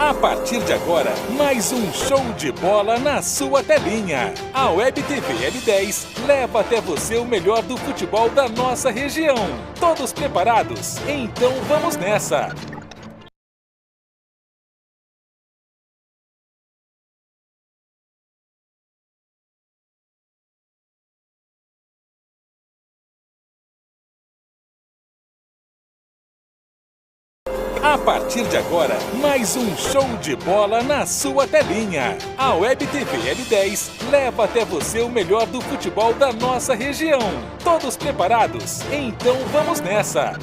A partir de agora, mais um show de bola na sua telinha. A Web TV L10 leva até você o melhor do futebol da nossa região. Todos preparados? Então vamos nessa! A partir de agora, mais um show de bola na sua telinha. A Web TV L10 leva até você o melhor do futebol da nossa região. Todos preparados? Então vamos nessa!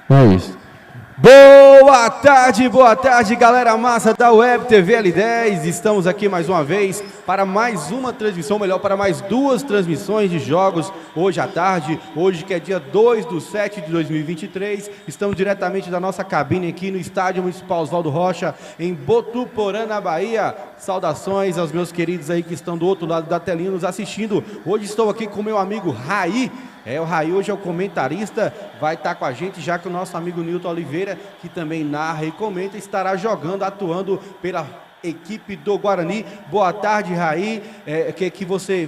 É isso. Boa tarde, galera massa da Web TV L10. Estamos aqui mais uma vez para mais uma transmissão, melhor, para mais duas transmissões de jogos hoje à tarde. Hoje que é dia 2/7/2023. Estamos diretamente da nossa cabine aqui no Estádio Municipal Oswaldo Rocha, em Botuporã, na Bahia. Saudações aos meus queridos aí que estão do outro lado da telinha nos assistindo. Hoje estou aqui com meu amigo Raí. O Raí hoje é o comentarista, vai estar com a gente, já que o nosso amigo Nilton Oliveira, que também narra e comenta, estará jogando, atuando pela equipe do Guarani. Boa tarde, Raí. Que você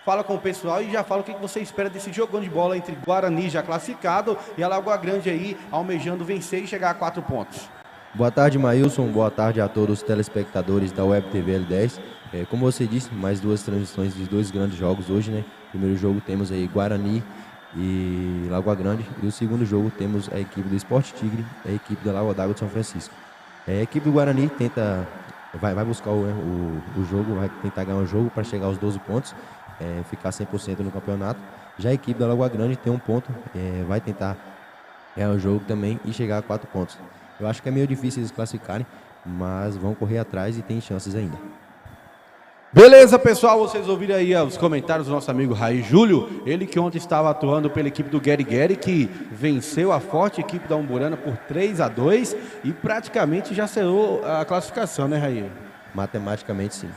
fala com o pessoal e já fala o que você espera desse jogão de bola entre Guarani já classificado e a Lagoa Grande aí almejando vencer e chegar a 4 pontos. Boa tarde, Maílson. Boa tarde a todos os telespectadores da Web TV L10. Como você disse, mais duas transmissões de dois grandes jogos hoje, né? Primeiro jogo temos aí Guarani e Lagoa Grande. E o segundo jogo temos a equipe do Sport Tigre e a equipe da Lagoa d'Água de São Francisco. A equipe do Guarani vai buscar o jogo, vai tentar ganhar o jogo para chegar aos 12 pontos, ficar 100% no campeonato. Já a equipe da Lagoa Grande tem um ponto, vai tentar ganhar o jogo também e chegar a 4 pontos. Eu acho que é meio difícil eles classificarem, mas vão correr atrás e tem chances ainda. Beleza, pessoal, vocês ouviram aí os comentários do nosso amigo Raí Júlio, ele que ontem estava atuando pela equipe do Gueri, que venceu a forte equipe da Umburana por 3-2 e praticamente já selou a classificação, né, Raí? Matematicamente, sim.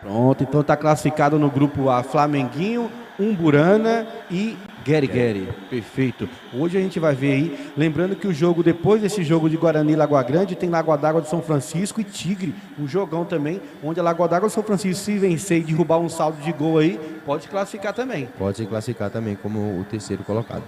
Pronto, então está classificado no grupo A Flamenguinho, Umburana e Gueri. Perfeito. Hoje a gente vai ver aí, lembrando que o jogo, depois desse jogo de Guarani e Lagoa Grande, tem Lagoa d'Água de São Francisco e Tigre, um jogão também, onde a Lagoa d'Água de São Francisco, se vencer e derrubar um saldo de gol aí, pode classificar também. Pode se classificar também como o terceiro colocado.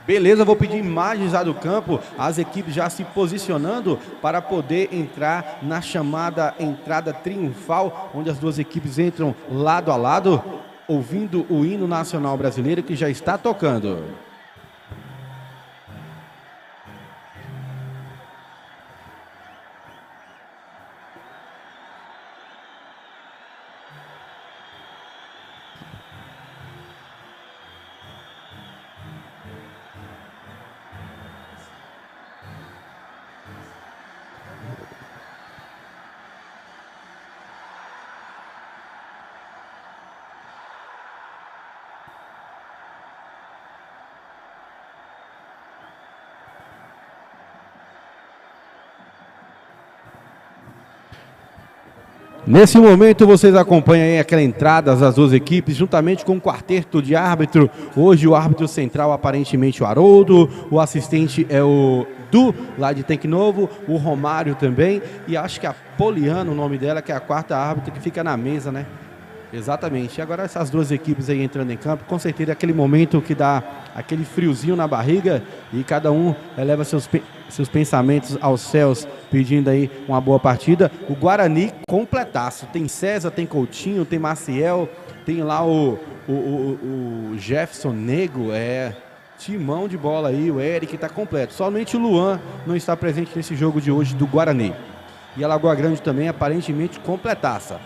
Beleza, vou pedir imagens lá do campo, as equipes já se posicionando para poder entrar na chamada entrada triunfal, onde as duas equipes entram lado a lado, ouvindo o hino nacional brasileiro que já está tocando. Nesse momento vocês acompanham aí aquela entrada das duas equipes, juntamente com o quarteto de árbitro. Hoje o árbitro central aparentemente o Haroldo, o assistente é o Du, lá de Tanque Novo, o Romário também, e acho que a Poliana, o nome dela, que é a quarta árbitra que fica na mesa, né? Exatamente. E agora essas duas equipes aí entrando em campo, com certeza é aquele momento que dá aquele friozinho na barriga e cada um eleva seus pensamentos aos céus, pedindo aí uma boa partida. O Guarani completaço. Tem César, tem Coutinho, tem Maciel, tem lá o Jefferson Nego, timão de bola aí, o Eric está completo. Somente o Luan não está presente nesse jogo de hoje do Guarani. E a Lagoa Grande também aparentemente completaça.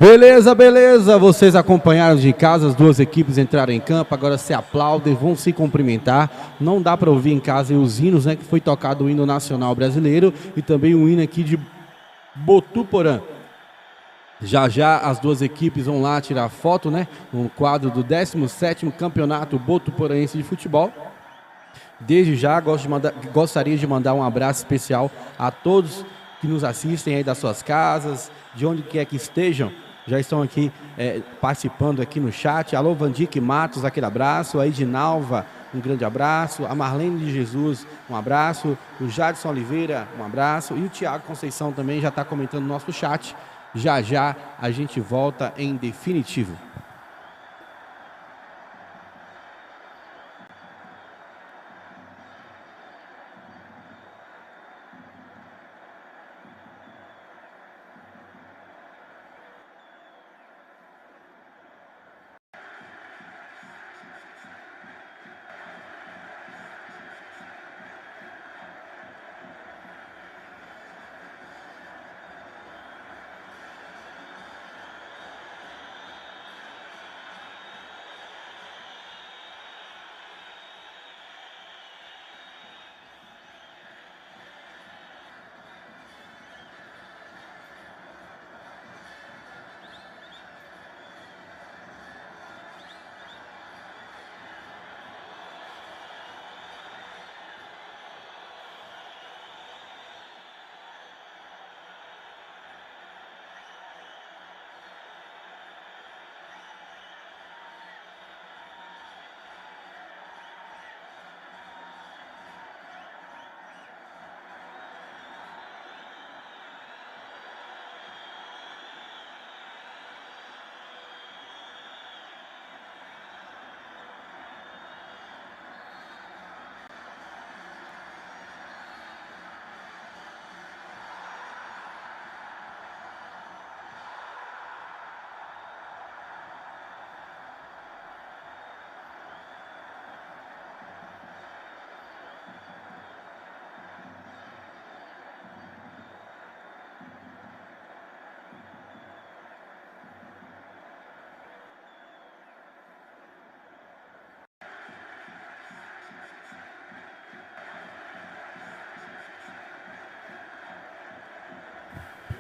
Beleza, beleza. Vocês acompanharam de casa, as duas equipes entraram em campo, agora se aplaudem, vão se cumprimentar. Não dá para ouvir em casa os hinos, né? Que foi tocado o hino nacional brasileiro e também o hino aqui de Botuporã. Já já as duas equipes vão lá tirar foto, né? No quadro do 17º Campeonato Botuporaense de Futebol. Desde já gostaria de mandar um abraço especial a todos que nos assistem aí das suas casas, de onde quer que estejam. Já estão aqui participando aqui no chat. Alô, Vandique Matos, aquele abraço. A Edinalva, um grande abraço. A Marlene de Jesus, um abraço. O Jadson Oliveira, um abraço. E o Tiago Conceição também já está comentando no nosso chat. Já já a gente volta em definitivo.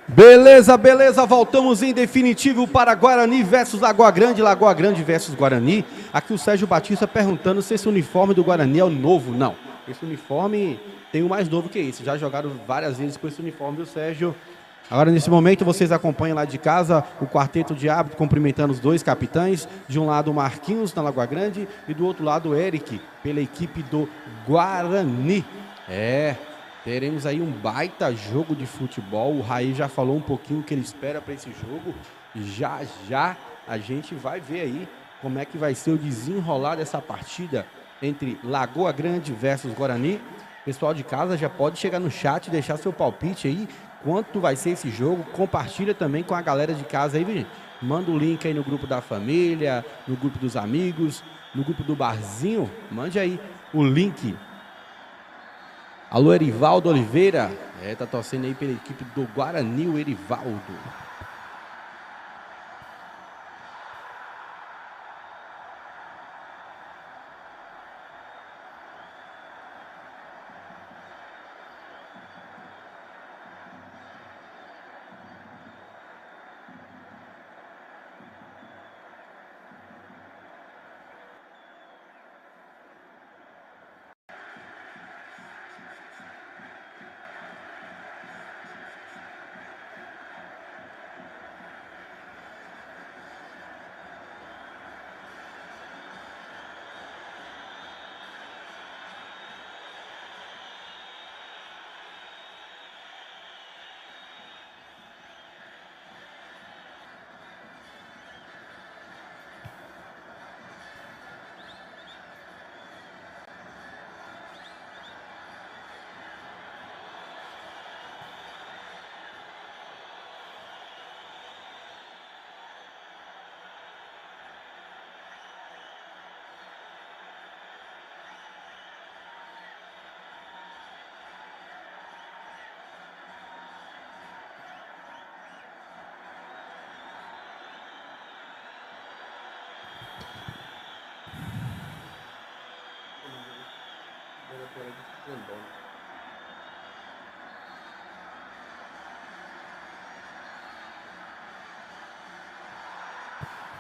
Beleza, beleza, voltamos em definitivo para Guarani versus Lagoa Grande versus Guarani. Aqui o Sérgio Batista perguntando se esse uniforme do Guarani é o novo. Não, esse uniforme tem um mais novo que esse. Já jogaram várias vezes com esse uniforme, viu, Sérgio? Agora, nesse momento, vocês acompanham lá de casa o quarteto de árbitro cumprimentando os dois capitães. De um lado, o Marquinhos, na Lagoa Grande, e do outro lado, o Eric, pela equipe do Guarani. Teremos aí um baita jogo de futebol. O Raí já falou um pouquinho o que ele espera para esse jogo. Já já a gente vai ver aí como é que vai ser o desenrolar dessa partida entre Lagoa Grande versus Guarani. Pessoal de casa já pode chegar no chat e deixar seu palpite aí. Quanto vai ser esse jogo? Compartilha também com a galera de casa aí, gente. Manda o link aí no grupo da família, no grupo dos amigos, no grupo do barzinho. Mande aí o link. Alô, Erivaldo Oliveira. Tá torcendo aí pela equipe do Guarani, o Erivaldo.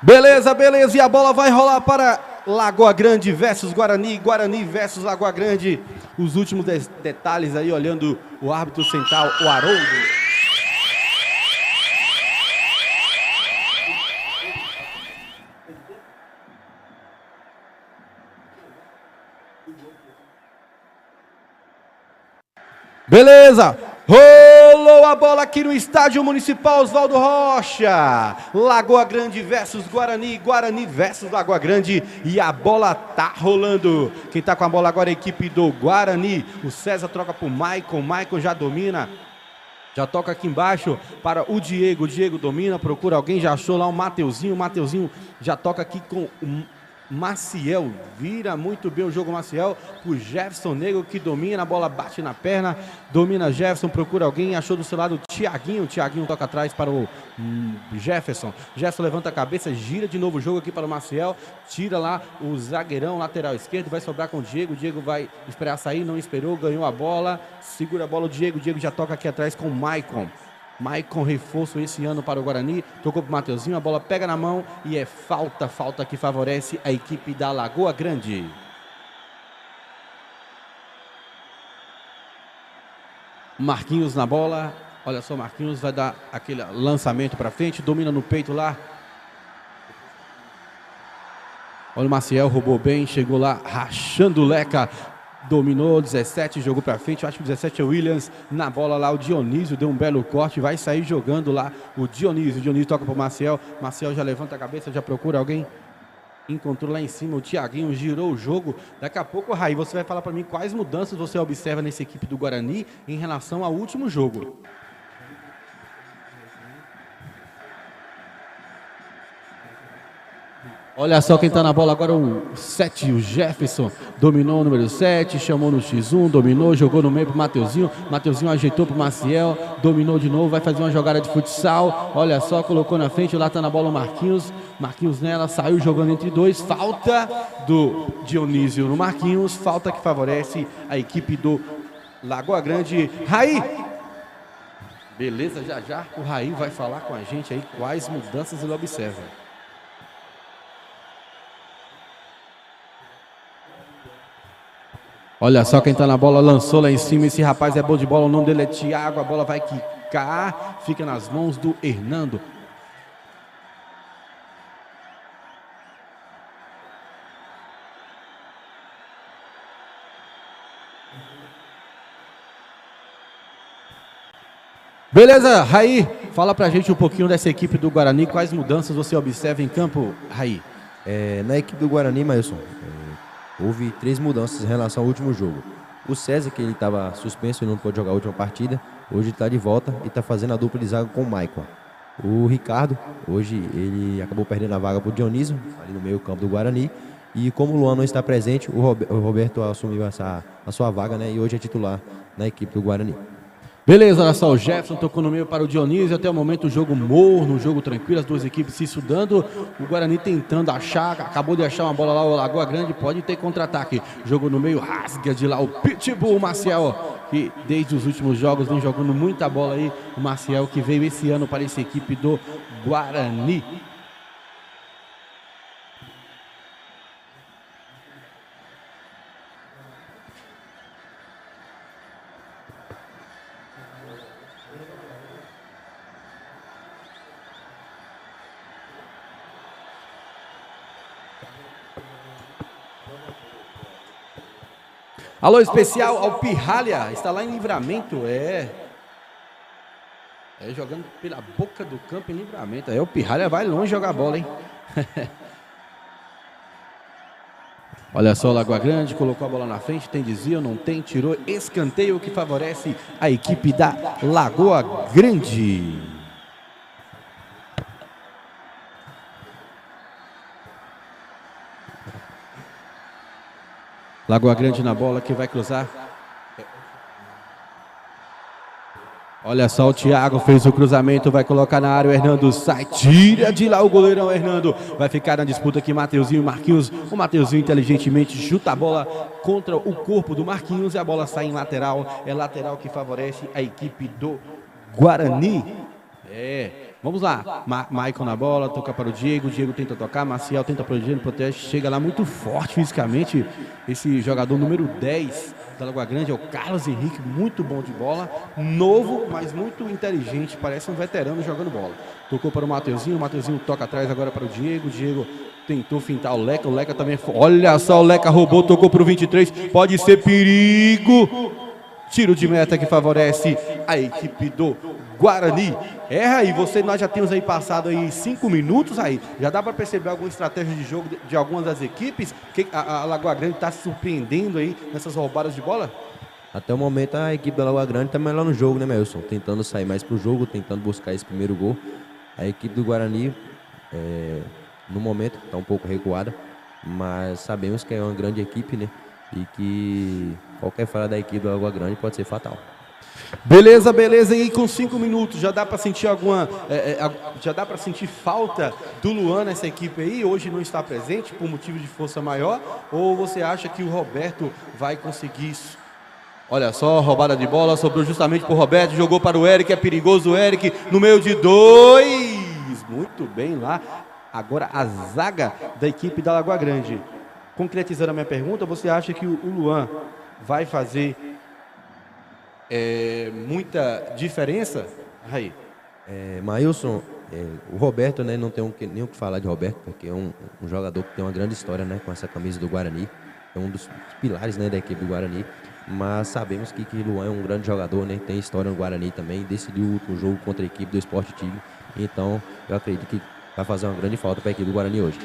Beleza, beleza. E a bola vai rolar para Lagoa Grande versus Guarani. Guarani versus Lagoa Grande. Os últimos detalhes aí, olhando o árbitro central, o Haroldo. Beleza, rolou a bola aqui no estádio municipal Oswaldo Rocha. Lagoa Grande versus Guarani, Guarani versus Lagoa Grande, e a bola tá rolando. Quem tá com a bola agora é a equipe do Guarani. O César troca pro Maicon, Maicon já domina. Já toca aqui embaixo para o Diego domina, procura alguém, já achou lá o Mateuzinho já toca aqui com o Maciel, vira muito bem o jogo Maciel, o Jefferson Negro que domina, a bola bate na perna, domina Jefferson, procura alguém, achou do seu lado o Thiaguinho toca atrás para o Jefferson levanta a cabeça, gira de novo o jogo aqui para o Maciel, tira lá o zagueirão, lateral esquerdo, vai sobrar com o Diego vai esperar sair, não esperou, ganhou a bola, segura a bola o Diego já toca aqui atrás com o Maicon, reforço esse ano para o Guarani, tocou para o Mateuzinho, a bola pega na mão e é falta que favorece a equipe da Lagoa Grande. Marquinhos na bola, olha só, Marquinhos vai dar aquele lançamento para frente, domina no peito lá. Olha o Maciel, roubou bem, chegou lá rachando o Leca. Dominou, 17, jogou pra frente, eu acho que o 17 é o Williams, na bola lá o Dionísio, deu um belo corte, vai sair jogando lá o Dionísio toca pro Maciel já levanta a cabeça, já procura alguém, encontrou lá em cima o Thiaguinho, girou o jogo, daqui a pouco, Raí, você vai falar pra mim quais mudanças você observa nessa equipe do Guarani em relação ao último jogo. Olha só quem tá na bola agora, o 7, o Jefferson, dominou o número 7, chamou no X1, dominou, jogou no meio pro Mateuzinho ajeitou pro Maciel, dominou de novo, vai fazer uma jogada de futsal, olha só, colocou na frente, lá tá na bola o Marquinhos nela, saiu jogando entre dois, falta do Dionísio no Marquinhos, falta que favorece a equipe do Lagoa Grande. Raí! Beleza, já o Raí vai falar com a gente aí quais mudanças ele observa. Olha só quem tá na bola, lançou lá em cima, esse rapaz é bom de bola, o nome dele é Thiago, a bola vai quicar, fica nas mãos do Hernando. Beleza, Raí, fala pra gente um pouquinho dessa equipe do Guarani, quais mudanças você observa em campo, Raí? Na equipe do Guarani, Mailson, houve 3 mudanças em relação ao último jogo. O César, que ele estava suspenso e não pôde jogar a última partida, hoje está de volta e está fazendo a dupla de zaga com o Maicon. O Ricardo, hoje ele acabou perdendo a vaga para o Dionísio, ali no meio campo do Guarani. E como o Luan não está presente, o Roberto assumiu a sua vaga, né, e hoje é titular na equipe do Guarani. Beleza, olha só, o Jefferson tocou no meio para o Dionísio, até o momento o jogo morno, um jogo tranquilo, as duas equipes se estudando, o Guarani tentando achar, acabou de achar uma bola lá, o Lagoa Grande pode ter contra-ataque, jogo no meio, rasga de lá o Pitbull, o Maciel, que desde os últimos jogos vem jogando muita bola aí, o Maciel que veio esse ano para essa equipe do Guarani. Alô especial ao Pirralha, está lá em Livramento, jogando pela boca do campo em Livramento, o Pirralha vai longe jogar bola, hein? Olha só o Lagoa Grande, colocou a bola na frente, tem desvio, não tem, tirou, escanteio que favorece a equipe da Lagoa Grande. Lagoa Grande na bola que vai cruzar. Olha só, o Thiago fez o cruzamento, vai colocar na área, o Hernando sai, tira de lá o goleirão Hernando, vai ficar na disputa aqui Mateuzinho e Marquinhos, o Mateuzinho inteligentemente chuta a bola contra o corpo do Marquinhos e a bola sai em lateral, é lateral que favorece a equipe do Guarani. Vamos lá, Maicon na bola, toca para o Diego tenta tocar, Maciel tenta proteger, protege, chega lá muito forte fisicamente, esse jogador número 10 da Lagoa Grande é o Carlos Henrique, muito bom de bola, novo, mas muito inteligente, parece um veterano jogando bola. Tocou para o Mateuzinho toca atrás agora para o Diego tentou fintar o Leca também, olha só, o Leca roubou, tocou para o 23, pode ser perigo, tiro de meta que favorece a equipe do Guarani. Erra aí, nós já temos aí passado aí 5 minutos aí. Já dá para perceber alguma estratégia de jogo de algumas das equipes? Que a Lagoa Grande está se surpreendendo aí nessas roubadas de bola? Até o momento a equipe da Lagoa Grande está melhor no jogo, né, Melson? Tentando sair mais pro jogo, tentando buscar esse primeiro gol. A equipe do Guarani, no momento, está um pouco recuada, mas sabemos que é uma grande equipe, né? E que qualquer falha da equipe da Lagoa Grande pode ser fatal. Beleza, e com 5 minutos já dá para sentir já dá para sentir falta do Luan nessa equipe aí? Hoje não está presente por motivo de força maior? Ou você acha que o Roberto vai conseguir isso? Olha só, roubada de bola, sobrou justamente para o Roberto, jogou para o Eric, é perigoso o Eric, no meio de 2, muito bem lá. Agora a zaga da equipe da Lagoa Grande. Concretizando a minha pergunta, você acha que o Luan vai fazer muita diferença? Aí. Maílson, o Roberto, né, não tem nem o que falar de Roberto, porque é um jogador que tem uma grande história, né, com essa camisa do Guarani, é um dos pilares, né, da equipe do Guarani, mas sabemos que Luan é um grande jogador, né, tem história no Guarani também, decidiu o último jogo contra a equipe do Sport Tigre, então eu acredito que vai fazer uma grande falta para a equipe do Guarani hoje.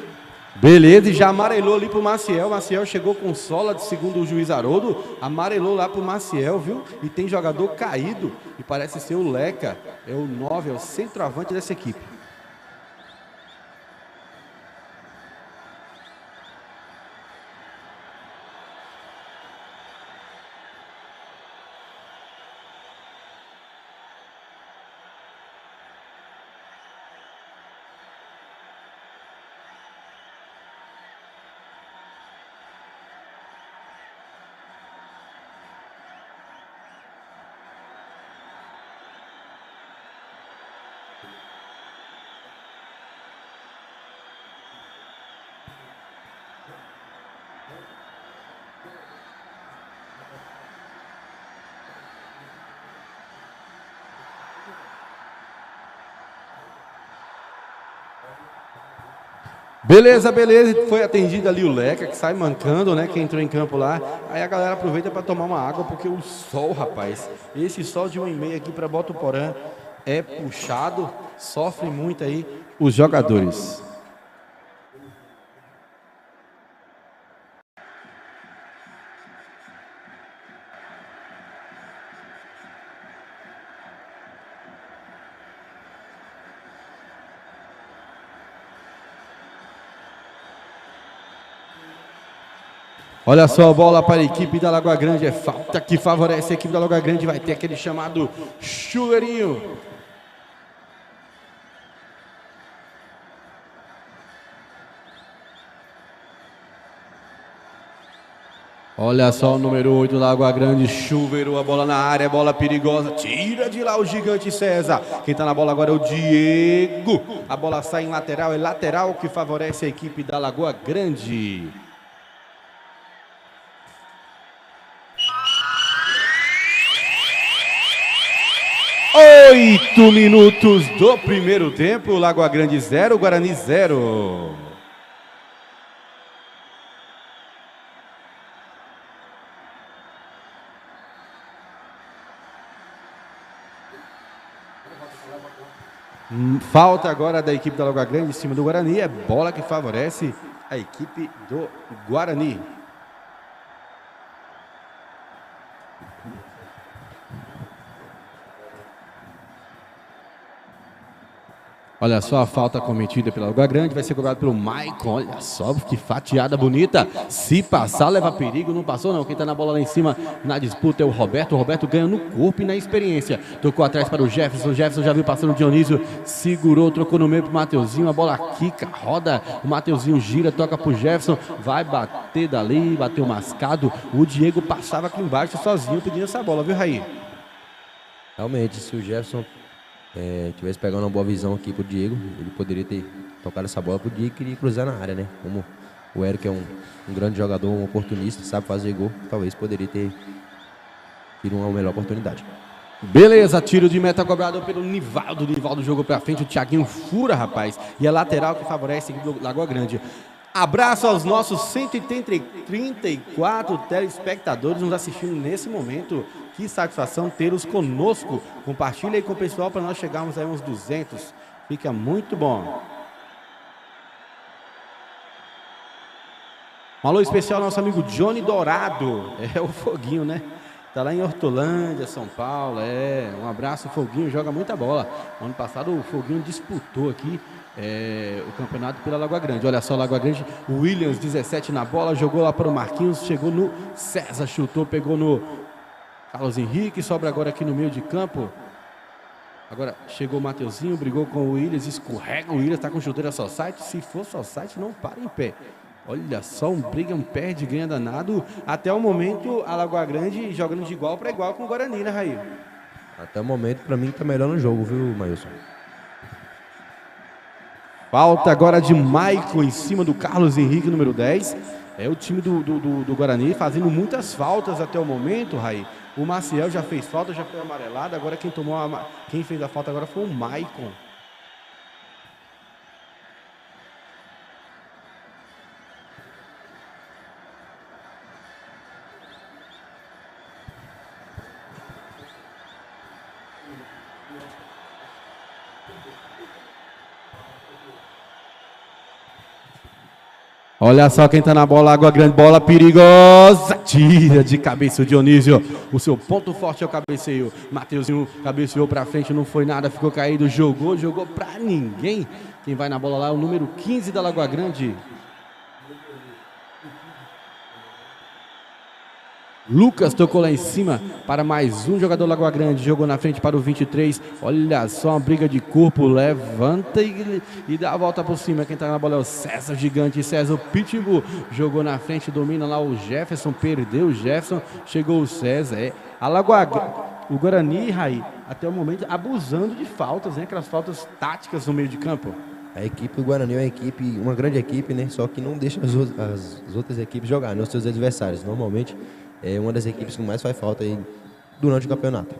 Beleza, e já amarelou ali pro Maciel. Maciel chegou com sola, segundo o juiz Haroldo. Amarelou lá pro Maciel, viu? E tem jogador caído. E parece ser o Leca. É o 9, é o centroavante dessa equipe. Beleza, foi atendido ali o Leca, que sai mancando, né, que entrou em campo lá. Aí a galera aproveita para tomar uma água, porque o sol, rapaz, esse sol de 1h30 aqui para Botuporã é puxado, sofre muito aí os jogadores. Olha só a bola para a equipe da Lagoa Grande, é falta que favorece a equipe da Lagoa Grande, vai ter aquele chamado chuveirinho. Olha só o número 8 da Lagoa Grande, chuveirou a bola na área, bola perigosa, tira de lá o gigante César. Quem está na bola agora é o Diego. A bola sai em lateral, é lateral que favorece a equipe da Lagoa Grande. Oito minutos do primeiro tempo, Lagoa Grande 0, Guarani 0. Falta agora da equipe da Lagoa Grande em cima do Guarani, é bola que favorece a equipe do Guarani. Olha só a falta cometida pela Lagoa Grande, vai ser cobrado pelo Maicon. Olha só que fatiada bonita. Se passar, leva perigo. Não passou não. Quem tá na bola lá em cima na disputa é o Roberto. O Roberto ganha no corpo e na experiência. Tocou atrás para o Jefferson. O Jefferson já viu passando o Dionísio. Segurou, trocou no meio pro Mateuzinho. A bola quica, roda. O Mateuzinho gira, toca pro Jefferson. Vai bater dali, bateu mascado. O Diego passava aqui embaixo sozinho pedindo essa bola, viu, Raí? Realmente, se o Jefferson tivesse pegando uma boa visão aqui pro Diego, ele poderia ter tocado essa bola pro Diego e queria cruzar na área, né? Como o Eric é um grande jogador, um oportunista, sabe fazer gol, talvez poderia ter tido uma melhor oportunidade. Beleza, tiro de meta cobrado pelo Nivaldo. Nivaldo jogou pra frente, o Thiaguinho fura, rapaz. E é lateral que favorece a equipe do Lagoa Grande. Abraço aos nossos 134 telespectadores nos assistindo nesse momento. Que satisfação tê-los conosco. Compartilha aí com o pessoal para nós chegarmos aí uns 200. Fica muito bom. Um alô especial ao nosso amigo Johnny Dourado. É o Foguinho, né? Tá lá em Hortolândia, São Paulo. Um abraço, Foguinho. Joga muita bola. Ano passado o Foguinho disputou aqui o campeonato pela Lagoa Grande. Olha só, Lagoa Grande, o Williams, 17 na bola, jogou lá para o Marquinhos, chegou no César, chutou, pegou no Carlos Henrique, sobra agora aqui no meio de campo. Agora chegou o Mateuzinho, brigou com o Williams, escorrega o Williams, tá com chuteira só site. Se for só site, não para em pé. Olha só, um perde, ganha danado. Até o momento, a Lagoa Grande jogando de igual para igual com o Guarani, né, Raí? Até o momento, para mim, tá melhor no jogo, viu, Mailson? Falta agora de Maicon em cima do Carlos Henrique, número 10. É o time do Guarani fazendo muitas faltas até o momento, Raí. O Maciel já fez falta, já foi amarelado. Agora quem fez a falta agora foi o Maicon. Olha só quem tá na bola, Água Grande, bola perigosa, tira de cabeça o Dionísio, o seu ponto forte é o cabeceio. Mateuzinho cabeceou pra frente, não foi nada, ficou caído, jogou pra ninguém. Quem vai na bola lá é o número 15 da Lagoa Grande. Lucas tocou lá em cima para mais um jogador Lagoa Grande, jogou na frente para o 23, olha só uma briga de corpo, levanta e dá a volta por cima. Quem tá na bola é o César Gigante, César Pitbull, jogou na frente, domina lá o Jefferson, perdeu o Jefferson, chegou o César, o Guarani, Raí, até o momento abusando de faltas, né, aquelas faltas táticas no meio de campo. A equipe do Guarani é uma grande equipe, né, só que não deixa as outras equipes jogar, né, os seus adversários, normalmente é uma das equipes que mais faz falta aí durante o campeonato.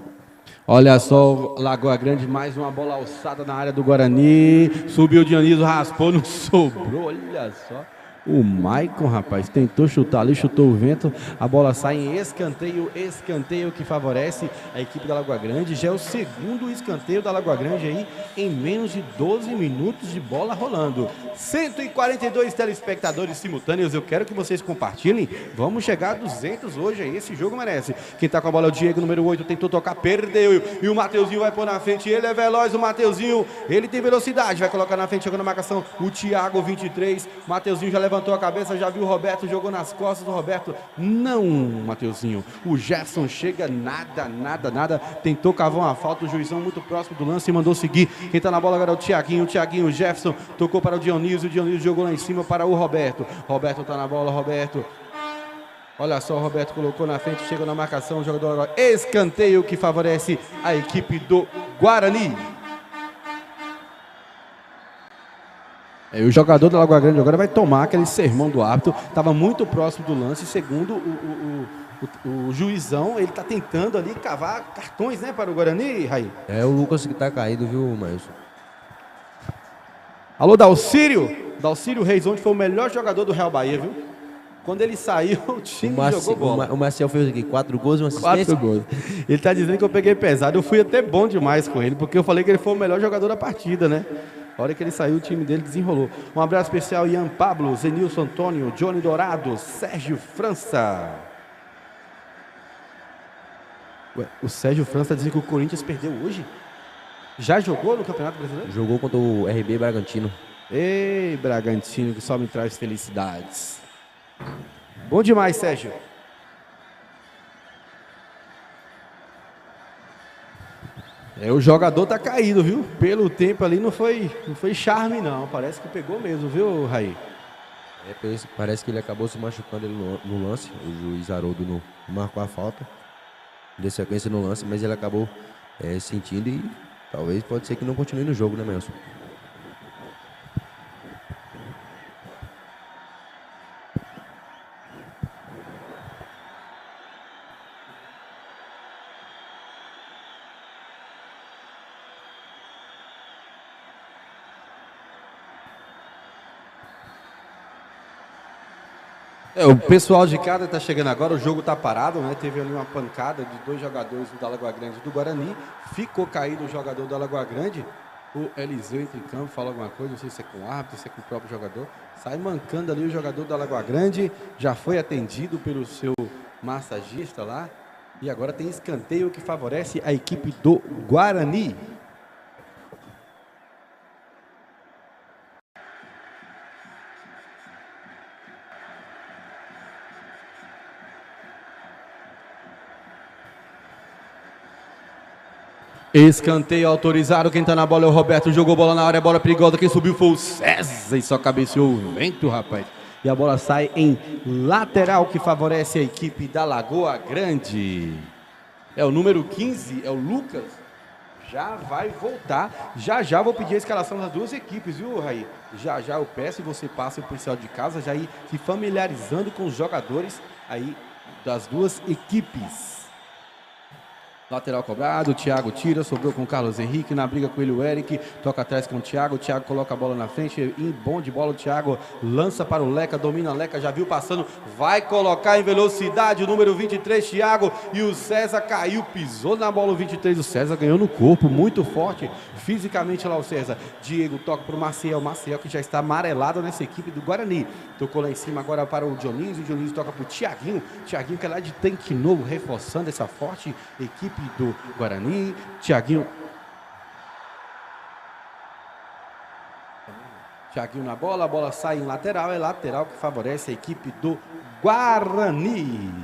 Olha só, Lagoa Grande, mais uma bola alçada na área do Guarani. Subiu o Dionísio, raspou, não sobrou. Olha só. O Maicon, rapaz, tentou chutar ali, chutou o vento. A bola sai em escanteio que favorece a equipe da Lagoa Grande. Já é o segundo escanteio da Lagoa Grande aí em menos de 12 minutos de bola rolando. 142 telespectadores simultâneos. Eu quero que vocês compartilhem. Vamos chegar a 200 hoje aí. Esse jogo merece. Quem tá com a bola é o Diego, número 8. Tentou tocar, perdeu. E o Mateuzinho vai pôr na frente. Ele é veloz, o Mateuzinho. Ele tem velocidade. Vai colocar na frente, jogando a marcação. O Thiago, 23. Mateuzinho já levantou a cabeça, já viu o Roberto, jogou nas costas do Roberto. Não, Mateuzinho. O Jefferson chega, nada. Tentou cavar uma falta, o juizão muito próximo do lance e mandou seguir. Quem tá na bola agora é o Thiaguinho. O Jefferson tocou para o Dionísio. O Dionísio jogou lá em cima para o Roberto. Roberto tá na bola, Roberto. Olha só, o Roberto colocou na frente, chegou na marcação, o jogador agora. Escanteio que favorece a equipe do Guarani. O jogador da Lagoa Grande agora vai tomar aquele sermão do árbitro. Estava muito próximo do lance. Segundo o juizão, ele está tentando ali cavar cartões, né, para o Guarani, Raí? É o Lucas que está caído, viu, Mailson? Alô, Dalcírio Reis, onde foi o melhor jogador do Real Bahia, viu? Quando ele saiu, o time jogou bola. O Marcel fez aqui 4 gols e uma assistência. 4 gols. Ele está dizendo que eu peguei pesado. Eu fui até bom demais com ele, porque eu falei que ele foi o melhor jogador da partida, né? A hora que ele saiu, o time dele desenrolou. Um abraço especial, Ian Pablo, Zenilson Antônio, Johnny Dourado, Sérgio França. Ué, o Sérgio França está dizendo que o Corinthians perdeu hoje? Já jogou no Campeonato Brasileiro? Jogou contra o RB Bragantino. Ei, Bragantino, que só me traz felicidades. Bom demais, Sérgio. O jogador tá caído, viu? Pelo tempo ali não foi charme, não. Parece que pegou mesmo, viu, Raí? Parece que ele acabou se machucando ele no lance. O juiz Haroldo não marcou a falta. Deu sequência no lance, mas ele acabou sentindo e talvez pode ser que não continue no jogo, né, Melson? O pessoal de casa está chegando agora, o jogo está parado, né? Teve ali uma pancada de 2 jogadores da Lagoa Grande e do Guarani. Ficou caído o jogador da Lagoa Grande. O Eliseu entra em campo, fala alguma coisa, não sei se é com o árbitro, se é com o próprio jogador. Sai mancando ali o jogador da Lagoa Grande. Já foi atendido pelo seu massagista lá. E agora tem escanteio que favorece a equipe do Guarani. Escanteio autorizado, quem tá na bola é o Roberto, jogou bola na área, bola perigosa, quem subiu foi o César e só cabeceou o vento, rapaz. E a bola sai em lateral, que favorece a equipe da Lagoa Grande. É o número 15, é o Lucas, já vai voltar. Já vou pedir a escalação das duas equipes, viu, Raí? Já eu peço e você passa o policial de casa, já ir se familiarizando com os jogadores aí das duas equipes. Lateral cobrado, o Thiago tira, sobrou com o Carlos Henrique, na briga com ele o Eric, toca atrás com o Thiago coloca a bola na frente, em bom de bola o Thiago lança para o Leca, domina o Leca, já viu passando, vai colocar em velocidade o número 23, Thiago, e o César caiu, pisou na bola o 23, o César ganhou no corpo, muito forte, fisicamente lá o César. Diego toca para o Maciel que já está amarelado nessa equipe do Guarani, tocou lá em cima agora para o Dionísio toca para o Thiaguinho que é lá de Tanque Novo, reforçando essa forte equipe do Guarani. Thiaguinho na bola, a bola sai em lateral, é lateral que favorece a equipe do Guarani.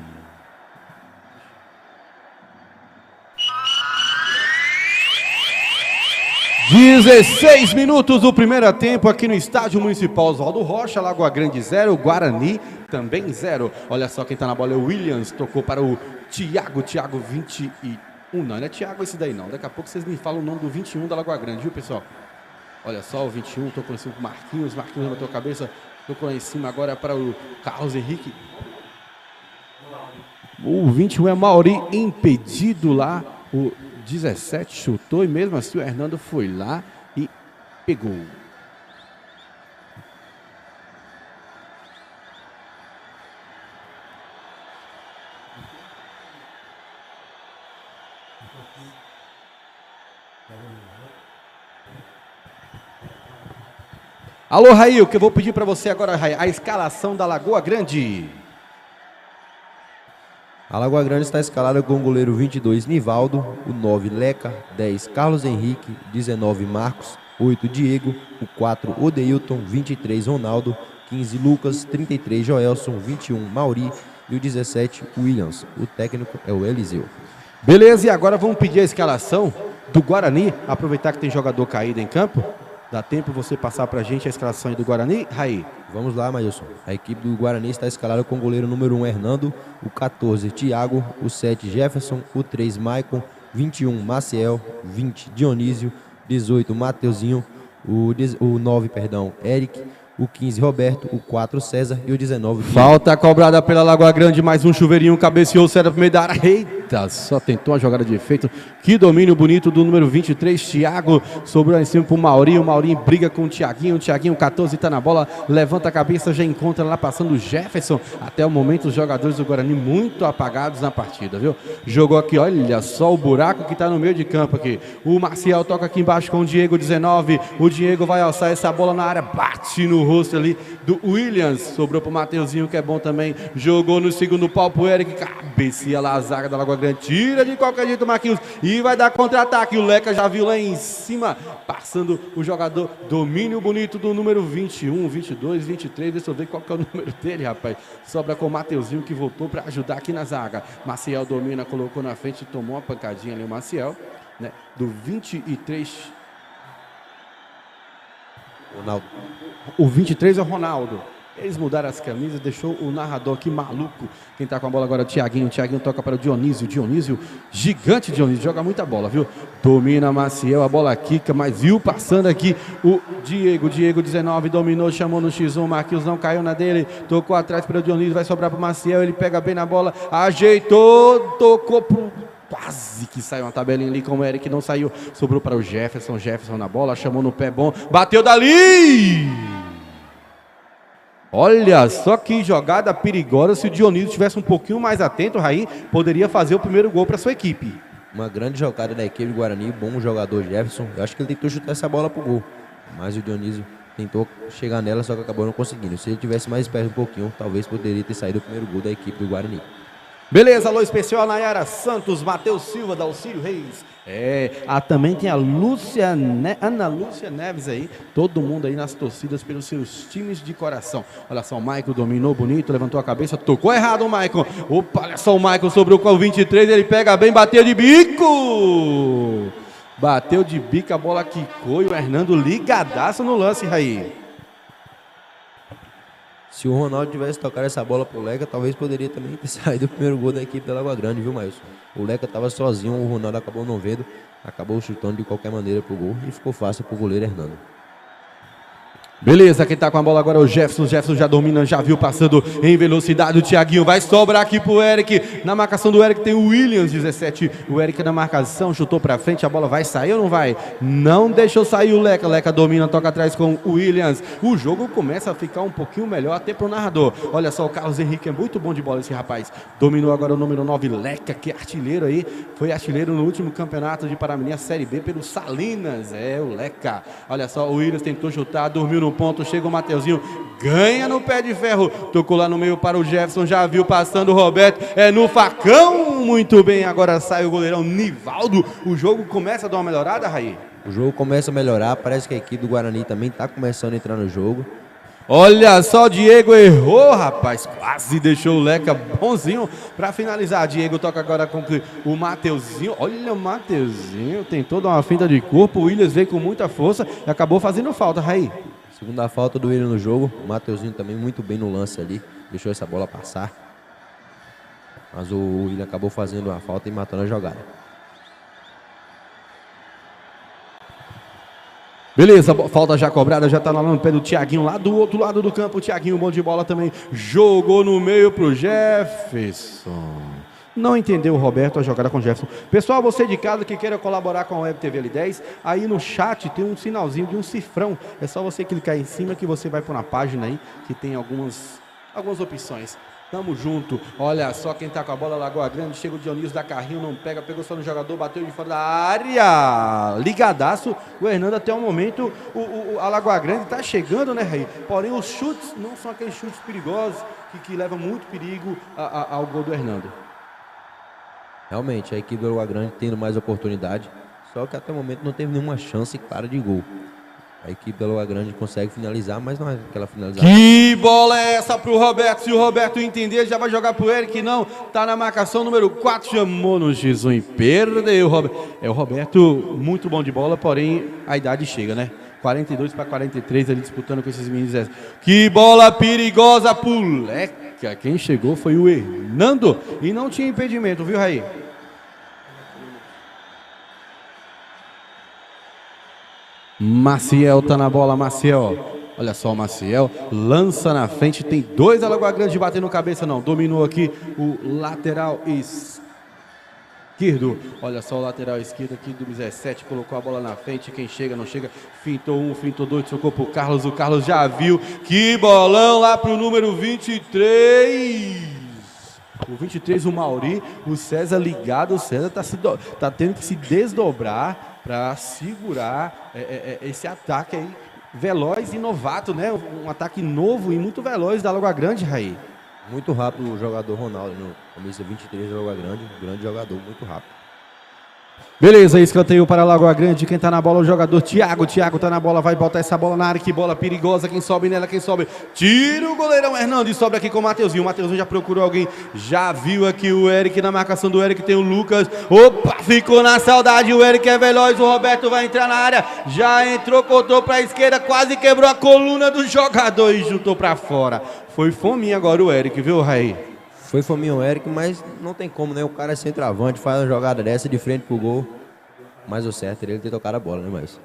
(16 minutos do primeiro tempo aqui no Estádio Municipal Oswaldo Rocha, Lagoa Grande 0, Guarani também 0. Olha só quem tá na bola é o Williams, tocou para o Thiago 21, não é Thiago esse daí não, daqui a pouco vocês me falam o nome do 21 da Lagoa Grande, viu pessoal? Olha só o 21, tocou em cima com o Marquinhos levantou a cabeça, tocou lá em cima agora para o Carlos Henrique. O 21 é Mauri, impedido lá, o 17 chutou e mesmo assim o Hernando foi lá e pegou. Alô, Raí, o que eu vou pedir para você agora, Raí, a escalação da Lagoa Grande. A Lagoa Grande está escalada com o goleiro 22, Nivaldo, o 9, Leca, 10, Carlos Henrique, 19, Marcos, 8, Diego, o 4, Odeilton, 23, Ronaldo, 15, Lucas, 33, Joelson, 21, Mauri e o 17, Williams. O técnico é o Eliseu. Beleza, e agora vamos pedir a escalação do Guarani, aproveitar que tem jogador caído em campo. Dá tempo você passar pra gente a escalação aí do Guarani, Raí? Vamos lá, Mailson. A equipe do Guarani está escalada com o goleiro número 1, Hernando, o 14, Thiago, o 7, Jefferson, o 3, Maicon, 21, Maciel, 20, Dionísio, 18, Mateuzinho, o 9, Eric, o 15, Roberto, o 4, César e o 19, Falta cobrada pela Lagoa Grande, mais um chuveirinho, cabeceou o César pro meio da área. Eita, só tentou uma jogada de efeito. Que domínio bonito do número 23, Thiago, sobrou em cima pro Maurinho, o Maurinho briga com o Thiaguinho, 14 tá na bola, levanta a cabeça, já encontra lá passando o Jefferson. Até o momento os jogadores do Guarani muito apagados na partida, viu? Jogou aqui, olha só o buraco que tá no meio de campo aqui. O Marcial toca aqui embaixo com o Diego, 19, o Diego vai alçar essa bola na área, bate no rosto ali do Williams, sobrou pro Mateuzinho, que é bom também, jogou no segundo pau pro Eric, cabeceia lá a zaga da Lagoa Lagoa Grande, tira de qualquer jeito o Marquinhos e vai dar contra-ataque. O Leca já viu lá em cima, passando o jogador, domínio bonito do número 21, 22, 23. Deixa eu ver qual que é o número dele, rapaz. Sobra com o Mateuzinho, que voltou para ajudar aqui na zaga. Maciel domina, colocou na frente, tomou uma pancadinha ali o Maciel, né? Do 23. Ronaldo. O 23 é o Ronaldo. Eles mudaram as camisas, deixou o narrador aqui maluco. Quem tá com a bola agora é o Thiaguinho. Thiaguinho toca para o Dionísio. Dionísio, gigante Dionísio, joga muita bola, viu? Domina Maciel, a bola quica, mas viu passando aqui o Diego. Diego 19, dominou, chamou no X1. Marquinhos não caiu na dele, tocou atrás para o Dionísio, vai sobrar para o Maciel. Ele pega bem na bola, ajeitou, tocou pro. Quase que saiu uma tabelinha ali com o Eric, não saiu. Sobrou para o Jefferson. Jefferson na bola, chamou no pé bom, bateu dali! Olha só que jogada perigosa. Se o Dionísio tivesse um pouquinho mais atento, Raí poderia fazer o primeiro gol para sua equipe. Uma grande jogada da equipe do Guarani, bom jogador Jefferson. Eu acho que ele tentou chutar essa bola pro gol, mas o Dionísio tentou chegar nela, só que acabou não conseguindo. Se ele tivesse mais perto um pouquinho, talvez poderia ter saído o primeiro gol da equipe do Guarani. Beleza, alô especial Nayara Santos, Matheus Silva, Dalcírio Reis. Também tem a Lúcia, Ana Lúcia Neves aí. Todo mundo aí nas torcidas pelos seus times de coração. Olha só, o Maicon dominou bonito, levantou a cabeça, tocou errado o Maicon. Opa, olha só o Maicon sobrou com o 23, ele pega bem, bateu de bico. Bateu de bico, a bola quicou e o Hernando ligadaço no lance, Raí. Se o Ronaldo tivesse tocado essa bola pro Leca, talvez poderia também ter saído o primeiro gol da equipe da Lagoa Grande, viu, Mailson? O Leca estava sozinho, o Ronaldo acabou não vendo, acabou chutando de qualquer maneira pro gol e ficou fácil pro goleiro Hernando. Beleza, quem tá com a bola agora é o Jefferson. Jefferson já domina, já viu passando em velocidade o Thiaguinho. Vai sobrar aqui pro Eric. Na marcação do Eric tem o Williams, 17. O Eric na marcação, chutou pra frente. A bola vai sair ou não vai? Não deixou sair o Leca. Leca domina, toca atrás com o Williams. O jogo começa a ficar um pouquinho melhor até pro narrador. Olha só, o Carlos Henrique é muito bom de bola esse rapaz. Dominou agora o número 9, Leca, que é artilheiro aí. Foi artilheiro no último campeonato de Paramirim, Série B, pelo Salinas. É, o Leca. Olha só, o Williams tentou chutar, dormiu no ponto, chega o Mateuzinho, ganha no pé de ferro, tocou lá no meio para o Jefferson, já viu passando o Roberto, é no facão, muito bem, agora sai o goleirão Nivaldo. O jogo começa a dar uma melhorada, Raí? O jogo começa a melhorar, parece que a equipe do Guarani também está começando a entrar no jogo. Olha só, Diego errou, rapaz, quase deixou o Leca bonzinho para finalizar. Diego toca agora com o Mateuzinho. Olha o Mateuzinho, tentou dar uma finta de corpo, o Williams veio com muita força e acabou fazendo falta, Raí. Segunda falta do William no jogo, o Mateuzinho também muito bem no lance ali, deixou essa bola passar. Mas o William acabou fazendo a falta e matando a jogada. Beleza, falta já cobrada, já tá lá no pé do Thiaguinho, lá do outro lado do campo. O Thiaguinho, bom de bola também, jogou no meio pro Jefferson. Não entendeu o Roberto a jogada com o Jefferson. Pessoal, você de casa que queira colaborar com a Web TV L10, aí no chat tem um sinalzinho de um cifrão. É só você clicar em cima que você vai para uma página aí que tem algumas opções. Tamo junto. Olha só quem tá com a bola, Lagoa Grande. Chega o Dionísio, dá carrinho, não pega, pegou só no jogador, bateu de fora da área. Ligadaço. O Hernando até o momento, a Lagoa Grande tá chegando, né, Raí? Porém, os chutes não são aqueles chutes perigosos que levam muito perigo ao gol do Hernando. Realmente, a equipe do Lagoa Grande tendo mais oportunidade, só que até o momento não teve nenhuma chance clara de gol. A equipe do Lagoa Grande consegue finalizar, mas não é aquela finalização. Que bola é essa pro Roberto? Se o Roberto entender, já vai jogar pro Eric, não. Tá na marcação, número 4, chamou no X1 e perdeu. É o Roberto, muito bom de bola, porém a idade chega, né? 42 para 43 ali disputando com esses meninos. Que bola perigosa pro Leca. Quem chegou foi o Hernando e não tinha impedimento, viu, Raí? Maciel tá na bola, Maciel. Olha só o Maciel, lança na frente, tem dois Alagoa Grande batendo cabeça, não. Dominou aqui o lateral esquerdo. Olha só o lateral esquerdo aqui do 17, colocou a bola na frente, quem chega, não chega. Fintou um, fintou dois, tocou pro Carlos, o Carlos já viu. Que bolão lá pro número 23. O 23, o Mauri, o César ligado, o César tá tendo que se desdobrar para segurar esse ataque aí, veloz e novato, né? Um ataque novo e muito veloz da Lagoa Grande, Raí. Muito rápido o jogador Ronaldo, no camisa 23 da Lagoa Grande, um grande jogador, muito rápido. Beleza, escanteio para a Lagoa Grande, quem tá na bola é o jogador Thiago tá na bola, vai botar essa bola na área, que bola perigosa, quem sobe nela, quem sobe, tira o goleirão Hernando e sobe aqui com o Mateuzinho já procurou alguém, já viu aqui o Eric, na marcação do Eric tem o Lucas, opa, ficou na saudade, o Eric é veloz, o Roberto vai entrar na área, já entrou, cortou para a esquerda, quase quebrou a coluna do jogador e chutou para fora, foi fominha agora o Eric, viu, Raí? Foi fominho o Eric, mas não tem como, né? O cara é centroavante, faz uma jogada dessa de frente pro gol. Mas o certo seria ele ter tocado a bola, né, mas...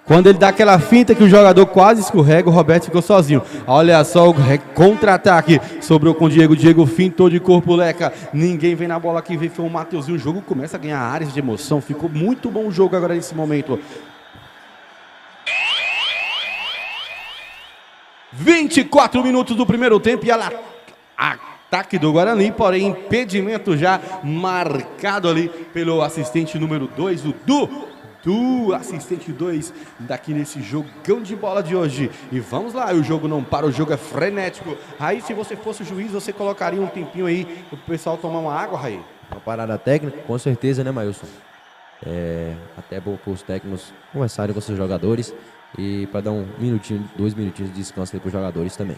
Quando ele dá aquela finta que o jogador quase escorrega, o Roberto ficou sozinho. Olha só o contra-ataque. Sobrou com o Diego. Diego fintou de corpo, Leca. Ninguém vem na bola aqui, vem foi o Mateuzinho. O jogo começa a ganhar áreas de emoção. Ficou muito bom o jogo agora nesse momento. 24 minutos do primeiro tempo e ataque do Guarani, porém impedimento já marcado ali pelo assistente número 2, o do assistente 2 daqui nesse jogão de bola de hoje. E vamos lá, o jogo não para, o jogo é frenético. Aí, se você fosse o juiz, você colocaria um tempinho aí pro pessoal tomar uma água, Raí? Uma parada técnica, com certeza, né, Mailson? Até bom para os técnicos conversarem com seus jogadores e para dar 2 minutinhos de descanso aí para os jogadores também.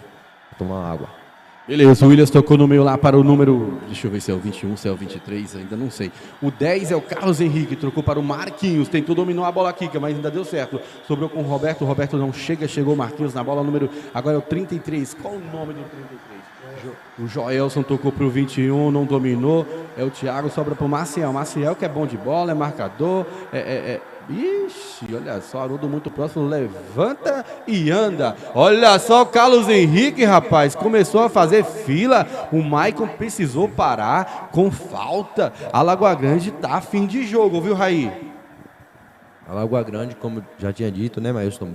Tomar uma água. Beleza, o Williams tocou no meio lá para o número, deixa eu ver se é o 21, se é o 23, ainda não sei. O 10 é o Carlos Henrique, trocou para o Marquinhos, tentou dominar a bola aqui, mas ainda deu certo. Sobrou com o Roberto não chega, chegou o Marquinhos na bola, número, agora é o 33, qual o nome do 33? O Joelson tocou para o 21, não dominou, é o Thiago, sobra para o Maciel que é bom de bola, é marcador, Ixi, olha só, Haroldo muito próximo, levanta e anda. Olha só o Carlos Henrique, rapaz, começou a fazer fila. O Maicon precisou parar com falta. A Lagoa Grande tá a fim de jogo, viu, Raí? A Lagoa Grande, como já tinha dito, né, Mailson,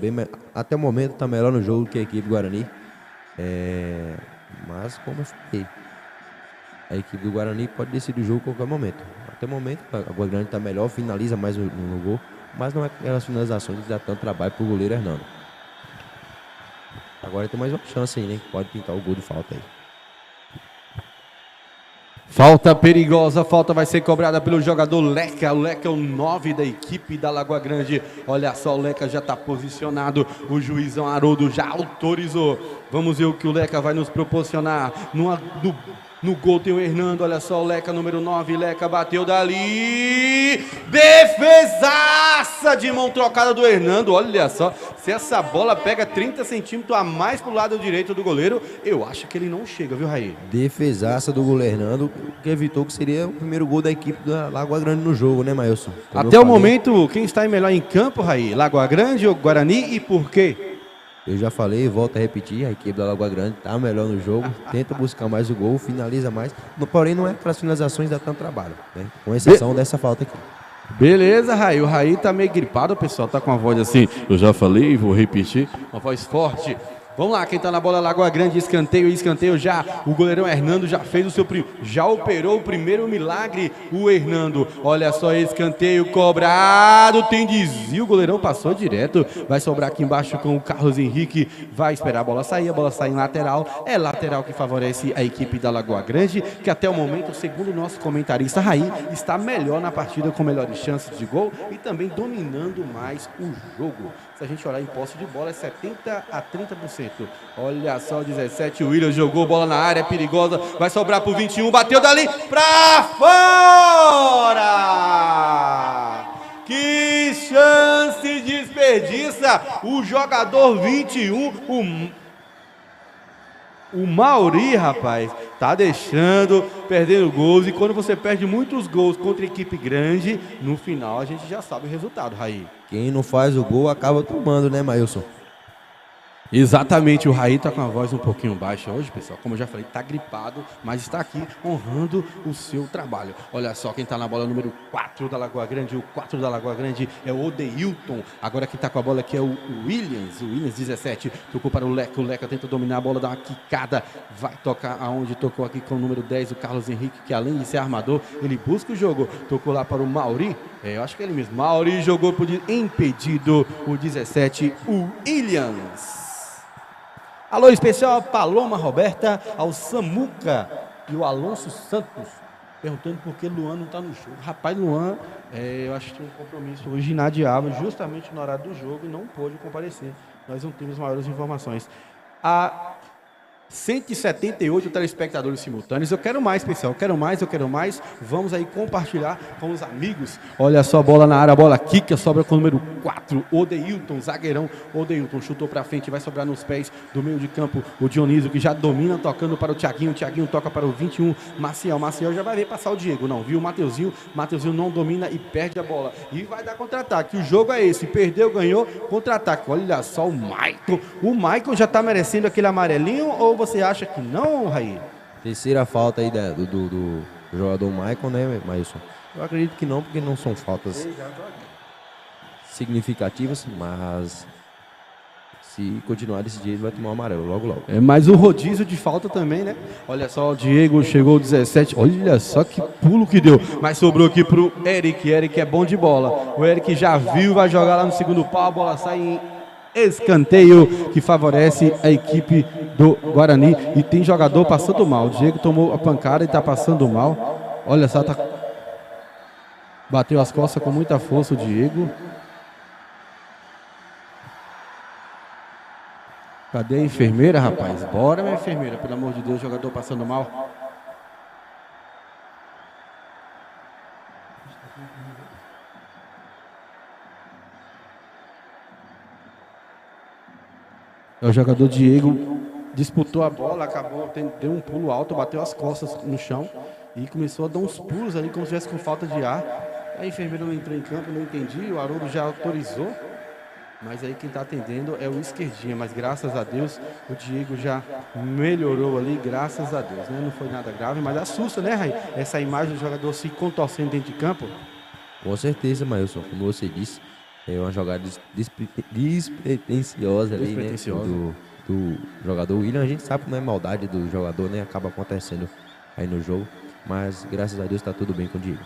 até o momento tá melhor no jogo que a equipe Guarani. Mas, como eu falei, a equipe do Guarani pode decidir o jogo a qualquer momento. Até o momento, a Lagoa Grande tá melhor, finaliza mais no gol. Mas não é aquelas finalizações que dá tanto trabalho pro goleiro Hernando. Agora tem mais uma chance aí, né? Pode pintar o gol de falta aí. Falta perigosa, falta vai ser cobrada pelo jogador Leca. O Leca é o 9 da equipe da Lagoa Grande. Olha só, o Leca já está posicionado. O juizão Haroldo já autorizou. Vamos ver o que o Leca vai nos proporcionar. No gol tem o Hernando, olha só, o Leca, número 9, Leca bateu dali, defesaça de mão trocada do Hernando, olha só, se essa bola pega 30 centímetros a mais pro lado direito do goleiro, eu acho que ele não chega, viu, Raí? Defesaça do goleiro Hernando, que evitou que seria o primeiro gol da equipe da Lagoa Grande no jogo, né, Mailson? Até o momento, quem está melhor em campo, Raí? Lagoa Grande ou Guarani e por quê? Eu já falei, volto a repetir, a equipe da Lagoa Grande está melhor no jogo, tenta buscar mais o gol, finaliza mais, porém não é aquelas finalizações dá tanto trabalho, né? Com exceção dessa falta aqui. Beleza, Raí, o Raí tá meio gripado, o pessoal tá com uma voz assim, eu já falei, vou repetir, uma voz forte. Vamos lá, quem tá na bola, Lagoa Grande, escanteio já. O goleirão Hernando já fez o seu já operou o primeiro milagre, o Hernando. Olha só, escanteio cobrado, tem desvio, o goleirão passou direto. Vai sobrar aqui embaixo com o Carlos Henrique, vai esperar a bola sair em lateral. É lateral que favorece a equipe da Lagoa Grande, que até o momento, segundo o nosso comentarista Raí, está melhor na partida, com melhores chances de gol e também dominando mais o jogo. Se a gente olhar em posse de bola, é 70% a 30%. Olha só, 17, o Williams jogou bola na área, perigosa, vai sobrar pro 21, bateu dali pra fora! Que chance desperdiça o jogador 21, o Mauri, rapaz, tá deixando, perdendo gols, e quando você perde muitos gols contra equipe grande, no final a gente já sabe o resultado, Raí. Quem não faz o gol acaba tomando, né, Mailson? Exatamente, o Raí tá com a voz um pouquinho baixa hoje, pessoal. Como eu já falei, tá gripado, mas está aqui honrando o seu trabalho. Olha só quem tá na bola, número 4 da Lagoa Grande. O 4 da Lagoa Grande é o Odeilton. Agora quem tá com a bola aqui é o Williams. O Williams, 17. Tocou para o Leca. O Leca tenta dominar a bola, dá uma quicada. Vai tocar aonde tocou aqui com o número 10, o Carlos Henrique, que além de ser armador, ele busca o jogo. Tocou lá para o Mauri. Eu acho que é ele mesmo. Mauri jogou por impedido. O 17, o Williams. Alô especial a Paloma Roberta, ao Samuca e o Alonso Santos, perguntando por que Luan não está no jogo. Rapaz, Luan, eu acho que tinha um compromisso hoje inadiável, justamente no horário do jogo, e não pôde comparecer. Nós não temos maiores informações. 178 telespectadores simultâneos. Eu quero mais, pessoal. Eu quero mais. Vamos aí compartilhar com os amigos. Olha só, bola na área, bola quica, sobra com o número 4. Odeilton, zagueirão. Odeilton chutou pra frente, vai sobrar nos pés do meio de campo. O Dionísio, que já domina, tocando para o Thiaguinho. Thiaguinho toca para o 21. Maciel já vai ver passar o Diego. Não, viu o Mateuzinho. Mateuzinho não domina e perde a bola. E vai dar contra-ataque. O jogo é esse. Perdeu, ganhou. Contra-ataque. Olha só o Maicon. O Maicon já tá merecendo aquele amarelinho ou você acha que não, Raí? Terceira falta aí do jogador Maicon, né, Mailson? Eu acredito que não, porque não são faltas significativas, mas se continuar desse jeito vai tomar um amarelo logo. Mas o rodízio de falta também, né? Olha só, o Diego chegou 17, olha só que pulo que deu, mas sobrou aqui pro Eric é bom de bola, o Eric já viu, vai jogar lá no segundo pau, a bola sai em escanteio que favorece a equipe do Guarani e tem jogador passando mal. O Diego tomou a pancada e tá passando mal. Olha só, bateu as costas com muita força o Diego. Cadê a enfermeira, rapaz? Bora, minha enfermeira, pelo amor de Deus, jogador passando mal. O jogador Diego disputou a bola, acabou, deu um pulo alto, bateu as costas no chão e começou a dar uns pulos ali como se estivesse com falta de ar. A enfermeira não entrou em campo, não entendi, o Haroldo já autorizou, mas aí quem está atendendo é o esquerdinha, mas graças a Deus o Diego já melhorou ali, graças a Deus, né? Não foi nada grave, mas assusta, né, Raí? Essa imagem do jogador se contorcendo dentro de campo. Com certeza, Mailson, como você disse. É uma jogada despretensiosa ali, né, do jogador William. A gente sabe que não é maldade do jogador, né? Acaba acontecendo aí no jogo. Mas, graças a Deus, está tudo bem com o Diego.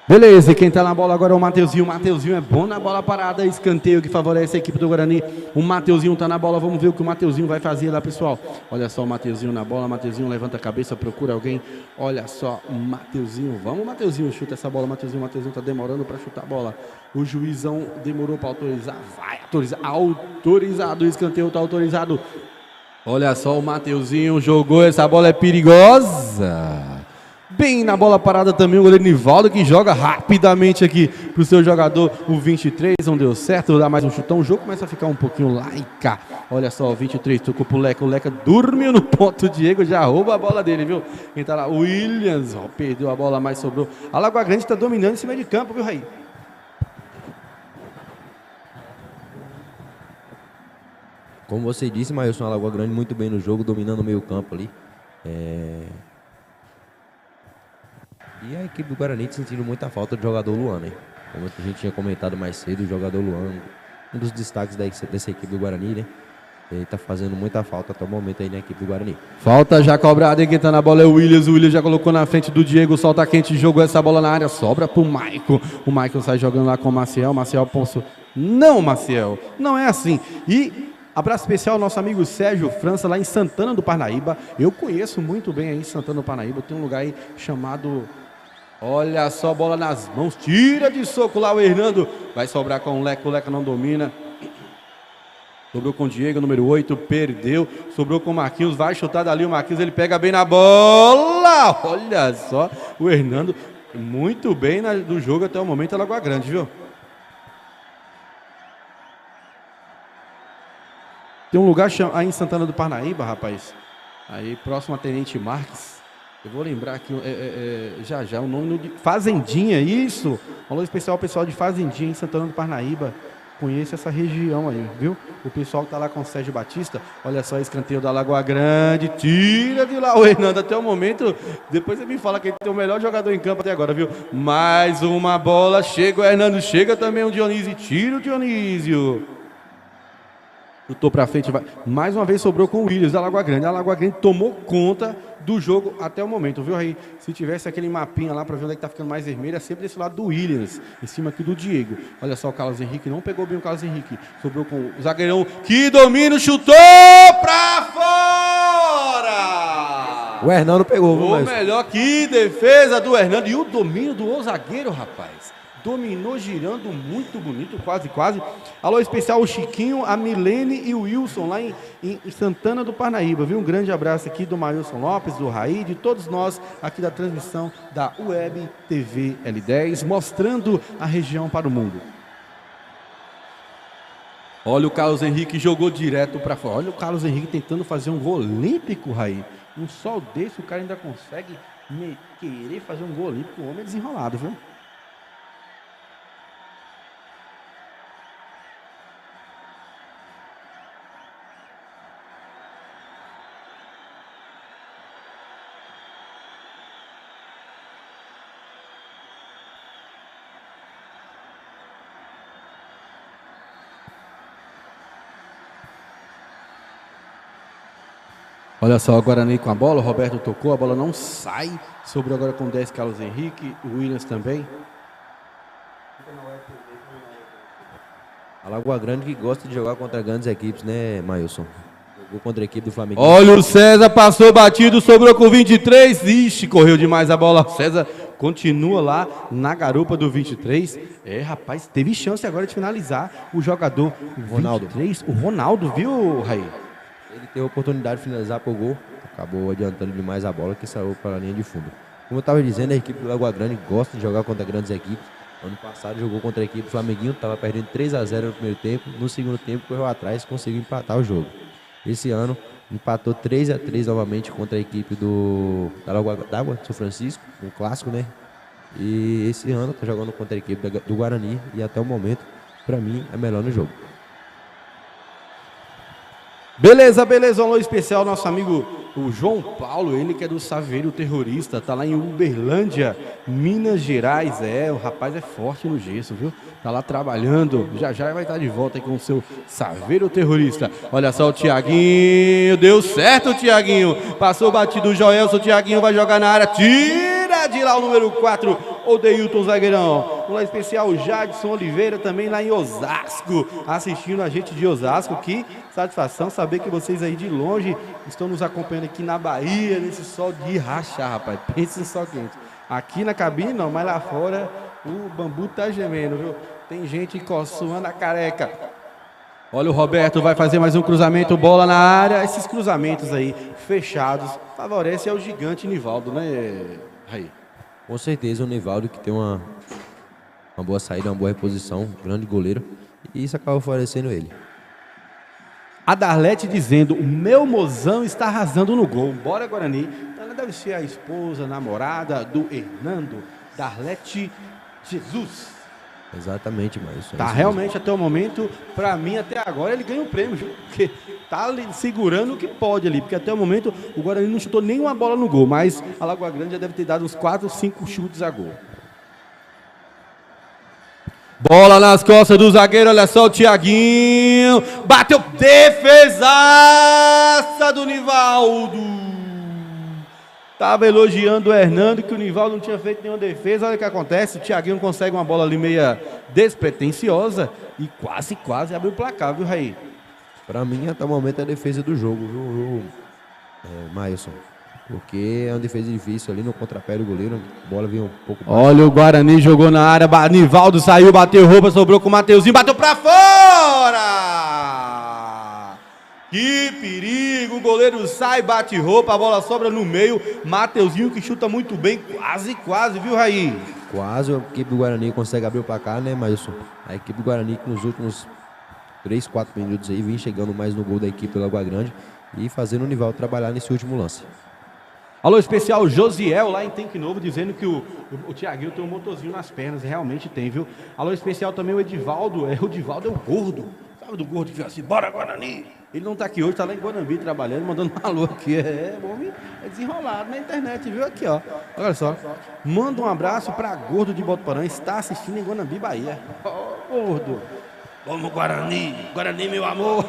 Beleza, e quem tá na bola agora é o Mateuzinho. O Mateuzinho é bom na bola parada, escanteio que favorece a equipe do Guarani. O Mateuzinho tá na bola, vamos ver o que o Mateuzinho vai fazer lá, pessoal. Olha só o Mateuzinho na bola, Mateuzinho levanta a cabeça, procura alguém. Olha só, Mateuzinho, vamos Mateuzinho, chuta essa bola, Mateuzinho tá demorando para chutar a bola. O juizão demorou para autorizar, vai autorizar, autorizado, o escanteio tá autorizado. Olha só o Mateuzinho, jogou, essa bola é perigosa. Bem na bola parada também o goleiro Nivaldo, que joga rapidamente aqui pro seu jogador, o 23, não deu certo, dá mais um chutão, o jogo começa a ficar um pouquinho laica. Olha só, o 23 tocou pro Leca, o Leca dormiu no ponto, o Diego já rouba a bola dele, viu? Quem tá lá, o Williams, ó, perdeu a bola, mas sobrou. A Lagoa Grande tá dominando em cima de campo, viu, Raí? Como você disse, Mailson, a Lagoa Grande muito bem no jogo, dominando o meio campo ali. E a equipe do Guarani sentindo muita falta do jogador Luan, né? Como a gente tinha comentado mais cedo, o jogador Luan, um dos destaques dessa equipe do Guarani, né? Ele tá fazendo muita falta até o momento aí na equipe do Guarani. Falta já cobrada, e quem tá na bola é o Williams. O Williams já colocou na frente do Diego, solta quente, jogou essa bola na área, sobra pro Maicon. O Maicon sai jogando lá com o Maciel. Maciel Ponço. Não, Maciel, não é assim. E abraço especial ao nosso amigo Sérgio França, lá em Santana do Parnaíba. Eu conheço muito bem aí em Santana do Parnaíba. Tem um lugar aí chamado... Olha só, bola nas mãos, tira de soco lá o Hernando, vai sobrar com o Leca não domina. Sobrou com o Diego, número 8, perdeu, sobrou com o Marquinhos, vai chutar dali o Marquinhos, ele pega bem na bola. Olha só, o Hernando muito bem do jogo até o momento, a Lagoa Grande, viu? Tem um lugar aí em Santana do Parnaíba, rapaz, aí próximo a Tenente Marques. Eu vou lembrar aqui, já o nome de Fazendinha, isso. Alô especial ao pessoal de Fazendinha em Santana do Parnaíba. Conhece essa região aí, viu? O pessoal que tá lá com o Sérgio Batista. Olha só, escanteio da Lagoa Grande. Tira de lá o Hernando até o momento. Depois você me fala que ele tem o melhor jogador em campo até agora, viu? Mais uma bola. Chega o Hernando, chega também o Dionísio. Tira o Dionísio. Chutou pra frente, vai. Mais uma vez sobrou com o Williams da Lagoa Grande. A Lagoa Grande tomou conta do jogo até o momento, viu, Raí? Se tivesse aquele mapinha lá pra ver onde é que tá ficando mais vermelho, é sempre desse lado do Williams, em cima aqui do Diego. Olha só o Carlos Henrique, não pegou bem o Carlos Henrique. Sobrou com o zagueirão, que domínio, chutou pra fora! O Hernando pegou, viu, O melhor, que defesa do Hernando. E o domínio do zagueiro, rapaz. Dominou girando muito bonito, quase, quase. Alô especial o Chiquinho, a Milene e o Wilson lá em Santana do Parnaíba, viu? Um grande abraço aqui do Mailson Lopes, do Raí, de todos nós aqui da transmissão da Web TV L10, mostrando a região para o mundo. Olha o Carlos Henrique, jogou direto para fora. Olha o Carlos Henrique tentando fazer um gol olímpico, Raí. Um sol desse, o cara ainda consegue querer fazer um gol olímpico. O homem é desenrolado, viu? Olha só, o Guarani com a bola, o Roberto tocou, a bola não sai. Sobrou agora com 10 Carlos Henrique, o Williams também. A Lagoa Grande que gosta de jogar contra grandes equipes, né, Mailson? Jogou contra a equipe do Flamengo. Olha o César, passou batido, sobrou com 23. Ixi, correu demais a bola. O César continua lá na garupa do 23. É, rapaz, teve chance agora de finalizar o jogador Ronaldo. 23. O Ronaldo, viu, Raí? Ele teve a oportunidade de finalizar pro gol, acabou adiantando demais a bola que saiu para a linha de fundo. Como eu estava dizendo, a equipe do Lagoa Grande gosta de jogar contra grandes equipes. Ano passado jogou contra a equipe do Flamenguinho, estava perdendo 3-0 no primeiro tempo. No segundo tempo correu atrás e conseguiu empatar o jogo. Esse ano empatou 3-3 novamente contra a equipe da Lagoa d'Água, São Francisco, um clássico, né? E esse ano está jogando contra a equipe do Guarani e até o momento, para mim, é melhor no jogo. Beleza, beleza, um alô especial, nosso amigo o João Paulo, ele que é do Saveiro Terrorista, tá lá em Uberlândia, Minas Gerais. É, o rapaz é forte no gesso, viu? Tá lá trabalhando, já já vai estar de volta aí com o seu Saveiro Terrorista. Olha só o Thiaguinho, deu certo o Thiaguinho, passou batido o Joelson, o Thiaguinho vai jogar na área, tira de lá o número 4, o Deilton zagueirão. Um lá especial o Jadson Oliveira, também lá em Osasco, assistindo a gente de Osasco. Que satisfação saber que vocês aí de longe estão nos acompanhando aqui na Bahia, nesse sol de rachar, rapaz. Pense em sol quente. Aqui na cabine não, mas lá fora o bambu tá gemendo, viu? Tem gente coçando a careca. Olha o Roberto, vai fazer mais um cruzamento, bola na área. Esses cruzamentos aí fechados favorecem ao gigante Nivaldo, né, Raí? Com certeza o Nivaldo, que tem uma boa saída, uma boa reposição, um grande goleiro, e isso acaba favorecendo ele. A Darlete dizendo, o meu mozão está arrasando no gol. Bora, Guarani. Ela deve ser a esposa, namorada do Hernando. Darlete Jesus. Exatamente, mas tá realmente até o momento, para mim até agora ele ganha o prêmio, viu? Porque tá ali segurando o que pode ali, porque até o momento o Guarani não chutou nenhuma bola no gol, mas a Lagoa Grande já deve ter dado uns 4 ou 5 chutes a gol. Bola nas costas do zagueiro, olha só o Thiaguinho, bateu, defesaça do Nivaldo. Tava elogiando o Hernando, que o Nivaldo não tinha feito nenhuma defesa. Olha o que acontece, o Thiaguinho consegue uma bola ali meia despretensiosa e quase abriu o placar, viu, Raí? Pra mim, até o momento, é a defesa do jogo, viu, Mailson? Porque é uma defesa difícil ali no contrapé do goleiro, a bola veio um pouco baixo. Olha o Guarani, jogou na área, Nivaldo saiu, bateu roupa, sobrou com o Mateuzinho, bateu pra fora! Que perigo, o goleiro sai, bate roupa, a bola sobra no meio, Mateuzinho que chuta muito bem, quase, viu, Raí? Quase a equipe do Guarani consegue abrir o placar, né, Mailson? A equipe do Guarani que nos últimos 3, 4 minutos aí vem chegando mais no gol da equipe do Lagoa Grande e fazendo o Nivaldo trabalhar nesse último lance. Alô especial Josiel lá em Tanque Novo, dizendo que o Thiaguinho tem um motorzinho nas pernas, realmente tem, viu? Alô especial também o Edivaldo, o Edivaldo é o gordo, sabe do gordo que fica assim, bora Guarani! Ele não tá aqui hoje, tá lá em Guanambi trabalhando, mandando um alô aqui, o homem é desenrolado na internet, viu? Aqui, ó, olha só, manda um abraço pra gordo de Botuporã, está assistindo em Guanambi, Bahia, ó, gordo! Vamos, Guarani! Guarani, meu amor!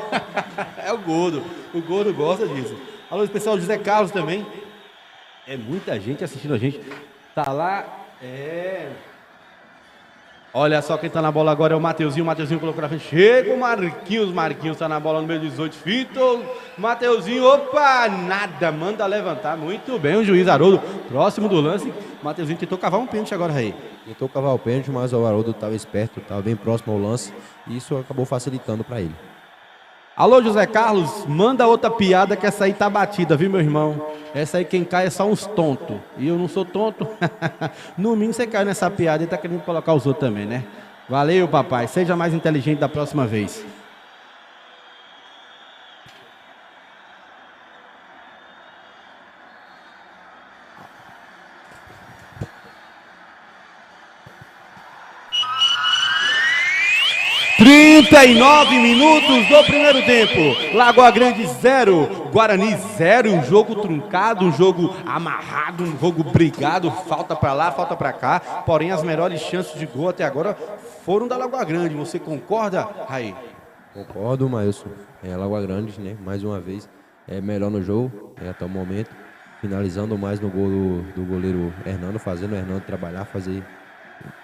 É o Gordo gosta disso. Alô, especial José Carlos também. É muita gente assistindo a gente. Tá lá, Olha só quem tá na bola agora é o Mateuzinho. O Mateuzinho colocou na frente. Chega o Marquinhos. Marquinhos tá na bola número 18. Fito. Mateuzinho. Opa! Nada. Manda levantar. Muito bem. O juiz Haroldo. Próximo do lance. Mateuzinho tentou cavar um pênalti agora aí. Tentou cavar o pênalti, mas o Haroldo estava esperto. Estava bem próximo ao lance. E isso acabou facilitando para ele. Alô, José Carlos. Manda outra piada que essa aí tá batida, viu, meu irmão? Essa aí quem cai é só uns tontos. E eu não sou tonto. No mínimo você cai nessa piada e tá querendo colocar os outros também, né? Valeu, papai. Seja mais inteligente da próxima vez. (39 minutos do primeiro tempo. Lagoa Grande 0, Guarani 0. Um jogo truncado, um jogo amarrado, um jogo brigado. Falta pra lá, falta pra cá. Porém, as melhores chances de gol até agora foram da Lagoa Grande. Você concorda, Raí? Concordo, Maílson. Lagoa Grande, né? Mais uma vez, é melhor no jogo até o momento. Finalizando mais no gol do goleiro Hernando, fazendo o Hernando trabalhar, fazer.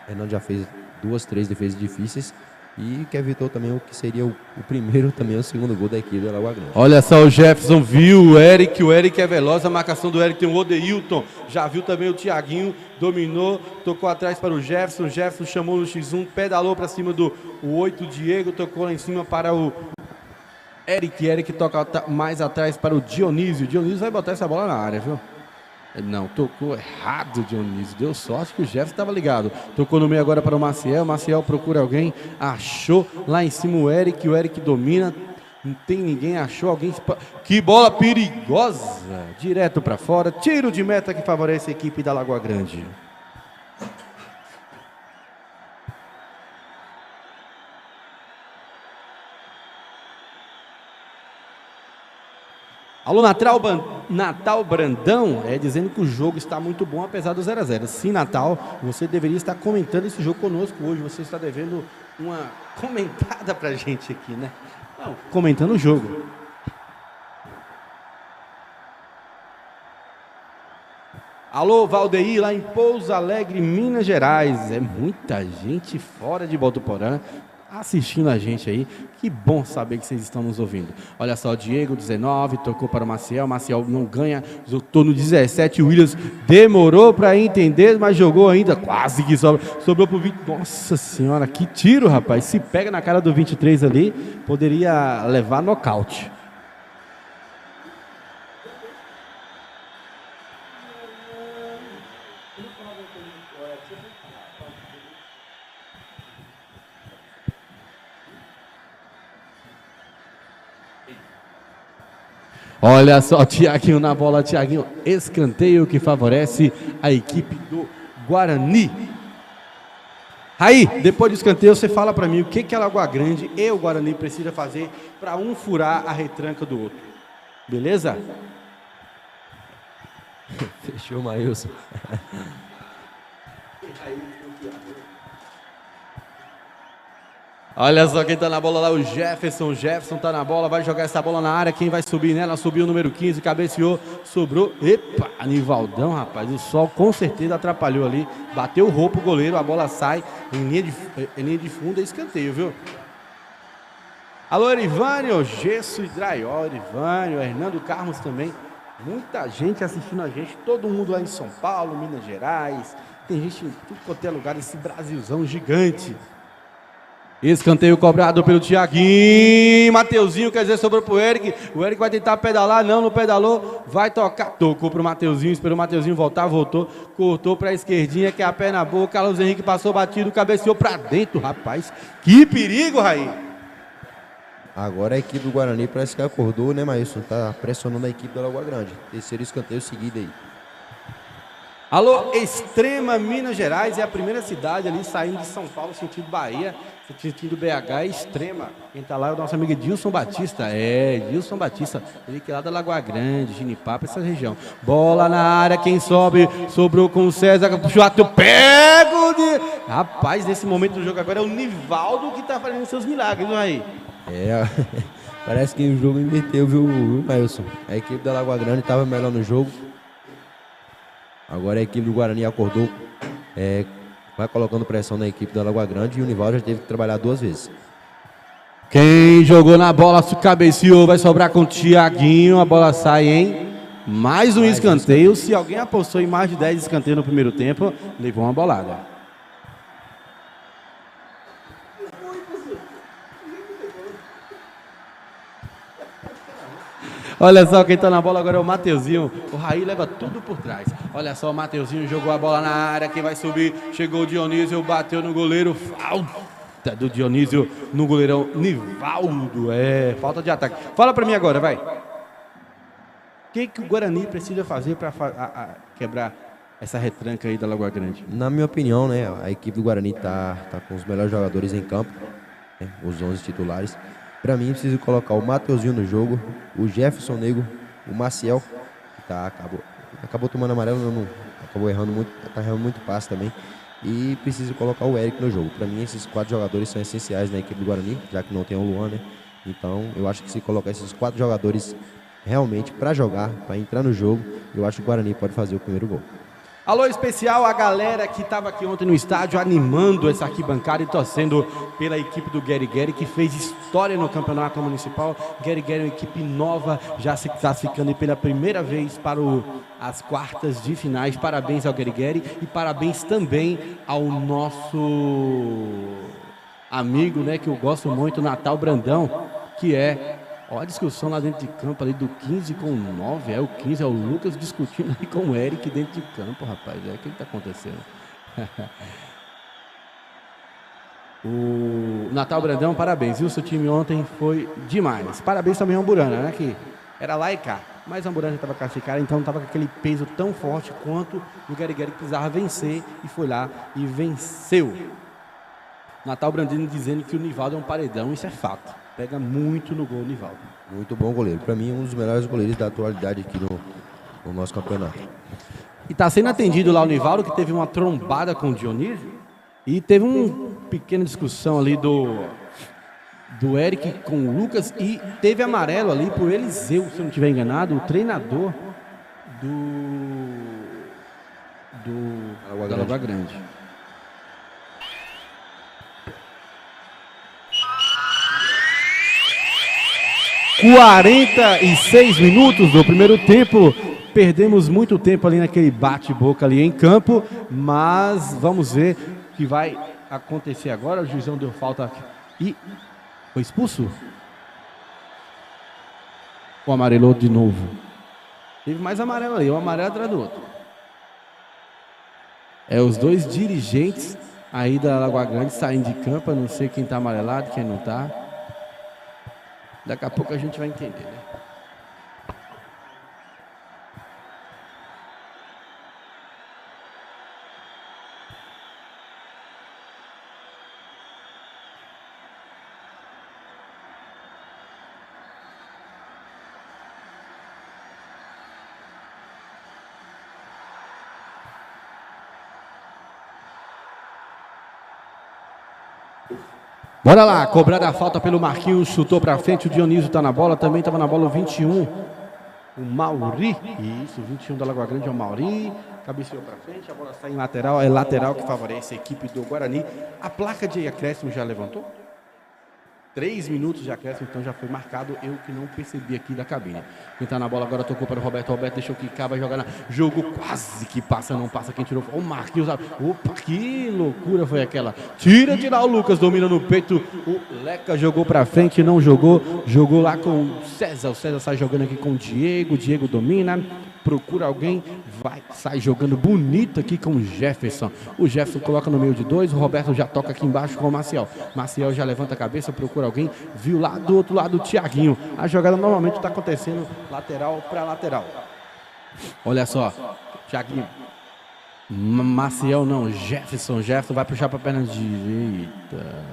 Hernando já fez 2, 3 defesas difíceis. E que evitou também o que seria o primeiro, também o segundo gol da equipe da Lagoa Grande. Olha só, o Jefferson viu o Eric é veloz, a marcação do Eric tem o Odeilton, já viu também o Thiaguinho, dominou, tocou atrás para o Jefferson chamou no X1, pedalou para cima do 8, Diego, tocou lá em cima para o Eric toca mais atrás para o Dionísio vai botar essa bola na área, viu? Não, tocou errado, Dionísio. Deu sorte que o Jefferson estava ligado. Tocou no meio agora para o Maciel. Maciel procura alguém. Achou lá em cima o Eric domina. Não tem ninguém, achou alguém. Que bola perigosa. Direto para fora. Tiro de meta que favorece a equipe da Lagoa Grande. Alô, Natal Brandão, dizendo que o jogo está muito bom, apesar do 0-0. Sim, Natal, você deveria estar comentando esse jogo conosco hoje. Você está devendo uma comentada pra gente aqui, né? Não, comentando o jogo. Alô, Valdeir, lá em Pouso Alegre, Minas Gerais. É muita gente fora de Botuporã assistindo a gente aí. Que bom saber que vocês estão nos ouvindo. Olha só, o Diego, 19, tocou para o Maciel não ganha, estou no 17, o Williams demorou para entender, mas jogou ainda, quase que sobrou para o 20. Nossa senhora, que tiro, rapaz. Se pega na cara do 23 ali, poderia levar nocaute. Olha só, Thiaguinho na bola, Thiaguinho, escanteio que favorece a equipe do Guarani. Aí, depois do escanteio, você fala pra mim o que a Lagoa Grande e o Guarani precisa fazer para um furar a retranca do outro. Beleza? Fechou, Maílson. Olha só quem tá na bola lá, o Jefferson. Jefferson tá na bola, vai jogar essa bola na área. Quem vai subir nela? Subiu o número 15, cabeceou, sobrou. Epa, Anivaldão, rapaz. O sol com certeza atrapalhou ali. Bateu o roupo o goleiro, a bola sai em linha de fundo, é escanteio, viu? Alô, Erivânio, Gesso e Draiol, Erivânio, Hernando Carlos também. Muita gente assistindo a gente, todo mundo lá em São Paulo, Minas Gerais. Tem gente em tudo quanto é lugar, esse Brasilzão gigante. Escanteio cobrado pelo Thiaguinho. Mateuzinho, quer dizer, sobrou pro Eric. O Eric vai tentar pedalar, não pedalou. Vai tocar, tocou pro Mateuzinho, esperou o Mateuzinho voltar, voltou. Cortou pra esquerdinha, que é a perna boa. Carlos Henrique passou batido, cabeceou pra dentro, rapaz. Que perigo, Raí. Agora a equipe do Guarani parece que acordou, né, Maílson? Tá pressionando a equipe da Lagoa Grande. Terceiro escanteio seguido aí. Alô, Extrema, Minas Gerais, é a primeira cidade ali saindo de São Paulo, sentido Bahia, sentido BH, Extrema. Quem tá lá é o nosso amigo Dilson Batista, Dilson Batista, ele que é lá da Lagoa Grande, Ginipapo, essa região. Bola na área, quem sobe, sobrou com o César, Chuato, pego de... Rapaz, nesse momento do jogo agora é o Nivaldo que tá fazendo seus milagres, não é aí? Parece que o jogo inverteu, viu, Mailson? A equipe da Lagoa Grande estava melhor no jogo. Agora a equipe do Guarani acordou, vai colocando pressão na equipe da Lagoa Grande e o Nivaldo já teve que trabalhar 2 vezes. Quem jogou na bola, se cabeceou, vai sobrar com o Tiaguinho, a bola sai, hein? Mais um escanteio, se alguém apostou em mais de 10 escanteios no primeiro tempo, levou uma bolada. Olha só quem tá na bola agora é o Mateuzinho. O Raí leva tudo por trás. Olha só, o Mateuzinho jogou a bola na área. Quem vai subir? Chegou o Dionísio, bateu no goleiro. Falta do Dionísio no goleirão Nivaldo. Falta de ataque. Fala pra mim agora, vai. O que o Guarani precisa fazer pra quebrar essa retranca aí da Lagoa Grande? Na minha opinião, né, a equipe do Guarani tá com os melhores jogadores em campo, né, os 11 titulares. Para mim, preciso colocar o Mateuzinho no jogo, o Jefferson Nego, o Maciel, que acabou tomando amarelo, acabou errando muito, tá errando muito passe também. E preciso colocar o Eric no jogo. Para mim, esses 4 jogadores são essenciais na equipe do Guarani, já que não tem o Luan, né? Então, eu acho que se colocar esses 4 jogadores realmente para jogar, para entrar no jogo, eu acho que o Guarani pode fazer o primeiro gol. Alô especial a galera que estava aqui ontem no estádio animando essa arquibancada e torcendo pela equipe do Gary Gary, que fez história no campeonato municipal. Gary Gary é uma equipe nova, já se classificando pela primeira vez para as quartas de finais. Parabéns ao Gary Gary e parabéns também ao nosso amigo, né, que eu gosto muito, Natal Brandão, que olha a discussão lá dentro de campo, ali do 15 com o 9, o 15 é o Lucas discutindo ali com o Eric dentro de campo, rapaz, o que está acontecendo? O Natal Brandão, parabéns, viu? Seu time ontem foi demais. Parabéns também ao Amburana, né, que era lá e cá, mas o Amburana já estava classificado, então não estava com aquele peso tão forte quanto o Gary Gary, que precisava vencer, e foi lá e venceu. Natal Brandino dizendo que o Nivaldo é um paredão, isso é fato. Pega muito no gol, Nivaldo. Muito bom goleiro. Para mim, um dos melhores goleiros da atualidade aqui no nosso campeonato. E está sendo atendido lá o Nivaldo, que teve uma trombada com o Dionísio. E teve uma pequena discussão ali do Eric com o Lucas. E teve amarelo ali por Eliseu, se eu não estiver enganado, o treinador da Lagoa Grande. (46 minutos do primeiro tempo). Perdemos muito tempo ali naquele bate-boca ali em campo, mas vamos ver o que vai acontecer agora. O juizão deu falta e foi expulso? O amarelou de novo. Teve mais amarelo ali, um amarelo atrás do outro. Os 2 dirigentes aí da Lagoa Grande saindo de campo. Eu não sei quem está amarelado, quem não está. Daqui a pouco a gente vai entender, né? Bora lá, cobrada a falta pelo Marquinhos, chutou pra frente, o Dionísio tá na bola, também tava na bola o 21, o Mauri, isso, o 21 da Lagoa Grande é o Mauri, cabeceou pra frente, a bola sai em lateral, é lateral que favorece a equipe do Guarani. A placa de acréscimo já levantou? 3 minutos de acréscimo, então já foi marcado, eu que não percebi aqui da cabine. Quem tá na bola agora tocou para o Roberto, deixou quicar, vai jogar na... Jogo quase que passa, não passa, quem tirou o Marquinhos. Opa, que loucura foi aquela. Tira de lá o Lucas, domina no peito, o Leca jogou pra frente, não jogou, jogou lá com o César sai jogando aqui com o Diego domina, procura alguém, sai jogando bonito aqui com o Jefferson. O Jefferson coloca no meio de 2, o Roberto já toca aqui embaixo com o Maciel. Maciel já levanta a cabeça, procura alguém, viu lá do outro lado o Tiaguinho. A jogada normalmente está acontecendo lateral para lateral. Olha só, Tiaguinho Maciel não, Jefferson. Jefferson vai puxar para a perna direita.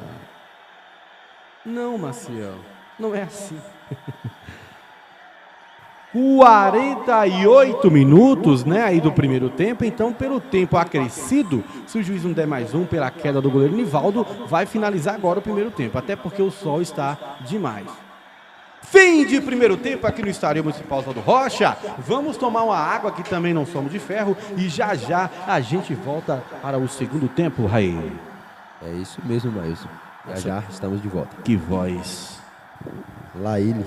Não, Maciel, não é assim. 48 minutos, né, aí do primeiro tempo. Então, pelo tempo acrescido, se o juiz não der mais um pela queda do goleiro Nivaldo, vai finalizar agora o primeiro tempo, até porque o sol está demais. Fim de primeiro tempo aqui no Estádio Municipal Oswaldo Rocha. Vamos tomar uma água, que também não somos de ferro, e já já a gente volta para o segundo tempo, Raí. É isso mesmo, Maílson. Já estamos de volta. Que voz. Lá ele.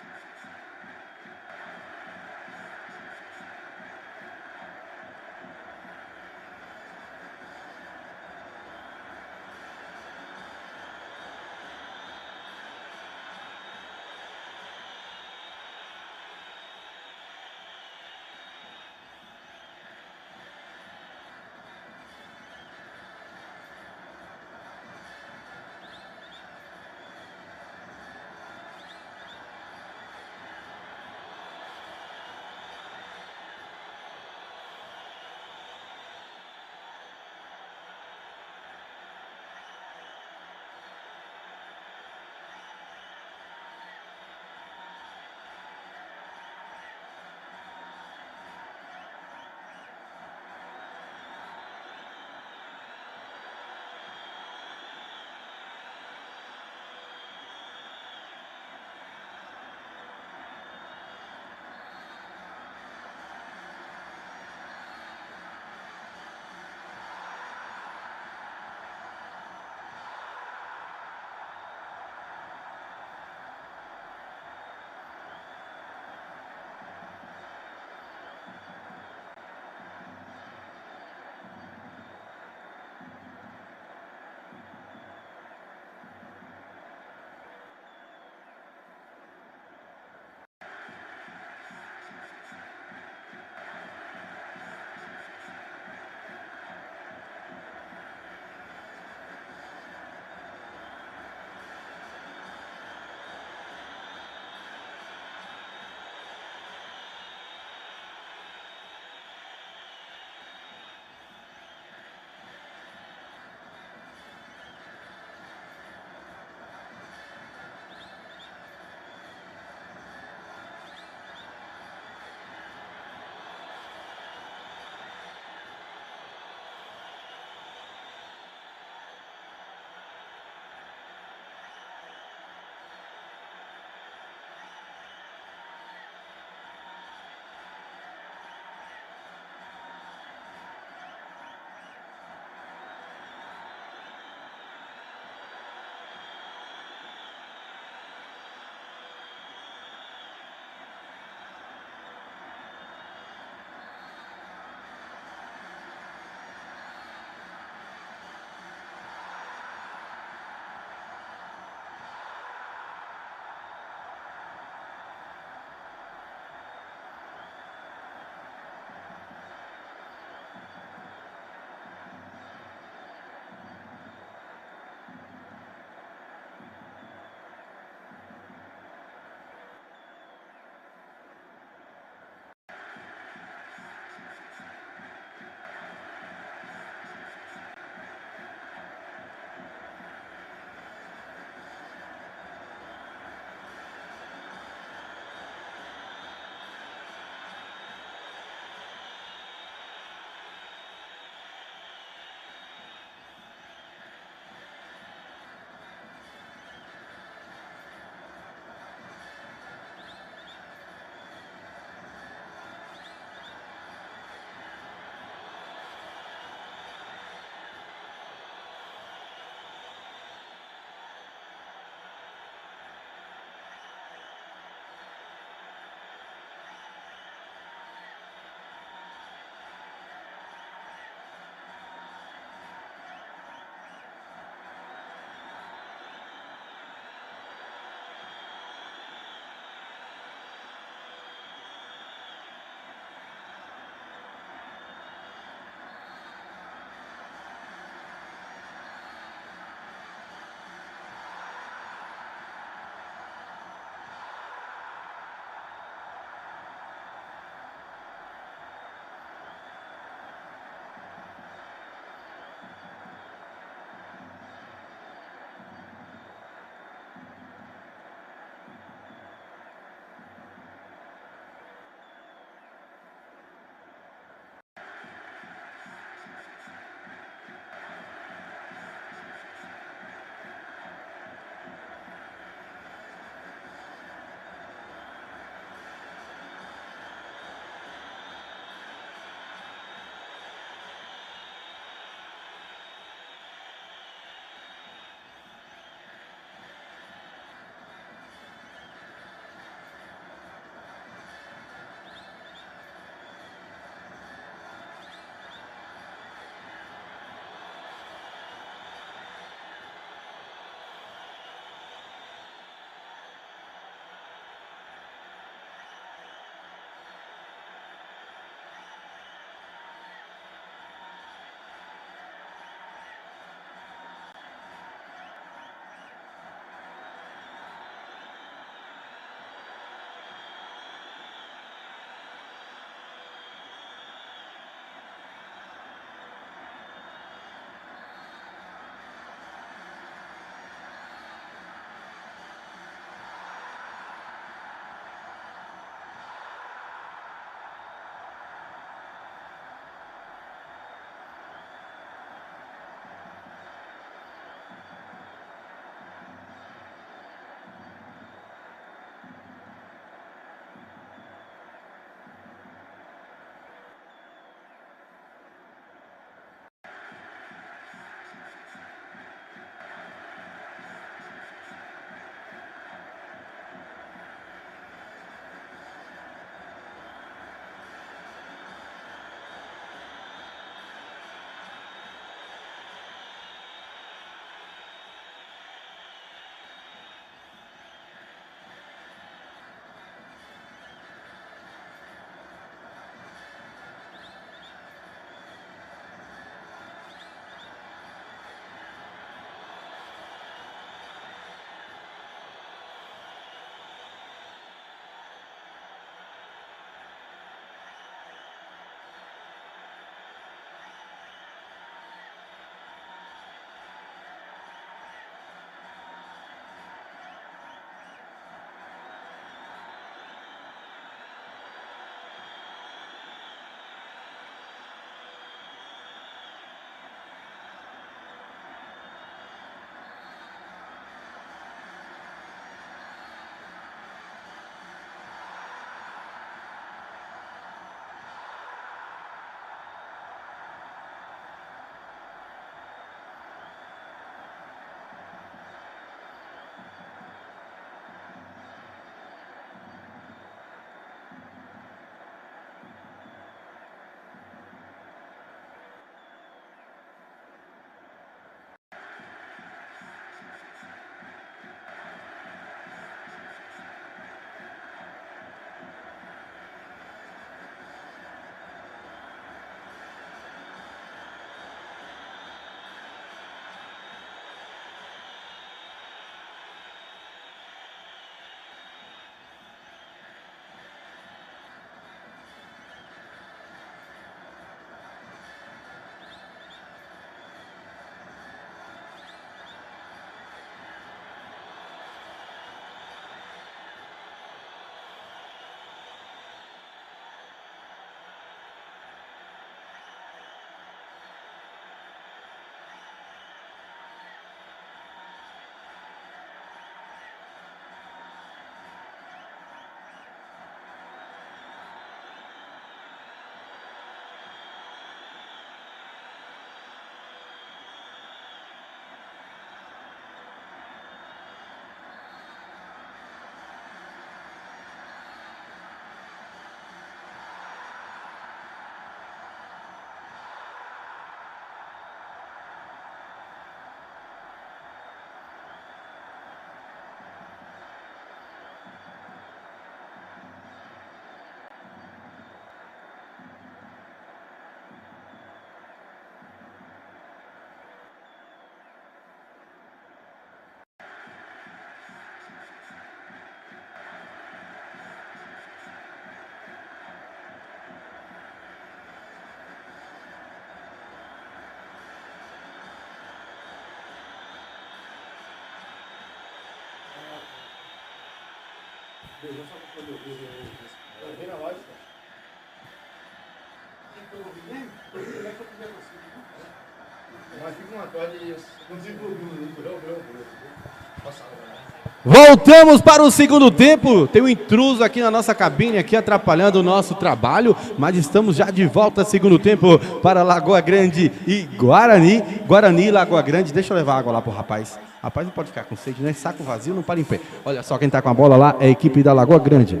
Voltamos para o segundo tempo. Tem um intruso aqui na nossa cabine, aqui atrapalhando o nosso trabalho, mas estamos já de volta segundo tempo para Lagoa Grande e Guarani. Guarani e Lagoa Grande. Deixa eu levar água lá pro rapaz. Rapaz não pode ficar com sede, né? Saco vazio não para em pé. Olha só quem tá com a bola lá é a equipe da Lagoa Grande.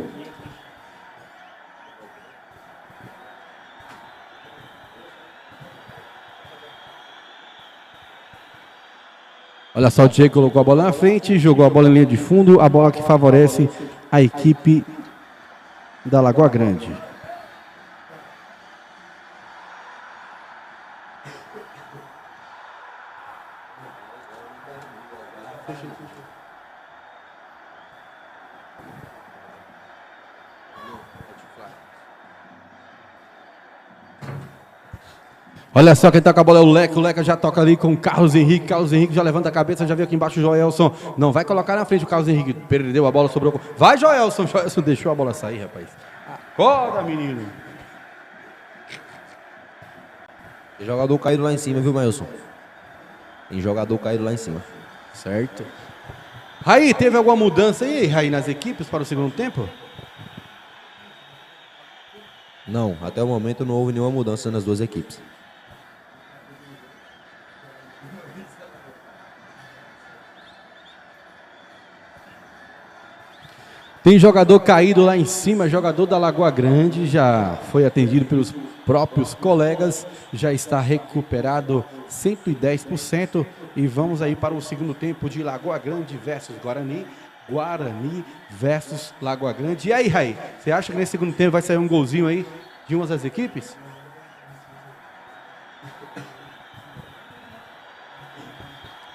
Olha só, o Diego colocou a bola na frente, jogou a bola em linha de fundo, a bola que favorece a equipe da Lagoa Grande. Olha só quem tá com a bola é o Leca já toca ali com o Carlos Henrique já levanta a cabeça, já viu aqui embaixo o Joelson, não vai colocar na frente o Carlos Henrique, perdeu a bola, sobrou, vai Joelson deixou a bola sair, rapaz, acorda menino. Tem jogador caído lá em cima, viu, Mailson? Tem jogador caído lá em cima. Certo. Raí, teve alguma mudança aí, Raí, nas equipes para o segundo tempo? Não, até o momento não houve nenhuma mudança nas duas equipes. Tem jogador caído lá em cima, jogador da Lagoa Grande, já foi atendido pelos próprios colegas, já está recuperado 110% e vamos aí para o segundo tempo de Lagoa Grande versus Guarani, Guarani versus Lagoa Grande. E aí, Raí, você acha que nesse segundo tempo vai sair um golzinho aí de uma das equipes?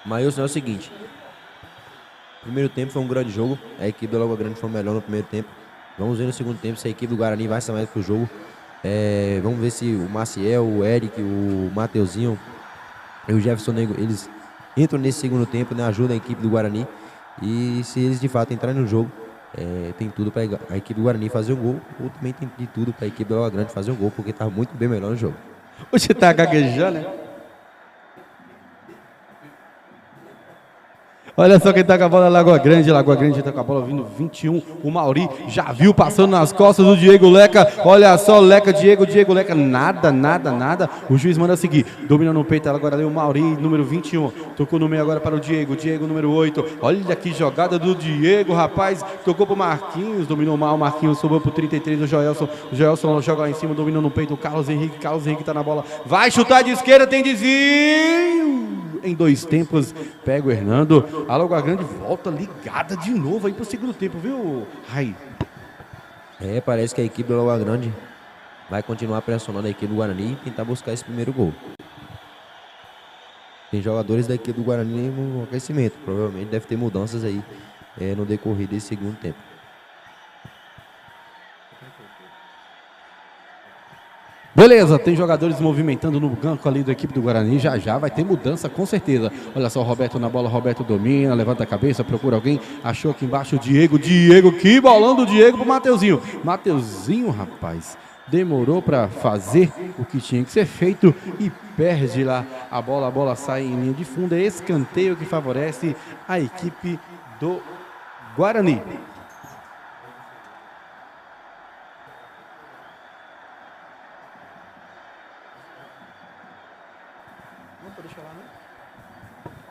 Mailson, é o seguinte, o primeiro tempo foi um grande jogo, a equipe da Lagoa Grande foi melhor no primeiro tempo. Vamos ver no segundo tempo se a equipe do Guarani vai ser mais pro jogo. Vamos ver se o Maciel, o Eric, o Mateuzinho e o Jefferson Nego, eles entram nesse segundo tempo, né, ajudam a equipe do Guarani. E se eles de fato entrarem no jogo, tem tudo para a equipe do Guarani fazer um gol, ou também tem de tudo para a equipe da Lagoa Grande fazer um gol, porque está muito bem melhor no jogo. Você tá gaguejando, né? Olha só quem tá com a bola, Lagoa Grande tá com a bola vindo 21, o Mauri já viu passando nas costas do Diego Leca, olha só, Leca, Diego Leca, nada, o juiz manda seguir, domina no peito agora ali o Mauri, número 21, tocou no meio agora para o Diego, número 8, olha que jogada do Diego, rapaz, tocou pro Marquinhos, dominou mal, Marquinhos sobrou pro 33, o Joelson joga lá em cima, dominou no peito, o Carlos Henrique tá na bola, vai chutar de esquerda, tem desvio! Em dois tempos, pega o Hernando. A Lagoa Grande volta ligada de novo aí pro segundo tempo, viu, Raí? Parece que a equipe da Lagoa Grande vai continuar pressionando a equipe do Guarani e tentar buscar esse primeiro gol. Tem jogadores da equipe do Guarani no aquecimento, provavelmente deve ter mudanças aí no decorrer desse segundo tempo. Beleza, tem jogadores movimentando no banco ali da equipe do Guarani, já vai ter mudança com certeza. Olha só o Roberto na bola, Roberto domina, levanta a cabeça, procura alguém, achou aqui embaixo o Diego, que bolando o Diego pro Mateuzinho, rapaz, demorou para fazer o que tinha que ser feito e perde lá a bola sai em linha de fundo, é escanteio que favorece a equipe do Guarani.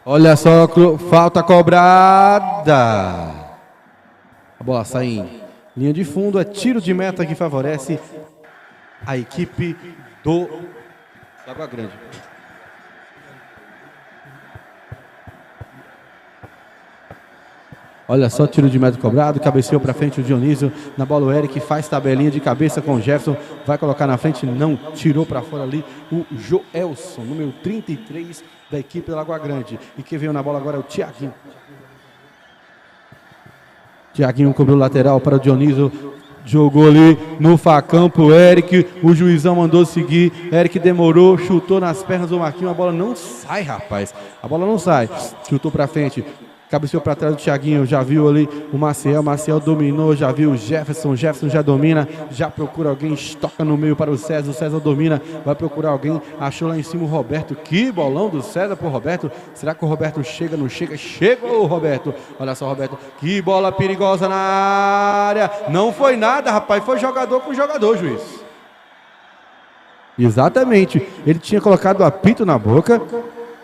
Olha só, falta cobrada. A bola sai em linha de fundo, é tiro de meta que favorece a equipe do Lagoa Grande. Olha só, tiro de meta cobrado, cabeceou para frente o Dionísio, na bola o Eric faz tabelinha de cabeça com o Jefferson, vai colocar na frente, não, tirou para fora ali o Joelson, número 33 da equipe da Lagoa Grande. E quem veio na bola agora é o Tiaguinho. Tiaguinho cobriu o lateral para o Dionísio, jogou ali no facão pro Eric, o juizão mandou seguir, Eric demorou, chutou nas pernas do Marquinhos, a bola não sai, rapaz, a bola não sai, chutou para frente, cabeceou para trás do Thiaguinho, já viu ali o Maciel dominou, já viu o Jefferson já domina, já procura alguém, toca no meio para o César domina, vai procurar alguém, achou lá em cima o Roberto, que bolão do César pro Roberto, será que o Roberto chega, não chega? Chegou o Roberto, olha só o Roberto, que bola perigosa na área, não foi nada, rapaz, foi jogador com jogador, juiz. Exatamente, ele tinha colocado o apito na boca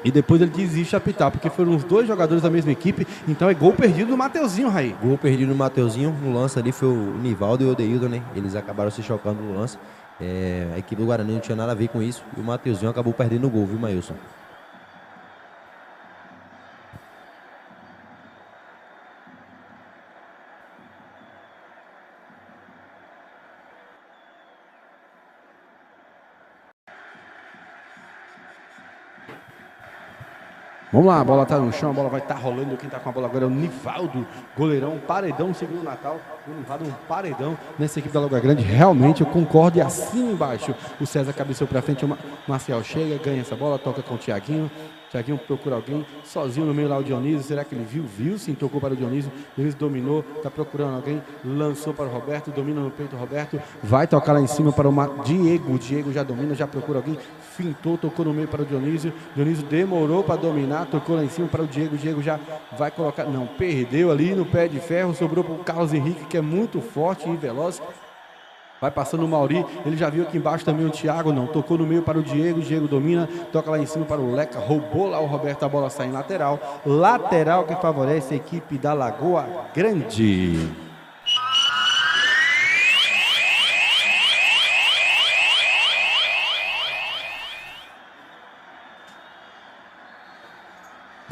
e depois ele desiste de apitar, porque foram os dois jogadores da mesma equipe, então é gol perdido do Mateuzinho, Raí. Gol perdido do Mateuzinho, no lance ali foi o Nivaldo e o Odeildo, né? Eles acabaram se chocando no lance. A equipe do Guarani não tinha nada a ver com isso e o Mateuzinho acabou perdendo o gol, viu, Maílson? Vamos lá, a bola tá no chão, a bola vai estar rolando. Quem tá com a bola agora é o Nivaldo, goleirão, paredão, segundo o Natal. O Nivaldo, um paredão nessa equipe da Lagoa Grande. Realmente, eu concordo. E assim embaixo, o César cabeceou pra frente. O Marcial chega, ganha essa bola, toca com o Thiaguinho. Thiaguinho procura alguém, sozinho no meio lá o Dionísio. Será que ele viu? Viu sim, tocou para o Dionísio. Dionísio dominou, tá procurando alguém, lançou para o Roberto, domina no peito o Roberto. Vai tocar lá em cima para o Diego. O Diego já domina, já procura alguém. Fintou, tocou no meio para o Dionísio. Dionísio demorou para dominar, tocou lá em cima para o Diego. O Diego já vai colocar. Não, perdeu ali no pé de ferro. Sobrou para o Carlos Henrique, que é muito forte e veloz. Vai passando o Mauri, ele já viu aqui embaixo também o Thiago, não, tocou no meio para o Diego domina, toca lá em cima para o Leca, roubou lá o Roberto, a bola sai em lateral que favorece a equipe da Lagoa Grande.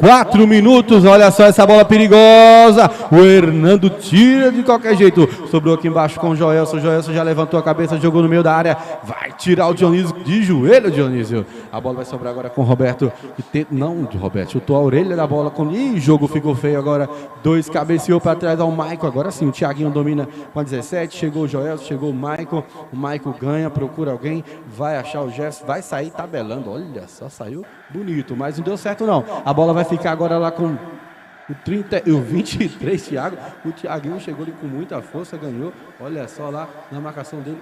Quatro minutos, olha só essa bola perigosa. O Hernando tira de qualquer jeito. Sobrou aqui embaixo com o Joelson. Joelson já levantou a cabeça, jogou no meio da área. Vai tirar o Dionísio de joelho, Dionísio. A bola vai sobrar agora com o Roberto. Não, Roberto, chutou a orelha da bola. Ih, jogo ficou feio agora. Dois cabeceou para trás ao Maicon. Agora sim, o Thiaguinho domina com a 17. Chegou o Joelson, chegou o Maicon. O Maicon ganha, procura alguém. Vai achar o Jefferson, vai sair tabelando. Olha só, saiu bonito, mas não deu certo não. A bola vai ficar agora lá com o 23, Thiago. O Thiaguinho chegou ali com muita força, ganhou. Olha só lá na marcação dele.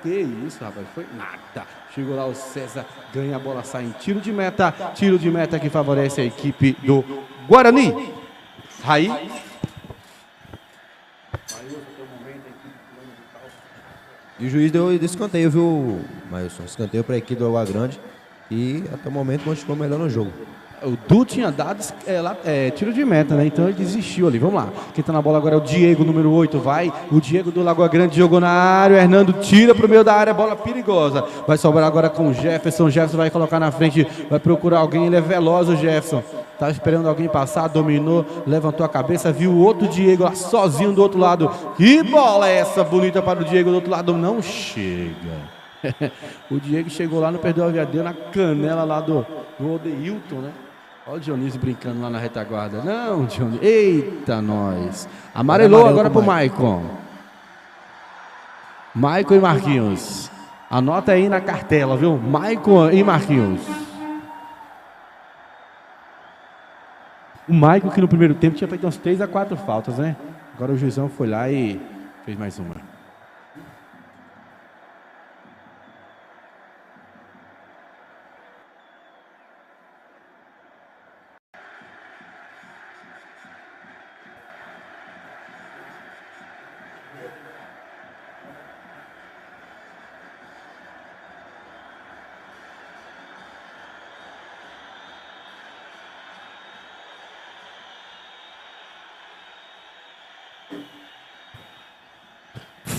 Que isso, rapaz? Foi nada. Chegou lá o César, ganha a bola, sai em tiro de meta. Tiro de meta que favorece a equipe do Guarani. Raí. E o juiz deu escanteio, viu, Maílson? Escanteio para a equipe do Água Grande. E até o momento continuou melhor no jogo. O Du tinha dado tiro de meta, né? Então ele desistiu ali. Vamos lá. Quem tá na bola agora é o Diego, número 8. Vai. O Diego do Lagoa Grande jogou na área. O Hernando tira pro meio da área. Bola perigosa. Vai sobrar agora com o Jefferson. Jefferson vai colocar na frente. Vai procurar alguém. Ele é veloz, o Jefferson. Tá esperando alguém passar. Dominou. Levantou a cabeça. Viu o outro Diego lá sozinho do outro lado. Que bola é essa bonita para o Diego do outro lado? Não chega. O Diego chegou lá, não perdeu a viadeira na canela lá do Odeilton, né? Olha o Dionísio brincando lá na retaguarda. Não, Dionísio. Eita, nós. Amarelou agora pro Maicon. Maicon e Marquinhos. Anota aí na cartela, viu? Maicon e Marquinhos. O Maicon que no primeiro tempo tinha feito umas 3 a 4 faltas, né? Agora o juizão foi lá e fez mais uma.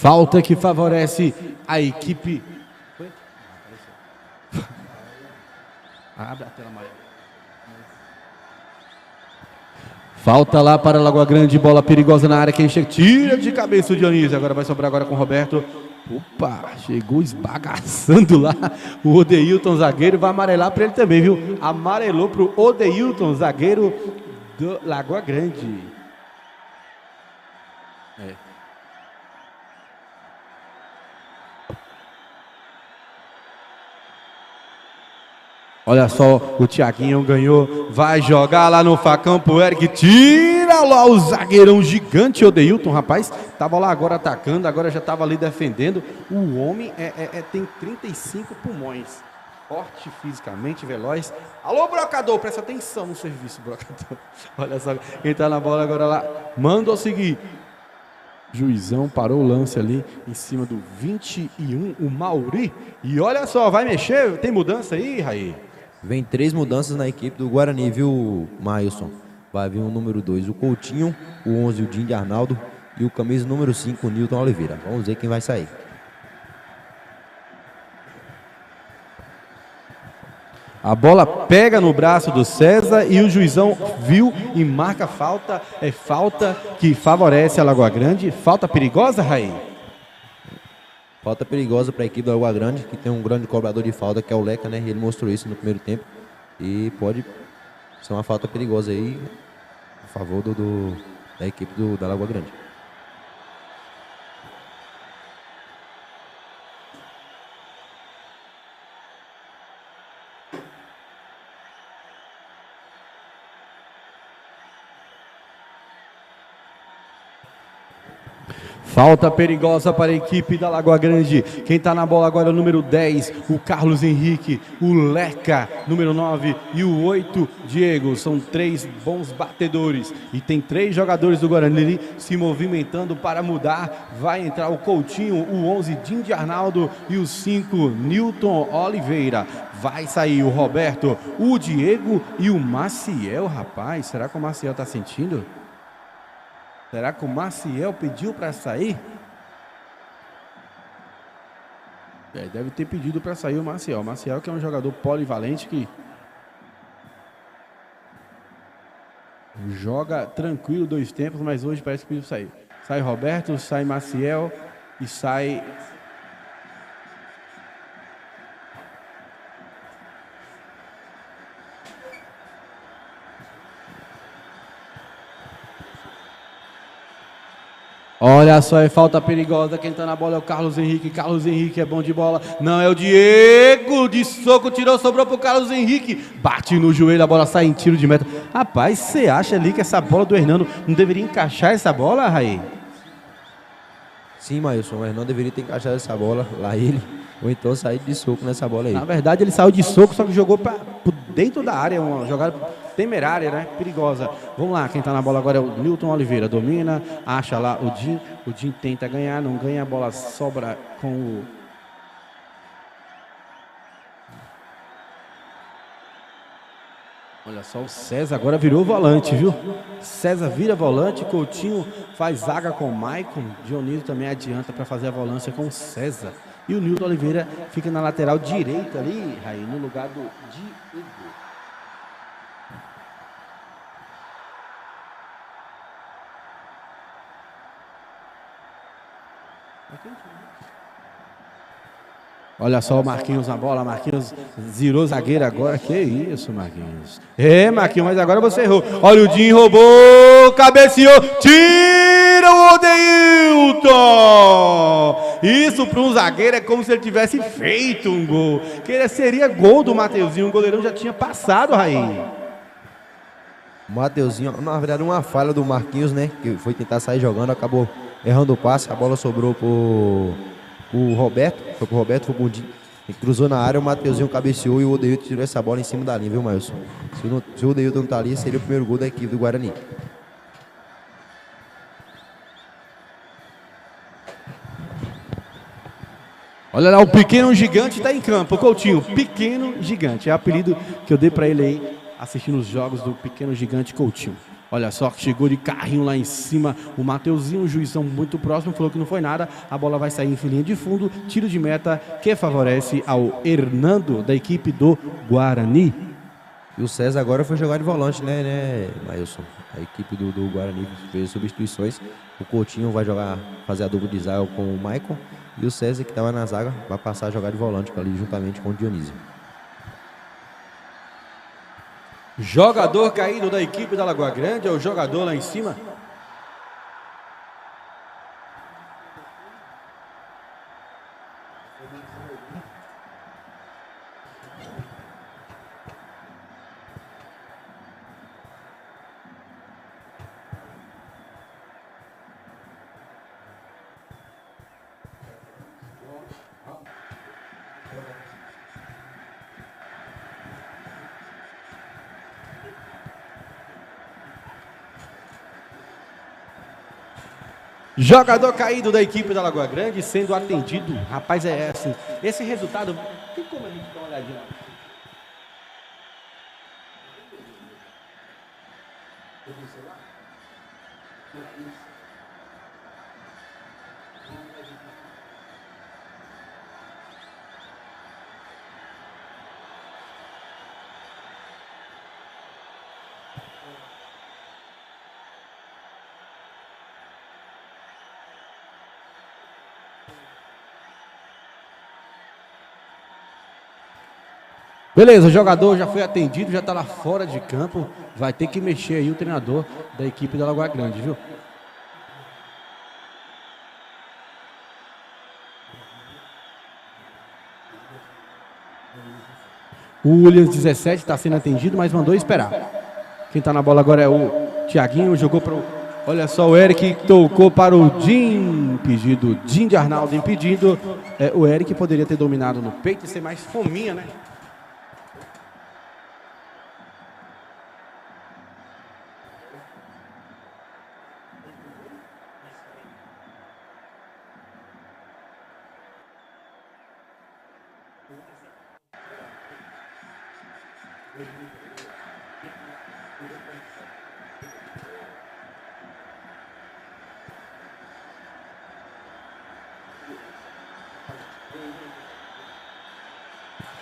Falta que favorece a equipe. Abre a tela maior. Falta lá para Lagoa Grande, bola perigosa na área. Quem chega, tira de cabeça o Dionísio. Agora vai sobrar agora com o Roberto. Opa, chegou esbagaçando lá o Odeilton, zagueiro. Vai amarelar para ele também, viu? Amarelou para o Odeilton, zagueiro do Lagoa Grande. Olha só, o Thiaguinho ganhou, vai jogar lá no facão pro Eric, tira lá o zagueirão gigante Odeilton, rapaz, tava lá agora atacando, agora já tava ali defendendo. O homem tem 35 pulmões, forte fisicamente, veloz. Alô, brocador, presta atenção no serviço, brocador. Olha só, quem tá na bola agora lá, manda o seguir. Juizão parou o lance ali em cima do 21, o Mauri. E olha só, vai mexer, tem mudança aí, Raí? Vem 3 mudanças na equipe do Guarani, viu, Mailson? Vai vir o número 2, o Coutinho, o 11, o Dinho de Arnaldo e o camisa número 5, o Nilton Oliveira. Vamos ver quem vai sair. A bola pega no braço do César e o juizão viu e marca falta. É falta que favorece a Lagoa Grande. Falta perigosa, Raí? Falta perigosa para a equipe da Lagoa Grande, que tem um grande cobrador de falta, que é o Leca, né? Ele mostrou isso no primeiro tempo. E pode ser uma falta perigosa aí a favor da equipe da Lagoa Grande. Falta perigosa para a equipe da Lagoa Grande. Quem está na bola agora é o número 10, o Carlos Henrique, o Leca, número 9 e o 8, Diego. São 3 bons batedores. E tem 3 jogadores do Guarani se movimentando para mudar. Vai entrar o Coutinho, o 11, Dinho de Arnaldo e o 5, Nilton Oliveira. Vai sair o Roberto, o Diego e o Maciel, rapaz. Será que o Maciel está sentindo? Será que o Maciel pediu para sair? Deve ter pedido para sair o Maciel. O Maciel que é um jogador polivalente que joga tranquilo 2 tempos, mas hoje parece que pediu sair. Sai Roberto, sai Maciel e sai... Olha só, é falta perigosa. Quem tá na bola é o Carlos Henrique. Carlos Henrique é bom de bola. Não, é o Diego. De soco, tirou, sobrou pro Carlos Henrique. Bate no joelho, a bola sai em tiro de meta. Rapaz, você acha ali que essa bola do Hernando não deveria encaixar essa bola, Raí? Sim, Mailson, o Hernando deveria ter encaixado essa bola lá ele, ou então sair de soco nessa bola aí. Na verdade, ele saiu de soco, só que jogou pra dentro da área, uma jogada temerária, né? Perigosa. Vamos lá, quem tá na bola agora é o Nilton Oliveira. Domina, acha lá o Dinho. O Dinho tenta ganhar, não ganha, a bola sobra com o... Olha só, o César agora virou volante, viu? César vira volante, Coutinho faz zaga com o Maicon, Dionísio também adianta para fazer a volância com o César. E o Nilton Oliveira fica na lateral direita ali, Raí, no lugar do Diego. Olha só o Marquinhos na bola, Marquinhos zirou zagueiro agora, que isso, Marquinhos. Marquinhos, mas agora você errou. Olha o Dinho, roubou, cabeceou, tira o Odeilton. Isso para um zagueiro é como se ele tivesse feito um gol. Que seria gol do Mateuzinho, o goleirão já tinha passado, Raí. O Mateuzinho, na verdade, uma falha do Marquinhos, né? Que foi tentar sair jogando, acabou errando o passe, a bola sobrou pro Roberto, foi pro Roberto, foi pro Dinho, cruzou na área, o Mateuzinho cabeceou e o Odeilton tirou essa bola em cima da linha, viu, Mailson? Se o Odeilton não tá ali, seria o primeiro gol da equipe do Guarani. Olha lá, o pequeno gigante está em campo, o Coutinho, pequeno gigante, é o apelido que eu dei para ele aí, assistindo os jogos do pequeno gigante Coutinho. Olha só, chegou de carrinho lá em cima, o Mateuzinho, o juizão muito próximo, falou que não foi nada, a bola vai sair em filinha de fundo, tiro de meta que favorece ao Hernando, da equipe do Guarani. E o César agora foi jogar de volante, né, Mailson? A equipe do Guarani fez substituições, o Coutinho vai fazer a dupla de zaga com o Maicon, e o César, que estava na zaga, vai passar a jogar de volante ali juntamente com o Dionísio. Jogador caído da equipe da Lagoa Grande, é o jogador lá em cima. Jogador caído da equipe da Lagoa Grande sendo atendido. Rapaz, é assim. Esse resultado. Tem como a gente dar uma olhadinha? Beleza, o jogador já foi atendido, já está lá fora de campo. Vai ter que mexer aí o treinador da equipe da Lagoa Grande, viu? O Williams 17 está sendo atendido, mas mandou esperar. Quem está na bola agora é o Thiaguinho, jogou para o... Olha só, o Eric tocou para o Jim, impedido. Jim de Arnaldo impedindo. O Eric poderia ter dominado no peito e ser mais fominha, né?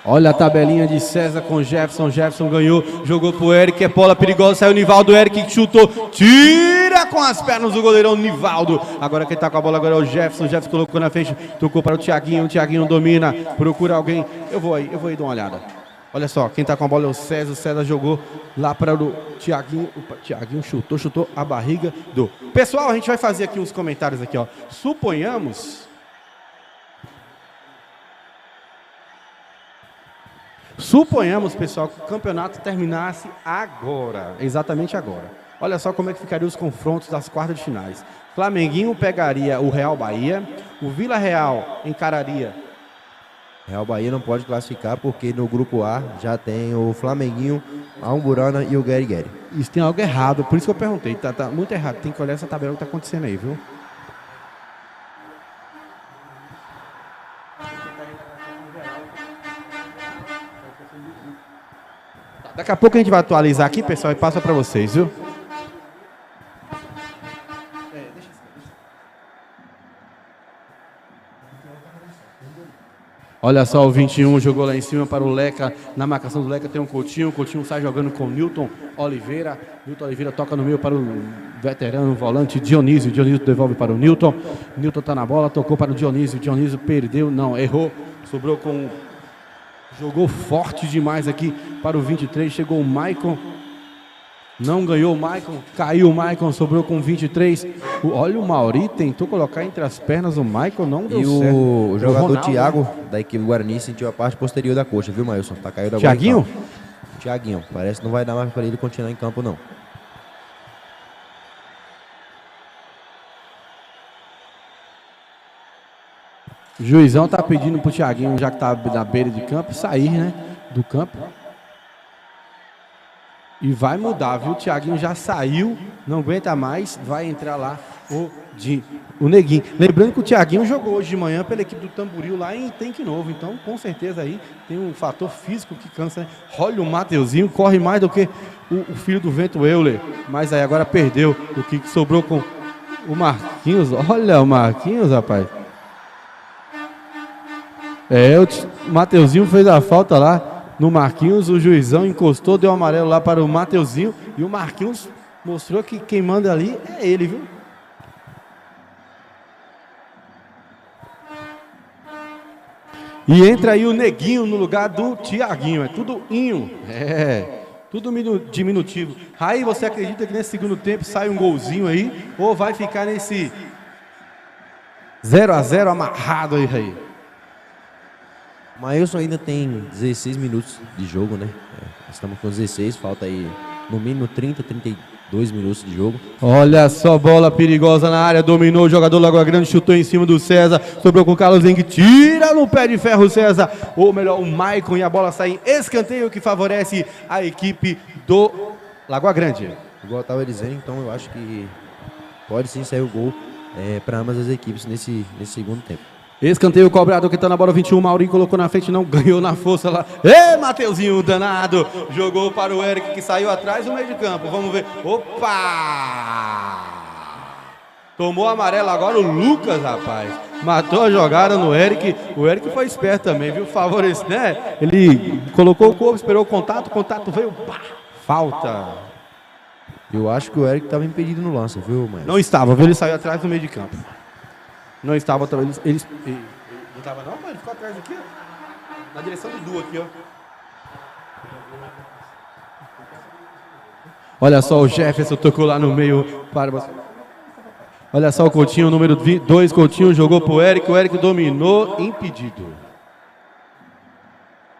Olha a tabelinha de César com Jefferson. Jefferson ganhou, jogou pro Eric, é bola perigosa, saiu o Nivaldo, Eric chutou, tira com as pernas o goleirão Nivaldo. Agora quem tá com a bola agora é o Jefferson. Jefferson colocou na frente, tocou para o Thiaguinho. O Thiaguinho domina, procura alguém. Eu vou aí dar uma olhada. Olha só, quem tá com a bola é o César. O César jogou lá para o Thiaguinho. O Thiaguinho chutou a barriga do... Pessoal, a gente vai fazer aqui uns comentários aqui, ó. Suponhamos, pessoal, que o campeonato terminasse agora, exatamente agora. Olha só como é que ficariam os confrontos das quartas de finais. Flamenguinho pegaria o Real Bahia, o Vila Real encararia... Real Bahia não pode classificar porque no grupo A já tem o Flamenguinho, a Umburana e o Gueri Gueri. Isso tem algo errado, por isso que eu perguntei, tá muito errado, tem que olhar essa tabela que tá acontecendo aí, viu? Daqui a pouco a gente vai atualizar aqui, pessoal, e passa para vocês, viu? Olha só, o 21 jogou lá em cima para o Leca. Na marcação do Leca tem um Coutinho. O Coutinho sai jogando com o Newton Oliveira. Newton Oliveira toca no meio para o veterano volante Dionísio. Dionísio devolve para o Newton. Newton está na bola, tocou para o Dionísio. Dionísio perdeu, não, errou. Sobrou com... Jogou forte demais aqui para o 23. Chegou o Maicon. Não ganhou o Maicon. Caiu o Maicon. Sobrou com o 23. Olha, o Mauri tentou colocar entre as pernas o Maicon. Não deu certo. E o jogador Thiago, da equipe Guarani, sentiu a parte posterior da coxa, viu, Mailson? Tá caído agora. Thiaguinho? Thiaguinho. Parece que não vai dar mais para ele continuar em campo, não. O juizão tá pedindo pro Thiaguinho, já que tá na beira de campo, sair, né, do campo. E vai mudar, viu? O Thiaguinho já saiu, não aguenta mais, vai entrar lá o Neguinho. Lembrando que o Thiaguinho jogou hoje de manhã pela equipe do Tamboril lá em Tanque Novo, então com certeza aí tem um fator físico que cansa, né? Olha o Mateuzinho, corre mais do que o filho do Vento Euler, mas aí agora perdeu, o que sobrou com o Marquinhos. Olha o Marquinhos, rapaz. O Mateuzinho fez a falta lá no Marquinhos, o juizão encostou, deu amarelo lá para o Mateuzinho e o Marquinhos mostrou que quem manda ali é ele, viu? E entra aí o Neguinho no lugar do Thiaguinho, é tudo inho, tudo diminutivo. Aí você acredita que nesse segundo tempo sai um golzinho aí ou vai ficar nesse 0-0 amarrado aí? Mailson ainda tem 16 minutos de jogo, né? Estamos com 16, falta aí no mínimo 32 minutos de jogo. Olha só, bola perigosa na área, dominou o jogador Lagoa Grande, chutou em cima do César, sobrou com o Carlos Henrique, tira no pé de ferro o César, ou melhor, o Maicon, e a bola sai em escanteio que favorece a equipe do Lagoa Grande. Igual eu estava dizendo, então eu acho que pode sim sair o gol para ambas as equipes nesse segundo tempo. Escanteio cobrado, que tá na bola 21, Maurinho colocou na frente, não ganhou na força lá. Ê, Mateuzinho, danado, jogou para o Eric, que saiu atrás do meio de campo, vamos ver. Opa! Tomou amarelo agora o Lucas, rapaz. Matou a jogada no Eric, o Eric foi esperto também, viu? Favorece, né? Ele colocou o corpo, esperou o contato veio, pá, falta. Eu acho que o Eric estava impedido no lance, viu, Maílson? Não estava, viu? Ele saiu atrás do meio de campo. Não estava também. Ele não estava não, mas ele ficou atrás aqui, ó. Na direção do Du aqui, ó. Olha só, o Jefferson tocou lá no meio para você. Olha só o Coutinho, número 2, Coutinho jogou pro Eric, o Eric dominou, impedido.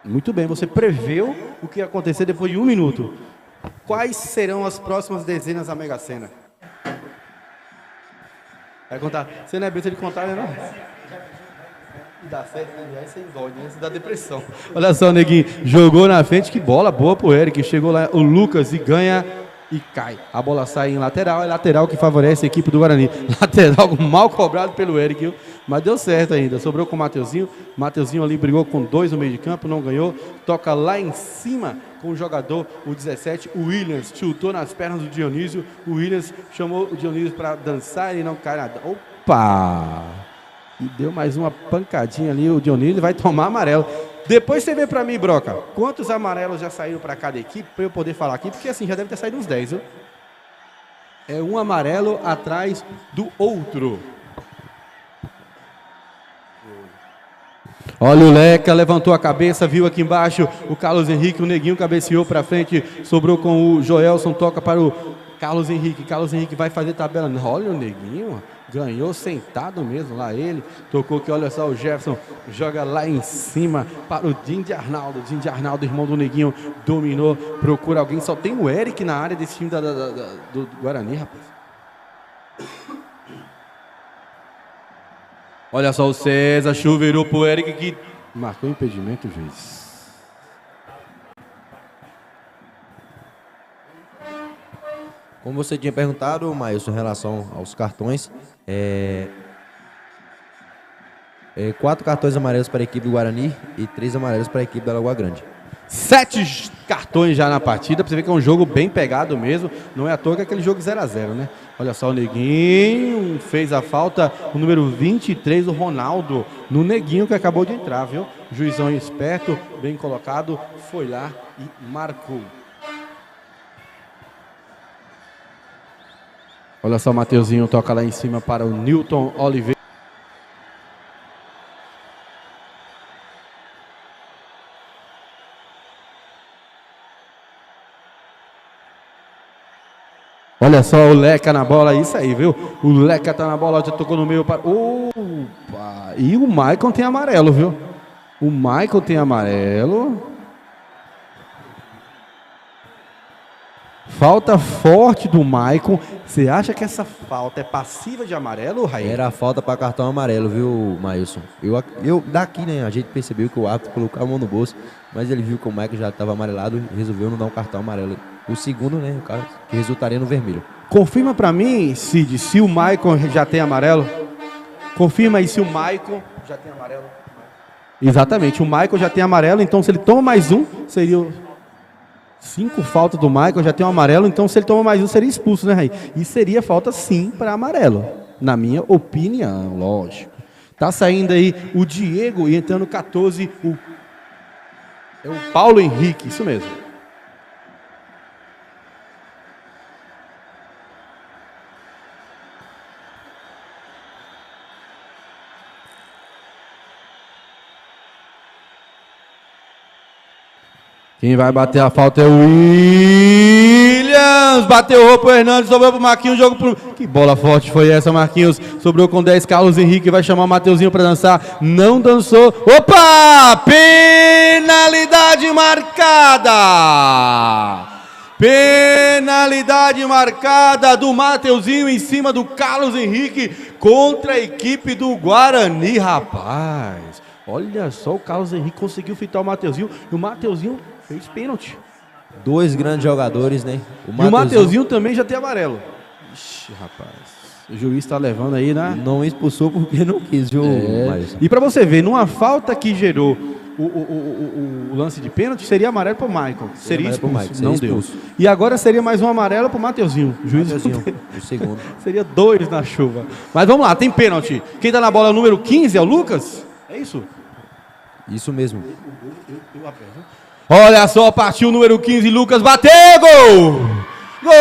Muito bem, você preveu o que ia acontecer depois de 1 minuto. Quais serão as próximas dezenas da Mega Sena? Vai contar. Você não é besta de contar, né? Não dá certo, né? Aí você engole, né? Você dá depressão. Olha só, neguinho. Jogou na frente. Que bola boa pro Eric. Chegou lá o Lucas e ganha e cai. A bola sai em lateral. É lateral que favorece a equipe do Guarani. Lateral mal cobrado pelo Eric, viu? Mas deu certo ainda. Sobrou com o Mateuzinho. Mateuzinho ali brigou com 2 no meio de campo. Não ganhou. Toca lá em cima com o jogador, o 17, o Williams, chutou nas pernas do Dionísio, o Williams chamou o Dionísio para dançar e não cai nada. Opa! E deu mais uma pancadinha ali, o Dionísio vai tomar amarelo. Depois você vê para mim, Broca, quantos amarelos já saíram para cada equipe, para eu poder falar aqui, porque assim, já deve ter saído uns 10, viu? É um amarelo atrás do outro. Olha o Leca, levantou a cabeça, viu aqui embaixo o Carlos Henrique, o Neguinho cabeceou para frente, sobrou com o Joelson, toca para o Carlos Henrique vai fazer tabela. Olha o Neguinho, ganhou sentado mesmo lá ele, tocou que olha só o Jefferson, joga lá em cima para o Dindi Arnaldo, irmão do Neguinho, dominou, procura alguém, só tem o Eric na área desse time do Guarani, rapaz. Olha só o César, chuveirou pro Eric que marcou impedimento, juiz. Como você tinha perguntado, Maílson, em relação aos cartões, 4 cartões amarelos para a equipe do Guarani e 3 amarelos para a equipe da Lagoa Grande. 7 cartões já na partida, pra você ver que é um jogo bem pegado mesmo. Não é à toa que é aquele jogo 0-0, né? Olha só o Neguinho, fez a falta, o número 23, o Ronaldo, no Neguinho que acabou de entrar, viu? Juizão esperto, bem colocado, foi lá e marcou. Olha só o Mateuzinho, toca lá em cima para o Newton Oliveira. Olha só o Leca na bola, isso aí, viu? O Leca tá na bola, já tocou no meio para... Opa! E o Maicon tem amarelo, viu? O Maicon tem amarelo. Falta forte do Maicon. Você acha que essa falta é passiva de amarelo, Raí? Era a falta para cartão amarelo, viu, Maílson? Eu daqui, né, a gente percebeu que o árbitro colocou a mão no bolso, mas ele viu que o Maicon já estava amarelado e resolveu não dar um cartão amarelo. O segundo, né, o cara que resultaria no vermelho. Confirma pra mim, Cid, se o Maicon já tem amarelo. Confirma aí se o Maicon já tem amarelo. Exatamente, o Maicon já tem amarelo, então se ele toma mais um, seria 5 faltas do Maicon, já tem um amarelo, então se ele toma mais um, seria expulso, né, Raí? E seria falta sim para amarelo, na minha opinião, lógico. Tá saindo aí o Diego e entrando 14, é o Paulo Henrique, isso mesmo. Quem vai bater a falta é o Williams. Bateu o pro Hernandes, sobrou pro Marquinhos, jogo pro... Que bola forte foi essa, Marquinhos. Sobrou com 10, Carlos Henrique vai chamar o Mateuzinho para dançar. Não dançou. Opa! Penalidade marcada! Penalidade marcada do Mateuzinho em cima do Carlos Henrique contra a equipe do Guarani, rapaz. Olha só, o Carlos Henrique conseguiu fitar o Mateuzinho e o Mateuzinho fez pênalti. 2 grandes jogadores, né? E o Mateuzinho também já tem amarelo. Ixi, rapaz. O juiz está levando aí, né? Não expulsou porque não quis, viu, Maílson? E para você ver, numa falta que gerou o lance de pênalti, seria amarelo para o Michael. Seria expulso, não deu. E agora seria mais um amarelo para o Mateuzinho. Mateuzinho, o segundo. Seria 2 na chuva. Mas vamos lá, tem pênalti. Quem tá na bola número 15 é o Lucas? É isso? Isso mesmo. Olha só, partiu o número 15, Lucas bateu, gol! Gol!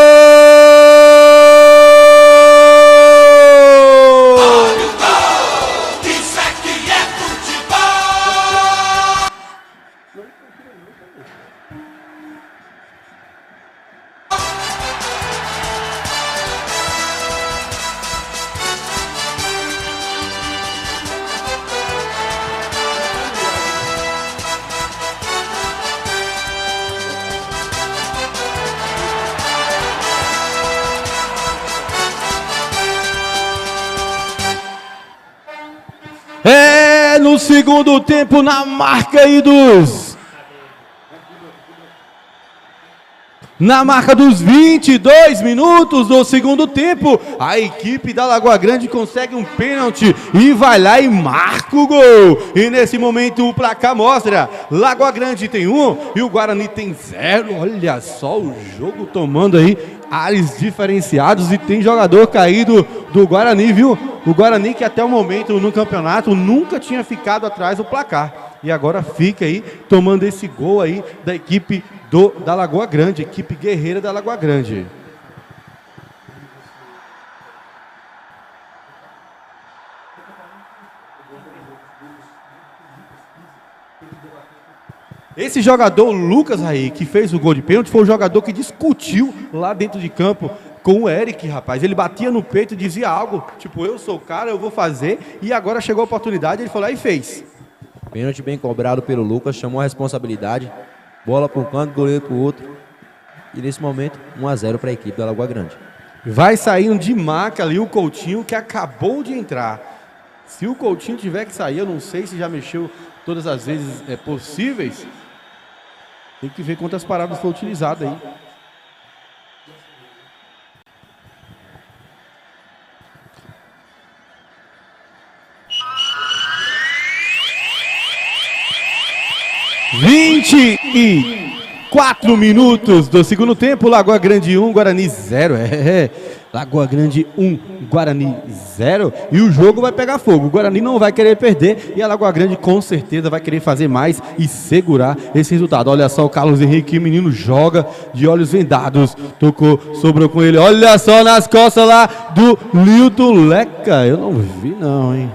No segundo tempo, na marca aí na marca dos 22 minutos do segundo tempo, a equipe da Lagoa Grande consegue um pênalti e vai lá e marca o gol. E nesse momento o placar mostra, Lagoa Grande tem 1 e o Guarani tem 0. Olha só o jogo tomando aí ares diferenciados e tem jogador caído do Guarani, viu? O Guarani que até o momento no campeonato nunca tinha ficado atrás do placar. E agora fica aí tomando esse gol aí da equipe da Lagoa Grande, equipe guerreira da Lagoa Grande. Esse jogador, Lucas aí, que fez o gol de pênalti, foi o jogador que discutiu lá dentro de campo com o Eric, rapaz. Ele batia no peito e dizia algo, tipo, eu sou o cara, eu vou fazer, e agora chegou a oportunidade, ele foi lá e fez. Pênalti bem cobrado pelo Lucas, chamou a responsabilidade, bola para um canto, goleiro para o outro, e nesse momento, 1-0 para a equipe da Lagoa Grande. Vai saindo de maca ali o Coutinho, que acabou de entrar. Se o Coutinho tiver que sair, eu não sei se já mexeu todas as vezes possíveis. Tem que ver quantas paradas foi utilizado aí. Quatro minutos do segundo tempo, Lagoa Grande 1, Guarani 0. Lagoa Grande 1, Guarani 0. E o jogo vai pegar fogo. O Guarani não vai querer perder e a Lagoa Grande com certeza vai querer fazer mais e segurar esse resultado. Olha só o Carlos Henrique, o menino joga de olhos vendados. Tocou, sobrou com ele. Olha só nas costas lá do Lilton Leca. Eu não vi não, hein.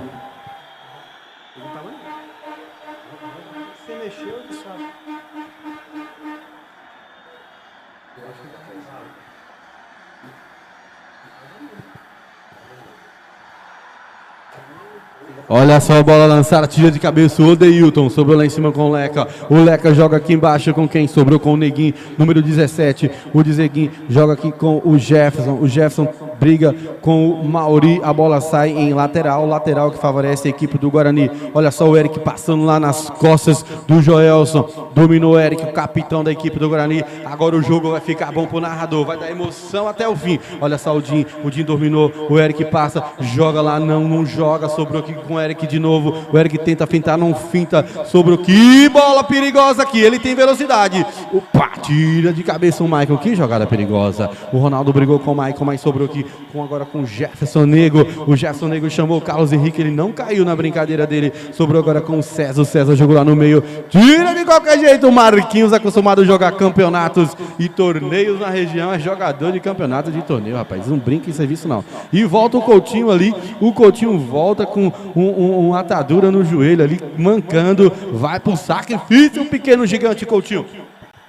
Olha só a bola lançada, tira de cabeça o Odeilton, sobrou lá em cima com o Leca. O Leca joga aqui embaixo com quem? Sobrou com o Neguinho, número 17. O Neguinho joga aqui com o Jefferson. O Jefferson briga com o Mauri. A bola sai em lateral. Lateral que favorece a equipe do Guarani. Olha só o Eric passando lá nas costas do Joelson. Dominou o Eric, o capitão da equipe do Guarani. Agora o jogo vai ficar bom pro narrador. Vai dar emoção até o fim. Olha só o Dinho. O Dinho dominou. O Eric passa. Joga lá. Não joga. Sobrou aqui com o Eric de novo. O Eric tenta fintar. Não finta. Sobrou. Que bola perigosa aqui. Ele tem velocidade. Opa! Tira de cabeça o Michael. Que jogada perigosa. O Ronaldo brigou com o Michael, mas sobrou aqui agora com o Jefferson Nego. O Jefferson Nego chamou o Carlos Henrique. Ele não caiu na brincadeira dele. Sobrou agora com o César. O César jogou lá no meio. Tira de qualquer jeito. O Marquinhos, acostumado a jogar campeonatos e torneios na região. É jogador de campeonato de torneio, rapaz. Não brinca em serviço, não. E volta o Coutinho ali. O Coutinho volta com uma atadura no joelho ali, mancando. Vai pro sacrifício o pequeno gigante Coutinho.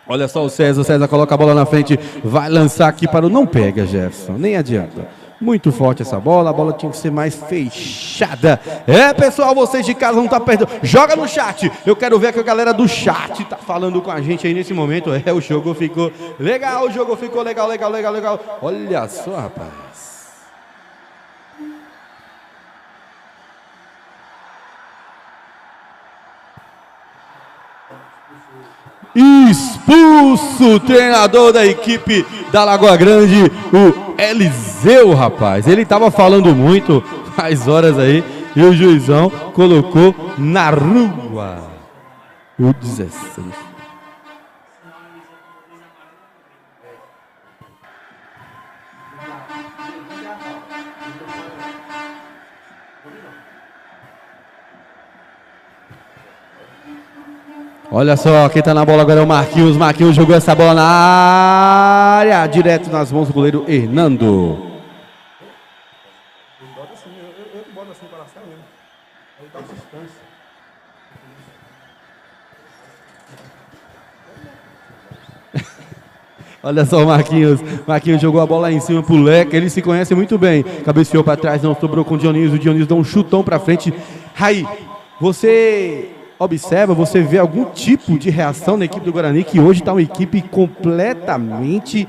Olha só o César coloca a bola na frente, vai lançar aqui para o... Não pega, Jefferson, nem adianta. Muito forte essa bola, a bola tinha que ser mais fechada. Pessoal, vocês de casa não tá perdendo. Joga no chat, eu quero ver que a galera do chat tá falando com a gente aí nesse momento. O jogo ficou legal, o jogo ficou legal. Olha só, rapaz. Expulso o treinador da equipe da Lagoa Grande, o Eliseu, rapaz. Ele tava falando muito faz horas aí e o juizão colocou na rua. O 16. Olha só, quem tá na bola agora é o Marquinhos. Marquinhos jogou essa bola na área, direto nas mãos do goleiro Hernando. Olha só o Marquinhos. Marquinhos jogou a bola lá em cima pro Leca. Ele se conhece muito bem. Cabeceou para trás, não sobrou com o Dionísio. O Dionísio dá um chutão para frente. Raí, você observa, você vê algum tipo de reação na equipe do Guarani, que hoje está uma equipe completamente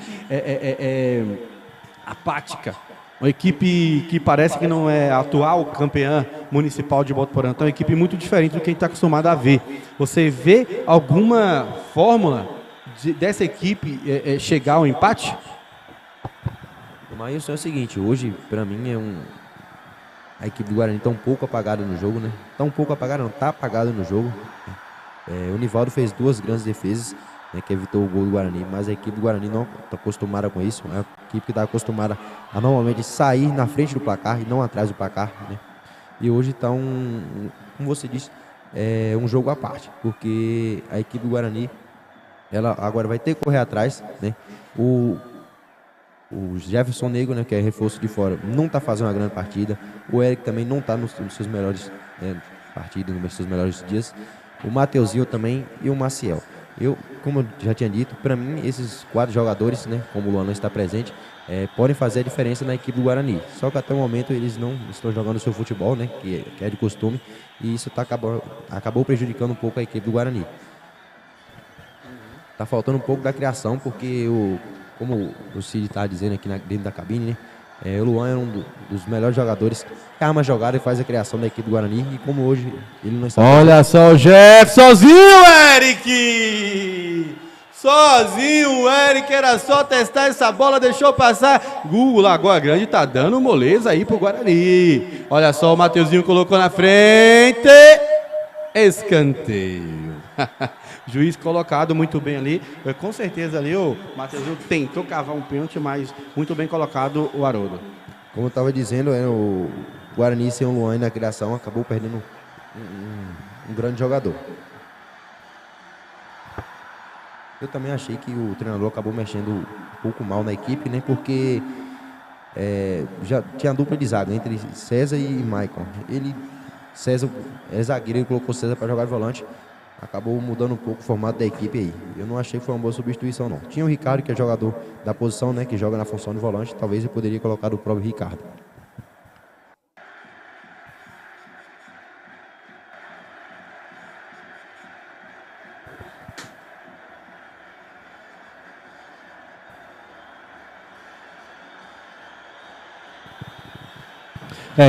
apática. Uma equipe que parece que não é a atual campeã municipal de Botuporã. Então é uma equipe muito diferente do que a gente está acostumado a ver. Você vê alguma fórmula dessa equipe chegar ao empate? Mas isso é o seguinte, hoje para mim a equipe do Guarani está um pouco apagada no jogo, né? Está um pouco apagada, não, está apagada no jogo. O Nivaldo fez 2 grandes defesas, né, que evitou o gol do Guarani, mas a equipe do Guarani não está acostumada com isso. É uma equipe que está acostumada a normalmente sair na frente do placar e não atrás do placar, né? E hoje está como você disse, um jogo à parte, porque a equipe do Guarani ela agora vai ter que correr atrás, né? O Jefferson Negro, né, que é reforço de fora, não está fazendo uma grande partida. O Eric também não está nos seus melhores partidas, nos seus melhores dias. O Mateuzinho também e o Maciel. Como eu já tinha dito, para mim, esses 4 jogadores, né, como o Luan não está presente, podem fazer a diferença na equipe do Guarani. Só que até o momento eles não estão jogando o seu futebol, né, que é de costume, e isso acabou prejudicando um pouco a equipe do Guarani. Tá faltando um pouco da criação, porque como o Cid está dizendo aqui dentro da cabine, né? O Luan é um dos melhores jogadores que arma a jogada e faz a criação da equipe do Guarani. E como hoje ele não está... Olha só o Jeff sozinho, Eric! Sozinho o Eric, era só testar essa bola, deixou passar. O Lagoa Grande tá dando moleza aí pro Guarani. Olha só, o Mateuzinho colocou na frente. Escanteio. Juiz colocado muito bem ali. Com certeza ali o Mateuzinho tentou cavar um pênalti, mas muito bem colocado o Haroldo. Como eu estava dizendo, o Guarani sem o Luan na criação acabou perdendo um grande jogador. Eu também achei que o treinador acabou mexendo um pouco mal na equipe, né? Porque já tinha a dupla de zaga entre César e Maicon. César é zagueiro, ele colocou César para jogar de volante. Acabou mudando um pouco o formato da equipe aí. Eu não achei que foi uma boa substituição, não. Tinha o Ricardo, que é jogador da posição, né? Que joga na função de volante. Talvez ele poderia colocar o próprio Ricardo.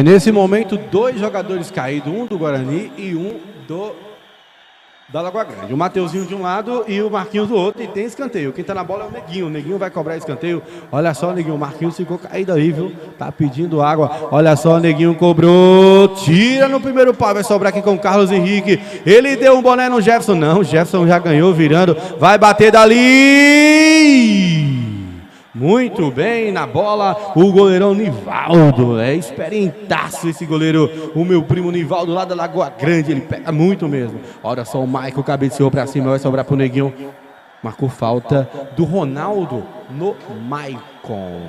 Nesse momento, 2 jogadores caídos, um do Guarani e um da Lagoa Grande. O Mateuzinho de um lado e o Marquinhos do outro. E tem escanteio. Quem tá na bola é o Neguinho. O Neguinho vai cobrar escanteio. Olha só, Neguinho. O Marquinhos ficou caído aí, viu? Tá pedindo água. Olha só, o Neguinho cobrou. Tira no primeiro pau. Vai sobrar aqui com o Carlos Henrique. Ele deu um boné no Jefferson. Não, o Jefferson já ganhou virando. Vai bater dali. Muito bem na bola, o goleirão Nivaldo. Experimentaço esse goleiro. O meu primo Nivaldo lá da Lagoa Grande. Ele pega muito mesmo. Olha só, o Michael cabeceou pra cima. Vai sobrar pro Neguinho. Marcou falta do Ronaldo no Maicon.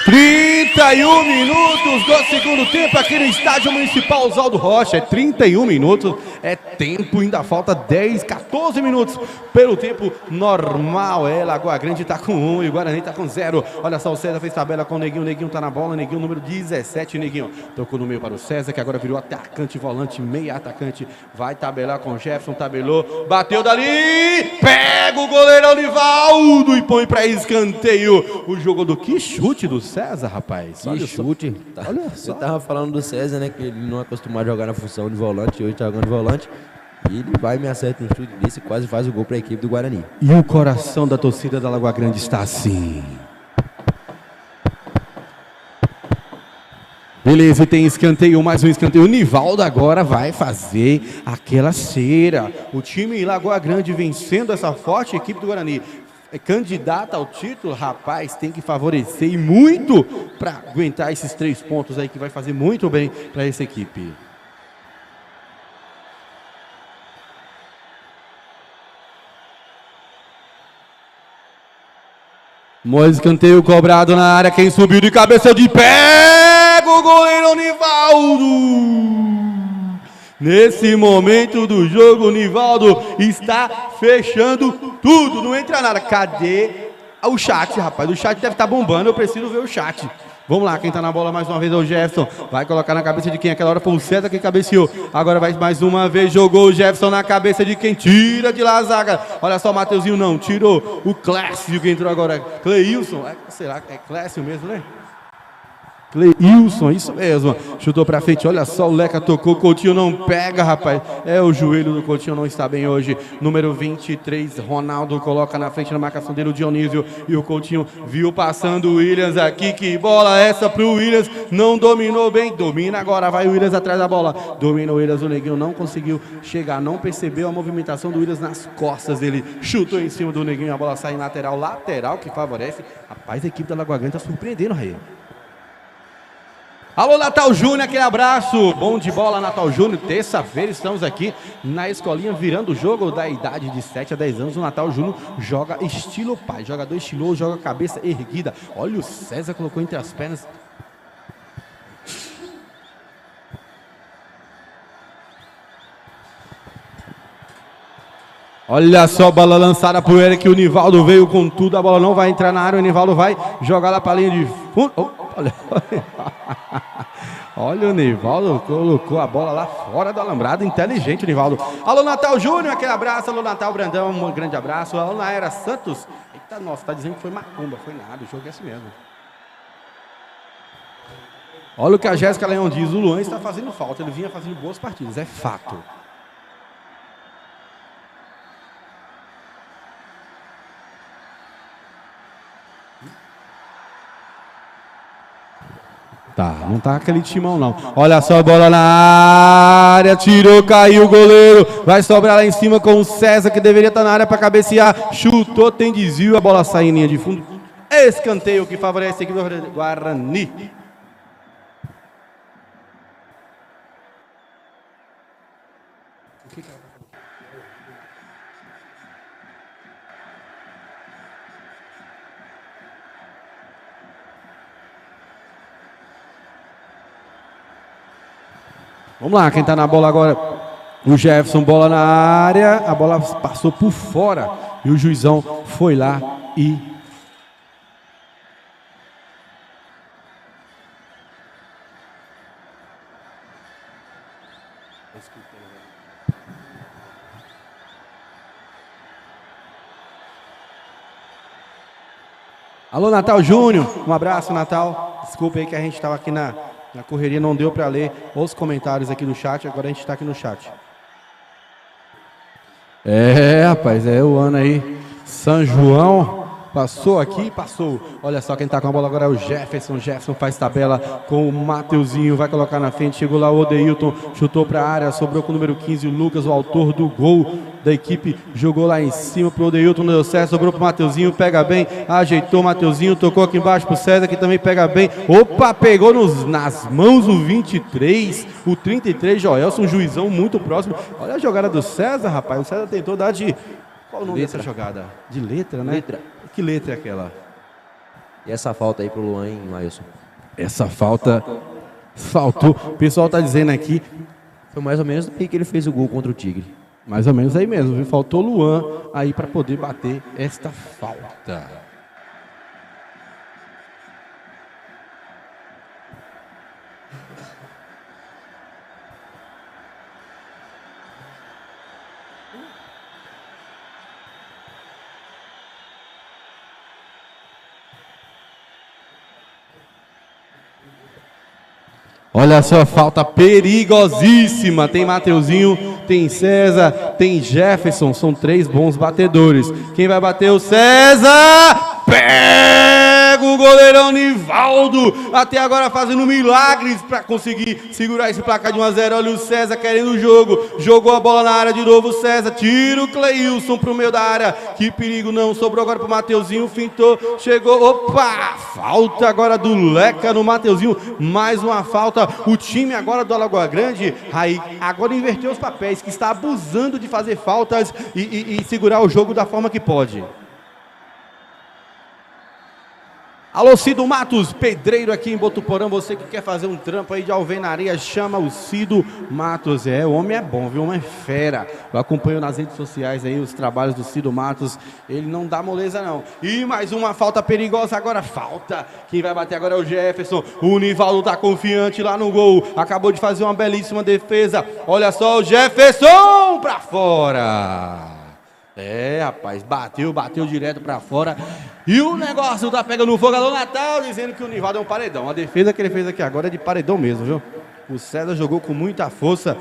31 minutos do segundo tempo aqui no Estádio Municipal Oswaldo Rocha. 31 minutos, tempo, ainda falta 14 minutos pelo tempo normal. Lagoa Grande tá com 1 e o Guarani tá com 0. Olha só, o César fez tabela com o Neguinho. O Neguinho tá na bola, Neguinho número 17. Neguinho tocou no meio para o César, que agora virou atacante, volante, meia atacante. Vai tabelar com o Jefferson, tabelou, bateu dali, pega o goleirão Nivaldo e põe para escanteio. O jogo do que chute do César, rapaz. Que chute. Olha só. Você tava falando do César, né? Que ele não é acostumado a jogar na função de volante, hoje tá jogando de volante. Ele vai, me acerta um chute desse e quase faz o gol para a equipe do Guarani. E o coração da torcida da Lagoa Grande está assim. Beleza, tem escanteio, mais um escanteio. O Nivaldo agora vai fazer aquela cera. O time Lagoa Grande vencendo essa forte equipe do Guarani. É candidata ao título, rapaz, tem que favorecer e muito para aguentar esses 3 pontos aí que vai fazer muito bem para essa equipe. Mais escanteio cobrado na área, quem subiu de cabeça de pé, o goleiro Nivaldo. Nesse momento do jogo, o Nivaldo está fechando tudo, não entra nada. Cadê o chat, rapaz? O chat deve estar bombando, eu preciso ver o chat. Vamos lá, quem tá na bola mais uma vez é o Jefferson. Vai colocar na cabeça de quem? Aquela hora foi o César que cabeceou. Agora vai mais uma vez, jogou o Jefferson na cabeça de quem? Tira de lá a zaga. Olha só, o Mateuzinho não, tirou o Clécio que entrou agora. Cleilson, será que é Clécio mesmo, né? Cleilson, isso mesmo. Chutou pra frente, olha só, o Leca tocou, o Coutinho não pega, rapaz. É, o joelho do Coutinho não está bem hoje. Número 23, Ronaldo coloca na frente na marcação dele o Dionísio. E o Coutinho viu passando o Williams aqui. Que bola essa pro Williams. Não dominou bem, domina agora. Vai o Williams atrás da bola. Domina o Williams, o Neguinho não conseguiu chegar. Não percebeu a movimentação do Williams nas costas dele. Chutou em cima do Neguinho, a bola sai em lateral. Lateral que favorece. Rapaz, a equipe da Lagoa Grande tá surpreendendo, Raí. Alô, Natal Júnior, aquele abraço. Bom de bola, Natal Júnior. Terça-feira estamos aqui na escolinha virando o jogo da idade de 7 a 10 anos. O Natal Júnior joga estilo pai, jogador estiloso, joga cabeça erguida. Olha, o César colocou entre as pernas. Olha só a bola lançada pro Eric, o Nivaldo veio com tudo, a bola não vai entrar na área, o Nivaldo vai jogar lá pra linha de fundo. Oh, olha, o Nivaldo colocou a bola lá fora do alambrado, inteligente o Nivaldo. Alô, Natal Júnior, aquele abraço, alô, Natal Brandão, um grande abraço. Alô, Naera Santos. Eita, nossa, tá dizendo que foi macumba, foi nada, o jogo é assim mesmo. Olha o que a Jéssica Leão diz, o Luan está fazendo falta, ele vinha fazendo boas partidas, é fato. Tá, não tá aquele timão não. Olha só a bola na área, tirou, caiu o goleiro. Vai sobrar lá em cima com o César, que deveria estar na área para cabecear. Chutou, tem desvio, a bola sai em linha de fundo. Escanteio que favorece a equipe do Guarani. Vamos lá, quem tá na bola agora, o Jefferson, bola na área, a bola passou por fora e o juizão foi lá e... Alô, Natal Júnior, um abraço, Natal. Desculpa aí que a gente estava aqui na correria, não deu para ler os comentários aqui do chat, agora a gente está aqui no chat. É, rapaz, é o ano aí, São João, passou aqui, passou. Olha só, quem tá com a bola agora é o Jefferson. Jefferson faz tabela com o Mateuzinho, vai colocar na frente, chegou lá o Odeilton, chutou para a área, sobrou com o número 15, o Lucas, o autor do gol da equipe, jogou lá em cima pro Odeilton, não deu certo, sobrou pro Mateuzinho, pega bem, ajeitou o Mateuzinho, tocou aqui embaixo pro César, que também pega bem. Opa, pegou nas mãos o 23, o 33, Joelson, um juizão muito próximo. Olha a jogada do César, rapaz, o César tentou dar de... Qual o nome dessa jogada? De letra, né? Letra. Que letra é aquela? E essa falta aí pro Luan, hein, Mailson? Essa falta faltou. O pessoal tá dizendo aqui. Foi mais ou menos aí que ele fez o gol contra o Tigre. Mais ou menos aí mesmo, viu? Faltou Luan aí para poder bater esta falta. Olha só, falta perigosíssima. Tem Mateuzinho, tem César, tem Jefferson, são 3 bons batedores. Quem vai bater? O César! Pega o goleirão Nivaldo, até agora fazendo milagres para conseguir segurar esse placar de 1-0. Olha o César querendo o jogo, jogou a bola na área de novo, o César tira o Cleilson pro meio da área, que perigo, não, sobrou agora pro Mateuzinho, fintou, chegou, opa, falta agora do Leca no Mateuzinho, mais uma falta, o time agora do Alagoa Grande, aí agora inverteu os papéis, que está abusando de fazer faltas e segurar o jogo da forma que pode. Alô, Cido Matos, pedreiro aqui em Botuporã, você que quer fazer um trampo aí de alvenaria, chama o Cido Matos. O homem é bom, viu? O homem é fera. Eu acompanho nas redes sociais aí os trabalhos do Cido Matos, ele não dá moleza não. E mais uma falta perigosa agora, falta. Quem vai bater agora é o Jefferson, o Nivaldo tá confiante lá no gol, acabou de fazer uma belíssima defesa. Olha só o Jefferson pra fora. Rapaz, bateu direto pra fora. E o negócio tá pegando fogo. Alô, Natal, dizendo que o Nivaldo é um paredão. A defesa que ele fez aqui agora é de paredão mesmo, viu? O César jogou com muita força.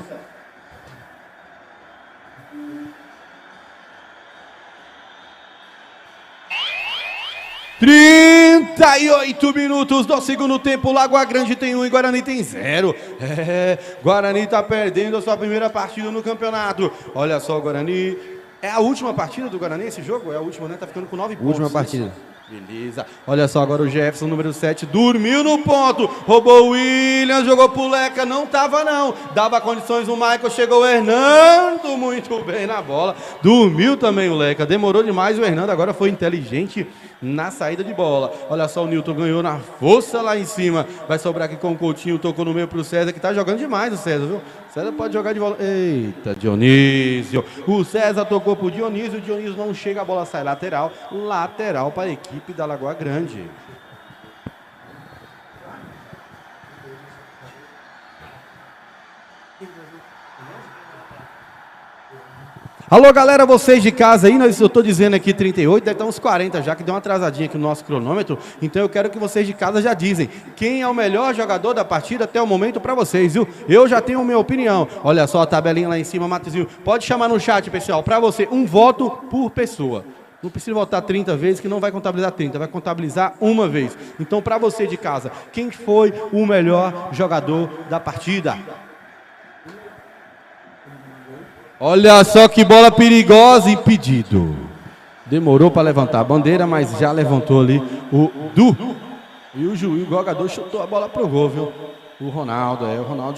(38 minutos do segundo tempo, Lagoa Grande tem 1 e Guarani tem 0. Guarani tá perdendo a sua primeira partida no campeonato. Olha só o Guarani. É a última partida do Guarani esse jogo? É a última, né? Tá ficando com 9 pontos. Última partida. Beleza. Olha só agora o Jefferson, número 7, dormiu no ponto. Roubou o Williams, jogou pro Leca. Não tava não. Dava condições o Michael, chegou o Hernando muito bem na bola. Dormiu também o Leca. Demorou demais o Hernando, agora foi inteligente na saída de bola. Olha só, o Newton ganhou na força lá em cima. Vai sobrar aqui com o Coutinho, tocou no meio pro César, que tá jogando demais o César, viu? César pode jogar de bola. Eita, Dionísio. O César tocou pro Dionísio, o Dionísio não chega, a bola sai lateral. Lateral para a equipe da Lagoa Grande. Alô, galera, vocês de casa aí, eu estou dizendo aqui 38, deve estar uns 40 já, que deu uma atrasadinha aqui no nosso cronômetro. Então eu quero que vocês de casa já dizem quem é o melhor jogador da partida até o momento para vocês, viu? Eu já tenho a minha opinião. Olha só a tabelinha lá em cima, Matheusinho. Pode chamar no chat, pessoal, para você, um voto por pessoa. Não precisa votar 30 vezes, que não vai contabilizar 30, vai contabilizar uma vez. Então, para você de casa, quem foi o melhor jogador da partida? Olha só que bola perigosa, impedido. Demorou para levantar a bandeira, mas já levantou ali o Du. E o juiz, o jogador chutou a bola pro gol, viu? O Ronaldo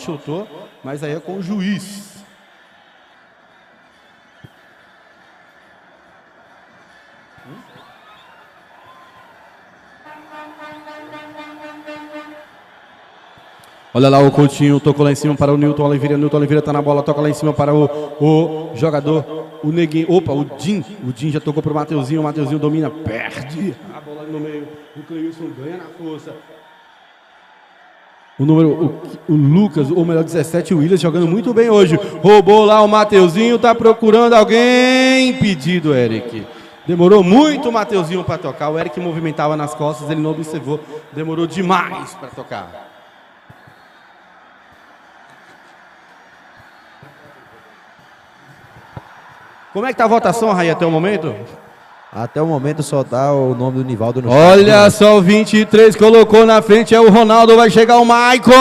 chutou, mas aí é com o juiz. Olha lá o Coutinho, tocou lá em cima para o Newton Oliveira. Newton Oliveira tá na bola, toca lá em cima para o jogador, o Neguinho. Opa, o Din. O Din já tocou para o Mateuzinho. O Mateuzinho domina, perde a bola no meio. O Cleilson ganha na força. O Lucas, ou melhor, 17, o Williams jogando muito bem hoje. Roubou lá o Mateuzinho, tá procurando alguém. Impedido, Eric. Demorou muito o Mateuzinho para tocar. O Eric movimentava nas costas, ele não observou. Demorou demais para tocar. Como é que tá a votação, Raí, até o momento? Até o momento só tá o nome do Nivaldo no Olha só, o 23 colocou na frente, é o Ronaldo, vai chegar o Maicon!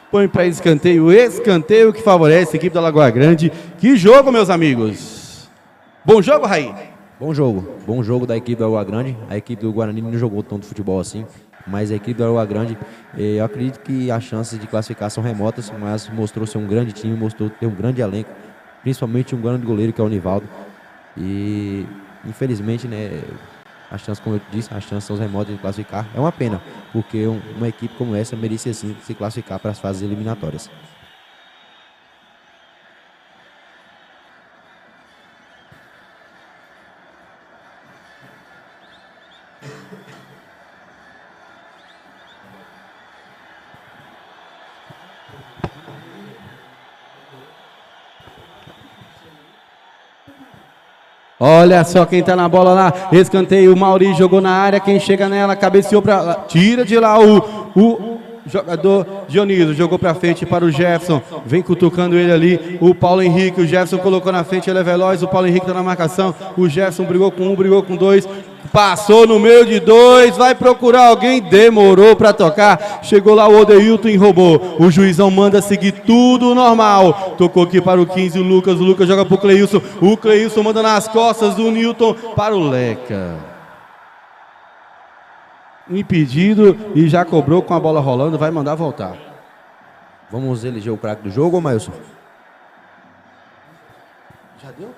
Põe para escanteio que favorece a equipe da Lagoa Grande. Que jogo, meus amigos! Bom jogo, Raí? Bom jogo da equipe da Lagoa Grande. A equipe do Guarani não jogou tanto futebol assim, mas a equipe da Lagoa Grande, eu acredito que as chances de classificar são remotas, mas mostrou ser um grande time, mostrou ter um grande elenco, principalmente um grande goleiro que é o Nivaldo. E infelizmente, né, as chances, como eu disse, as chances são remotas de classificar. É uma pena, porque uma equipe como essa merecia sim se classificar para as fases eliminatórias. Olha só quem tá na bola lá, escanteio, o Mauri jogou na área, quem chega nela, cabeceou pra lá, tira de lá jogador Dionísio jogou pra frente para o Jefferson, vem cutucando ele ali, o Paulo Henrique, o Jefferson colocou na frente, ele é veloz, o Paulo Henrique tá na marcação, o Jefferson brigou com um, brigou com dois, passou no meio de dois, vai procurar alguém, demorou pra tocar, chegou lá o Odeilton e roubou, o juizão manda seguir tudo normal, tocou aqui para o 15, o Lucas joga pro Cleilson, o Cleilson manda nas costas do Newton para o Leca. Impedido e já cobrou com a bola rolando, vai mandar voltar. Vamos eleger o craque do jogo, ou Mailson? Já deu?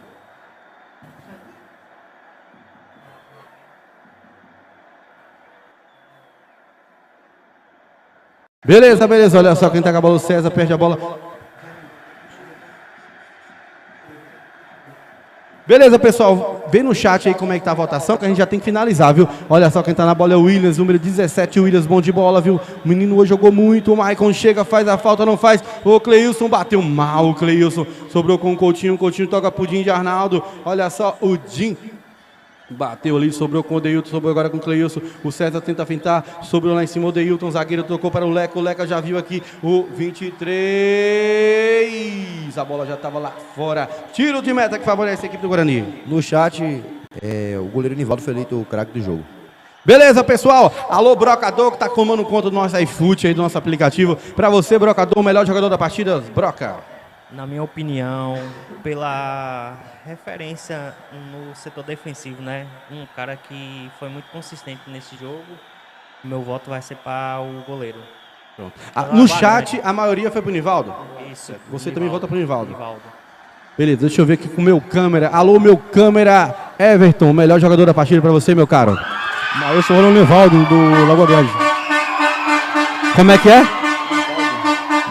Beleza, olha só quem tá com a bola, o César perde a bola. Beleza, pessoal, vê no chat aí como é que tá a votação, que a gente já tem que finalizar, viu? Olha só quem tá na bola é o Williams, número 17, o Williams, bom de bola, viu? O menino hoje jogou muito, o Maicon chega, faz a falta, não faz. O Cleilson bateu mal, o Cleilson sobrou com o Coutinho toca pro Dinho de Arnaldo. Olha só, o Dinho bateu ali, sobrou com o Odeilton, sobrou agora com o Cleilson, o César tenta fintar, sobrou lá em cima o Odeilton, o zagueiro tocou para o Leca já viu aqui o 23, a bola já estava lá fora, tiro de meta que favorece a equipe do Guarani. No chat, o goleiro Nivaldo foi eleito o craque do jogo. Beleza, pessoal? Alô, Brocador, que tá tomando conta do nosso iFoot aí, do nosso aplicativo. Para você, Brocador, o melhor jogador da partida, Broca. Na minha opinião, pela referência no setor defensivo, né? Um cara que foi muito consistente nesse jogo. Meu voto vai ser para o goleiro. Pronto. No chat, a maioria foi pro Nivaldo? Isso. Você também vota pro Nivaldo? Nivaldo. Beleza, deixa eu ver aqui com o meu câmera. Alô, meu câmera, Everton, o melhor jogador da partida para você, meu caro. Eu sou o Nivaldo, do Lagoa Grande. Como é que é?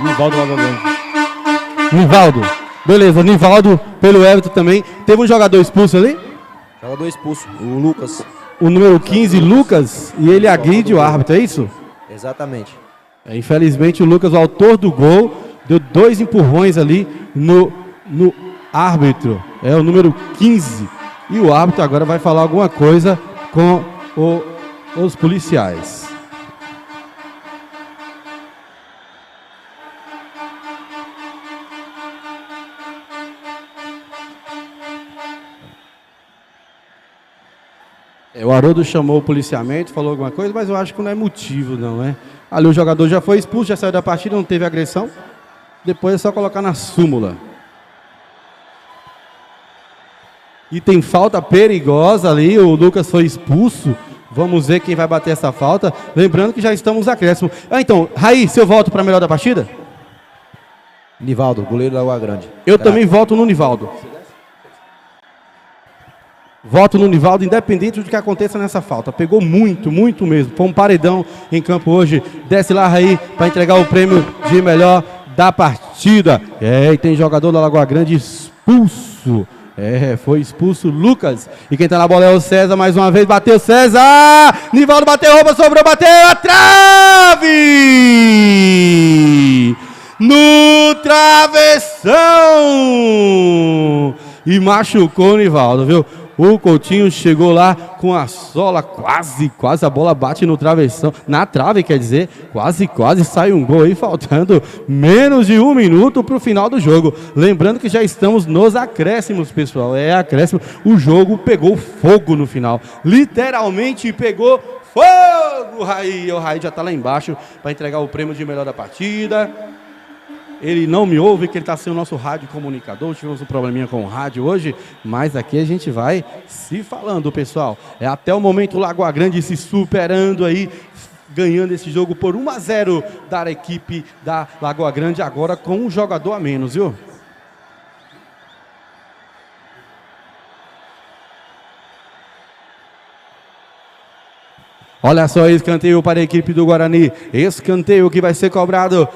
Nivaldo do Lagoa Grande. Nivaldo. Beleza, Nivaldo pelo Everton também. Teve um jogador expulso ali? Jogador expulso, o Lucas. O número 15, Lucas, e ele agride o árbitro, é isso? Exatamente. Infelizmente o Lucas, o autor do gol, deu 2 empurrões ali no árbitro. É o número 15. E o árbitro agora vai falar alguma coisa com os policiais. O Haroldo chamou o policiamento, falou alguma coisa, mas eu acho que não é motivo, não é? Ali o jogador já foi expulso, já saiu da partida, não teve agressão. Depois é só colocar na súmula. E tem falta perigosa ali, o Lucas foi expulso. Vamos ver quem vai bater essa falta. Lembrando que já estamos no acréscimo. Então, Raí, seu voto para melhor da partida? Nivaldo, goleiro da Lagoa Grande. Eu também voto no Nivaldo. Voto no Nivaldo, independente do que aconteça nessa falta. Pegou muito, muito mesmo. Foi um paredão em campo hoje. Desce lá, Raí, para entregar o prêmio de melhor da partida. E tem jogador da Lagoa Grande expulso. Foi expulso o Lucas. E quem tá na bola é o César, mais uma vez. Bateu César! Nivaldo bateu, rouba, sobrou, bateu a trave! No travessão! E machucou o Nivaldo, viu? O Coutinho chegou lá com a sola, quase a bola bate no travessão, na trave, quer dizer, quase sai um gol aí, faltando menos de 1 minuto para o final do jogo. Lembrando que já estamos nos acréscimos, pessoal, acréscimo, o jogo pegou fogo no final, literalmente pegou fogo, Raí, o Raí já está lá embaixo para entregar o prêmio de melhor da partida. Ele não me ouve, que ele está sem o nosso rádio comunicador. Tivemos um probleminha com o rádio hoje, mas aqui a gente vai se falando, pessoal. Até o momento o Lagoa Grande se superando aí, ganhando esse jogo por 1-0 da equipe da Lagoa Grande, agora com um jogador a menos, viu? Olha só, escanteio para a equipe do Guarani, escanteio que vai ser cobrado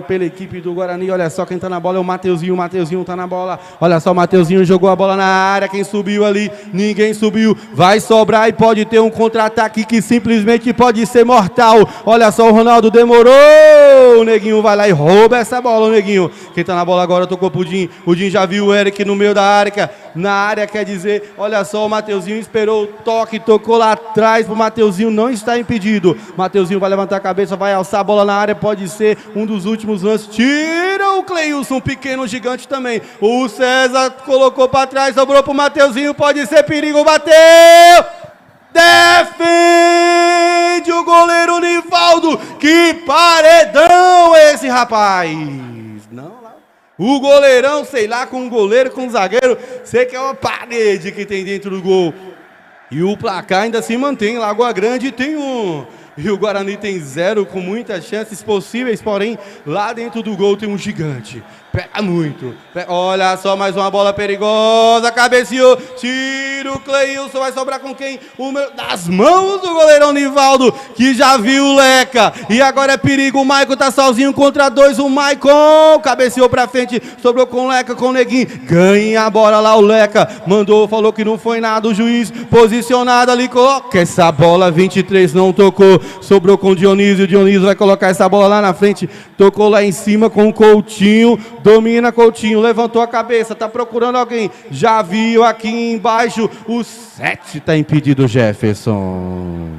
pela equipe do Guarani. Olha só quem tá na bola é o Mateuzinho tá na bola, olha só, o Mateuzinho jogou a bola na área, quem subiu ali? Ninguém subiu, vai sobrar e pode ter um contra-ataque que simplesmente pode ser mortal. Olha só, o Ronaldo demorou, o Neguinho vai lá e rouba essa bola, o Neguinho. Quem tá na bola agora tocou pro Dinho, o Dinho já viu o Eric no meio da área, na área, quer dizer, olha só, o Mateuzinho esperou o toque, tocou lá atrás, o Mateuzinho não está impedido. Mateuzinho vai levantar a cabeça, vai alçar a bola na área, pode ser um dos últimos lances. Tira o Cleilson, pequeno gigante também. O César colocou para trás, sobrou pro Mateuzinho, pode ser perigo, bateu! Defende o goleiro Nivaldo. Que paredão esse rapaz! Não, lá. O goleirão, sei lá, com um goleiro, com um zagueiro, sei que é uma parede que tem dentro do gol. E o placar ainda se mantém. Lagoa Grande tem 1. E o Guarani tem 0, com muitas chances possíveis, porém, lá dentro do gol tem um gigante. Pega muito. Olha só, mais uma bola perigosa, cabeceou, tira o Cleilson, vai sobrar com quem? Das mãos do goleirão Nivaldo, que já viu o Leca. E agora é perigo, o Maicon tá sozinho contra 2, o Maicon cabeceou pra frente, sobrou com o Leca, com o Neguinho. Ganha a bola lá o Leca, mandou, falou que não foi nada, o juiz posicionado ali, coloca essa bola, 23 não tocou, sobrou com o Dionísio vai colocar essa bola lá na frente, tocou lá em cima com o Coutinho, domina Coutinho, levantou a cabeça, tá procurando alguém, já viu aqui embaixo, o 7 tá impedido, Jefferson.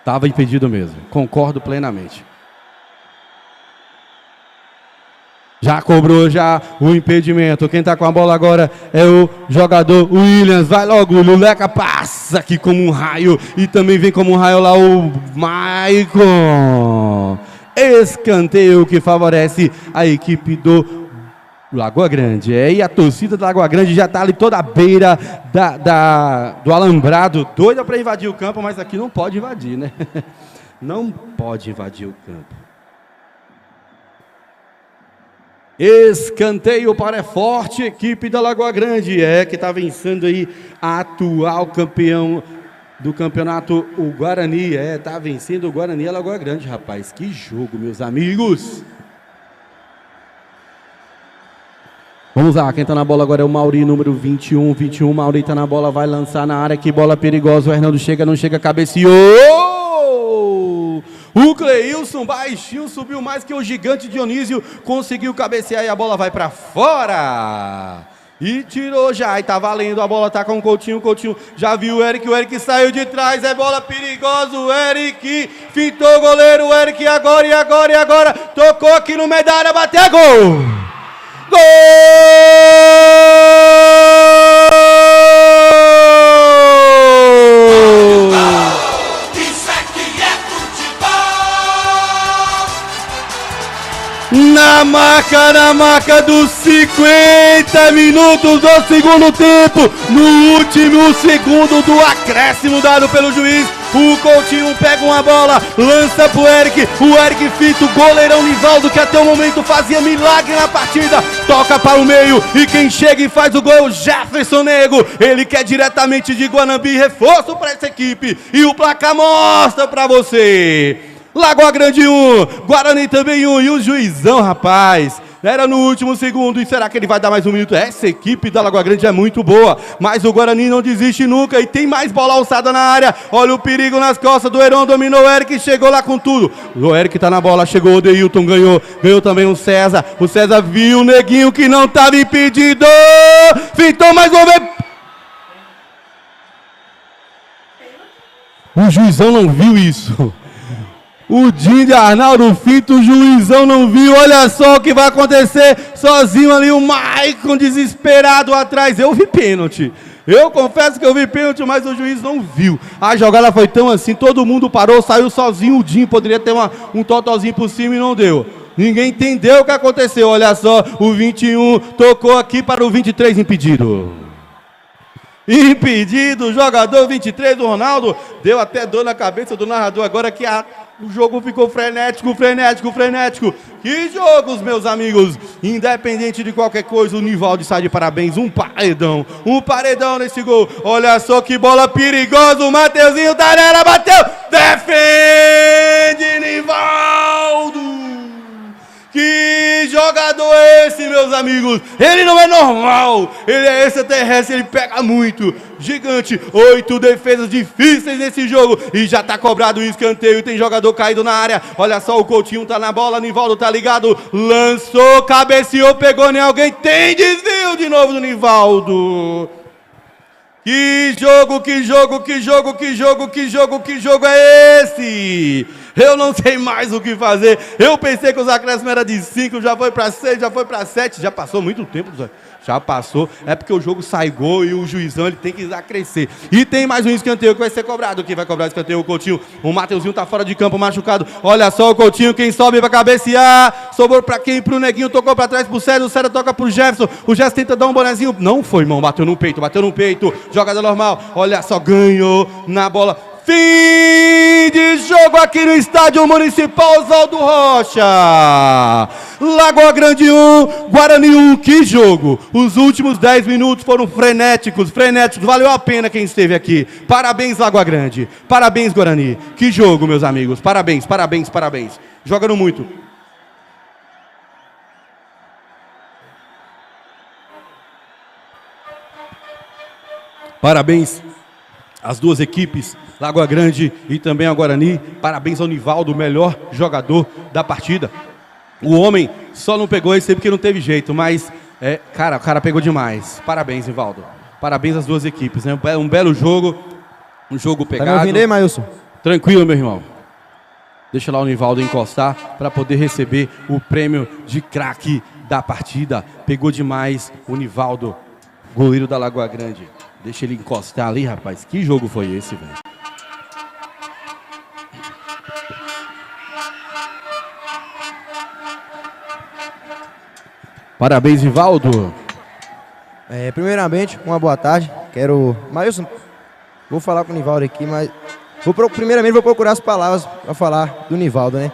Tava impedido mesmo, concordo plenamente. Já cobrou já o impedimento. Quem tá com a bola agora é o jogador Williams. Vai logo, o Leca passa aqui como um raio. E também vem como um raio lá o Maicon. Escanteio que favorece a equipe do Lagoa Grande. E a torcida da Lagoa Grande já tá ali toda à beira do alambrado. Doida para invadir o campo, mas aqui não pode invadir, né? Não pode invadir o campo. Escanteio para a forte equipe da Lagoa Grande, que está vencendo aí a atual campeão do campeonato, o Guarani, está vencendo o Guarani a Lagoa Grande, rapaz, que jogo, meus amigos. Vamos lá, quem está na bola agora é o Mauri, número 21, Mauri está na bola, vai lançar na área, que bola perigosa, o Hernando chega, não chega, cabeceou! O Cleilson baixinho subiu mais que o gigante Dionísio, conseguiu cabecear e a bola vai para fora. E tirou já, e tá valendo, a bola tá com o Coutinho já viu o Eric saiu de trás, é bola perigosa, o Eric fintou o goleiro, o Eric agora, tocou aqui no meio da área, bateu, gol! Gol! Na marca dos 50 minutos do segundo tempo, no último segundo do acréscimo dado pelo juiz, o Coutinho pega uma bola, lança pro Eric, o Eric fita o goleirão Nivaldo, que até o momento fazia milagre na partida, toca para o meio, e quem chega e faz o gol é o Jefferson Nego, ele que é diretamente de Guanambi, reforço para essa equipe, e o placar mostra para você. Lagoa Grande 1, Guarani também 1, e o juizão, rapaz, era no último segundo, e será que ele vai dar mais um minuto? Essa equipe da Lagoa Grande é muito boa, mas o Guarani não desiste nunca, e tem mais bola alçada na área, olha o perigo nas costas do Heron, dominou o Eric, chegou lá com tudo, o Eric tá na bola, chegou o Deilton, ganhou também o César viu o Neguinho que não estava impedido, fintou mais uma vez. O juizão não viu isso. O Dindi Arnaldo Fito, o juizão não viu, olha só o que vai acontecer, sozinho ali o Maicon desesperado atrás, eu vi pênalti, eu confesso que eu vi pênalti, mas o juiz não viu, a jogada foi tão assim, todo mundo parou, saiu sozinho, o Dindi poderia ter um totozinho por cima e não deu, ninguém entendeu o que aconteceu, olha só, o 21 tocou aqui para o 23 impedido. Impedido, o jogador 23 do Ronaldo, deu até dor na cabeça do narrador agora que o jogo ficou frenético. Que jogos, meus amigos. Independente de qualquer coisa, o Nivaldo sai de parabéns. Um paredão nesse gol. Olha só que bola perigosa. O Mateuzinho tá nela, bateu. Defende, Nivaldo. Que jogador é esse, meus amigos? Ele não é normal, ele é extraterrestre, ele pega muito. Gigante, 8 defesas difíceis nesse jogo. E já tá cobrado o escanteio, tem jogador caído na área. Olha só, o Coutinho tá na bola, Nivaldo tá ligado. Lançou, cabeceou, pegou em alguém. Tem desvio de novo do Nivaldo. Que jogo, que jogo, que jogo, que jogo, que jogo, que jogo é esse? Eu não sei mais o que fazer. Eu pensei que os acréscimos eram de 5, já foi para 6, já foi para 7. Já passou muito tempo, já passou. É porque o jogo sai gol e o juizão ele tem que acrescer. E tem mais um escanteio que vai ser cobrado. Quem vai cobrar o escanteio? O Coutinho. O Mateuzinho tá fora de campo, machucado. Olha só o Coutinho, quem sobe para cabecear. Sobrou para quem? Pro Neguinho, tocou para trás pro Sérgio. O Sérgio toca pro Jefferson. O Jefferson tenta dar um bonezinho. Não foi, irmão. Bateu no peito, bateu no peito. Jogada normal. Olha só, ganhou na bola. Fim de jogo aqui no Estádio Municipal Oswaldo Rocha. Lagoa Grande 1, Guarani 1. Que jogo! Os últimos 10 minutos foram frenéticos, frenéticos. Valeu a pena quem esteve aqui. Parabéns, Lagoa Grande. Parabéns, Guarani. Que jogo, meus amigos. Parabéns, parabéns, parabéns. Jogando muito. Parabéns às duas equipes, Lagoa Grande e também a Guarani. Parabéns ao Nivaldo, o melhor jogador da partida. O homem só não pegou esse aí porque não teve jeito, mas, cara, o cara pegou demais. Parabéns, Nivaldo. Parabéns às duas equipes, né? Um belo jogo, um jogo pegado. Tá me ouvindo aí, Maílson? Tranquilo, meu irmão. Deixa lá o Nivaldo encostar para poder receber o prêmio de craque da partida. Pegou demais o Nivaldo, goleiro da Lagoa Grande. Deixa ele encostar ali, rapaz. Que jogo foi esse, velho? Parabéns, Nivaldo. Primeiramente, uma boa tarde. Maílson, vou falar com o Nivaldo aqui, mas primeiramente vou procurar as palavras para falar do Nivaldo, né?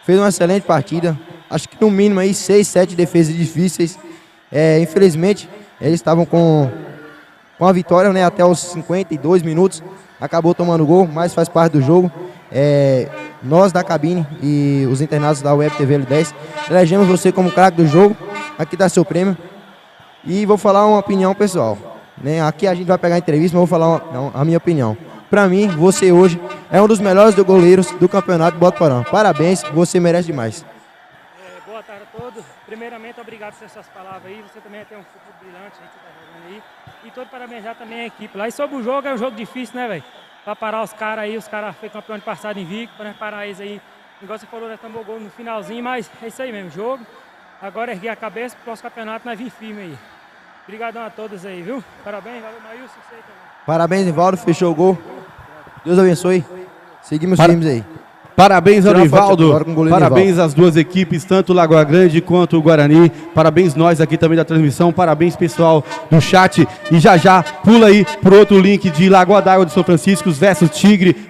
Fez uma excelente partida. Acho que no mínimo aí 6, 7 defesas difíceis. Infelizmente, eles estavam com a vitória, né, até os 52 minutos, acabou tomando gol, mas faz parte do jogo. Nós da cabine e os internados da Web TV L10 elegemos você como craque do jogo. Aqui está seu prêmio. E vou falar uma opinião pessoal, né? Aqui a gente vai pegar a entrevista, mas vou falar a minha opinião. Para mim, você hoje é um dos melhores goleiros do campeonato de Botuporã. Parabéns, você merece demais. Boa tarde a todos. Primeiramente, obrigado por essas palavras aí. Você também tem um futuro brilhante aí que tá jogando aí. E todo parabenizar também a equipe lá. E sobre o jogo, é um jogo difícil, né, velho? Pra parar os caras aí, os caras foram campeão de passado invicto, pra parar eles aí. Igual você falou, nós tomamos gol no finalzinho, mas é isso aí mesmo, jogo. Agora erguer a cabeça pro próximo campeonato, nós vim firme aí. Obrigadão a todos aí, viu? Parabéns, valeu, Maílson, você aí também. Parabéns, Nivaldo, fechou o gol. Deus abençoe. Seguimos firmes aí. Parabéns ao Nivaldo, parabéns às duas equipes, tanto o Lagoa Grande quanto o Guarani. Parabéns nós aqui também da transmissão, parabéns pessoal do chat. E já pula aí pro outro link de Lagoa d'Água de São Francisco versus Tigre.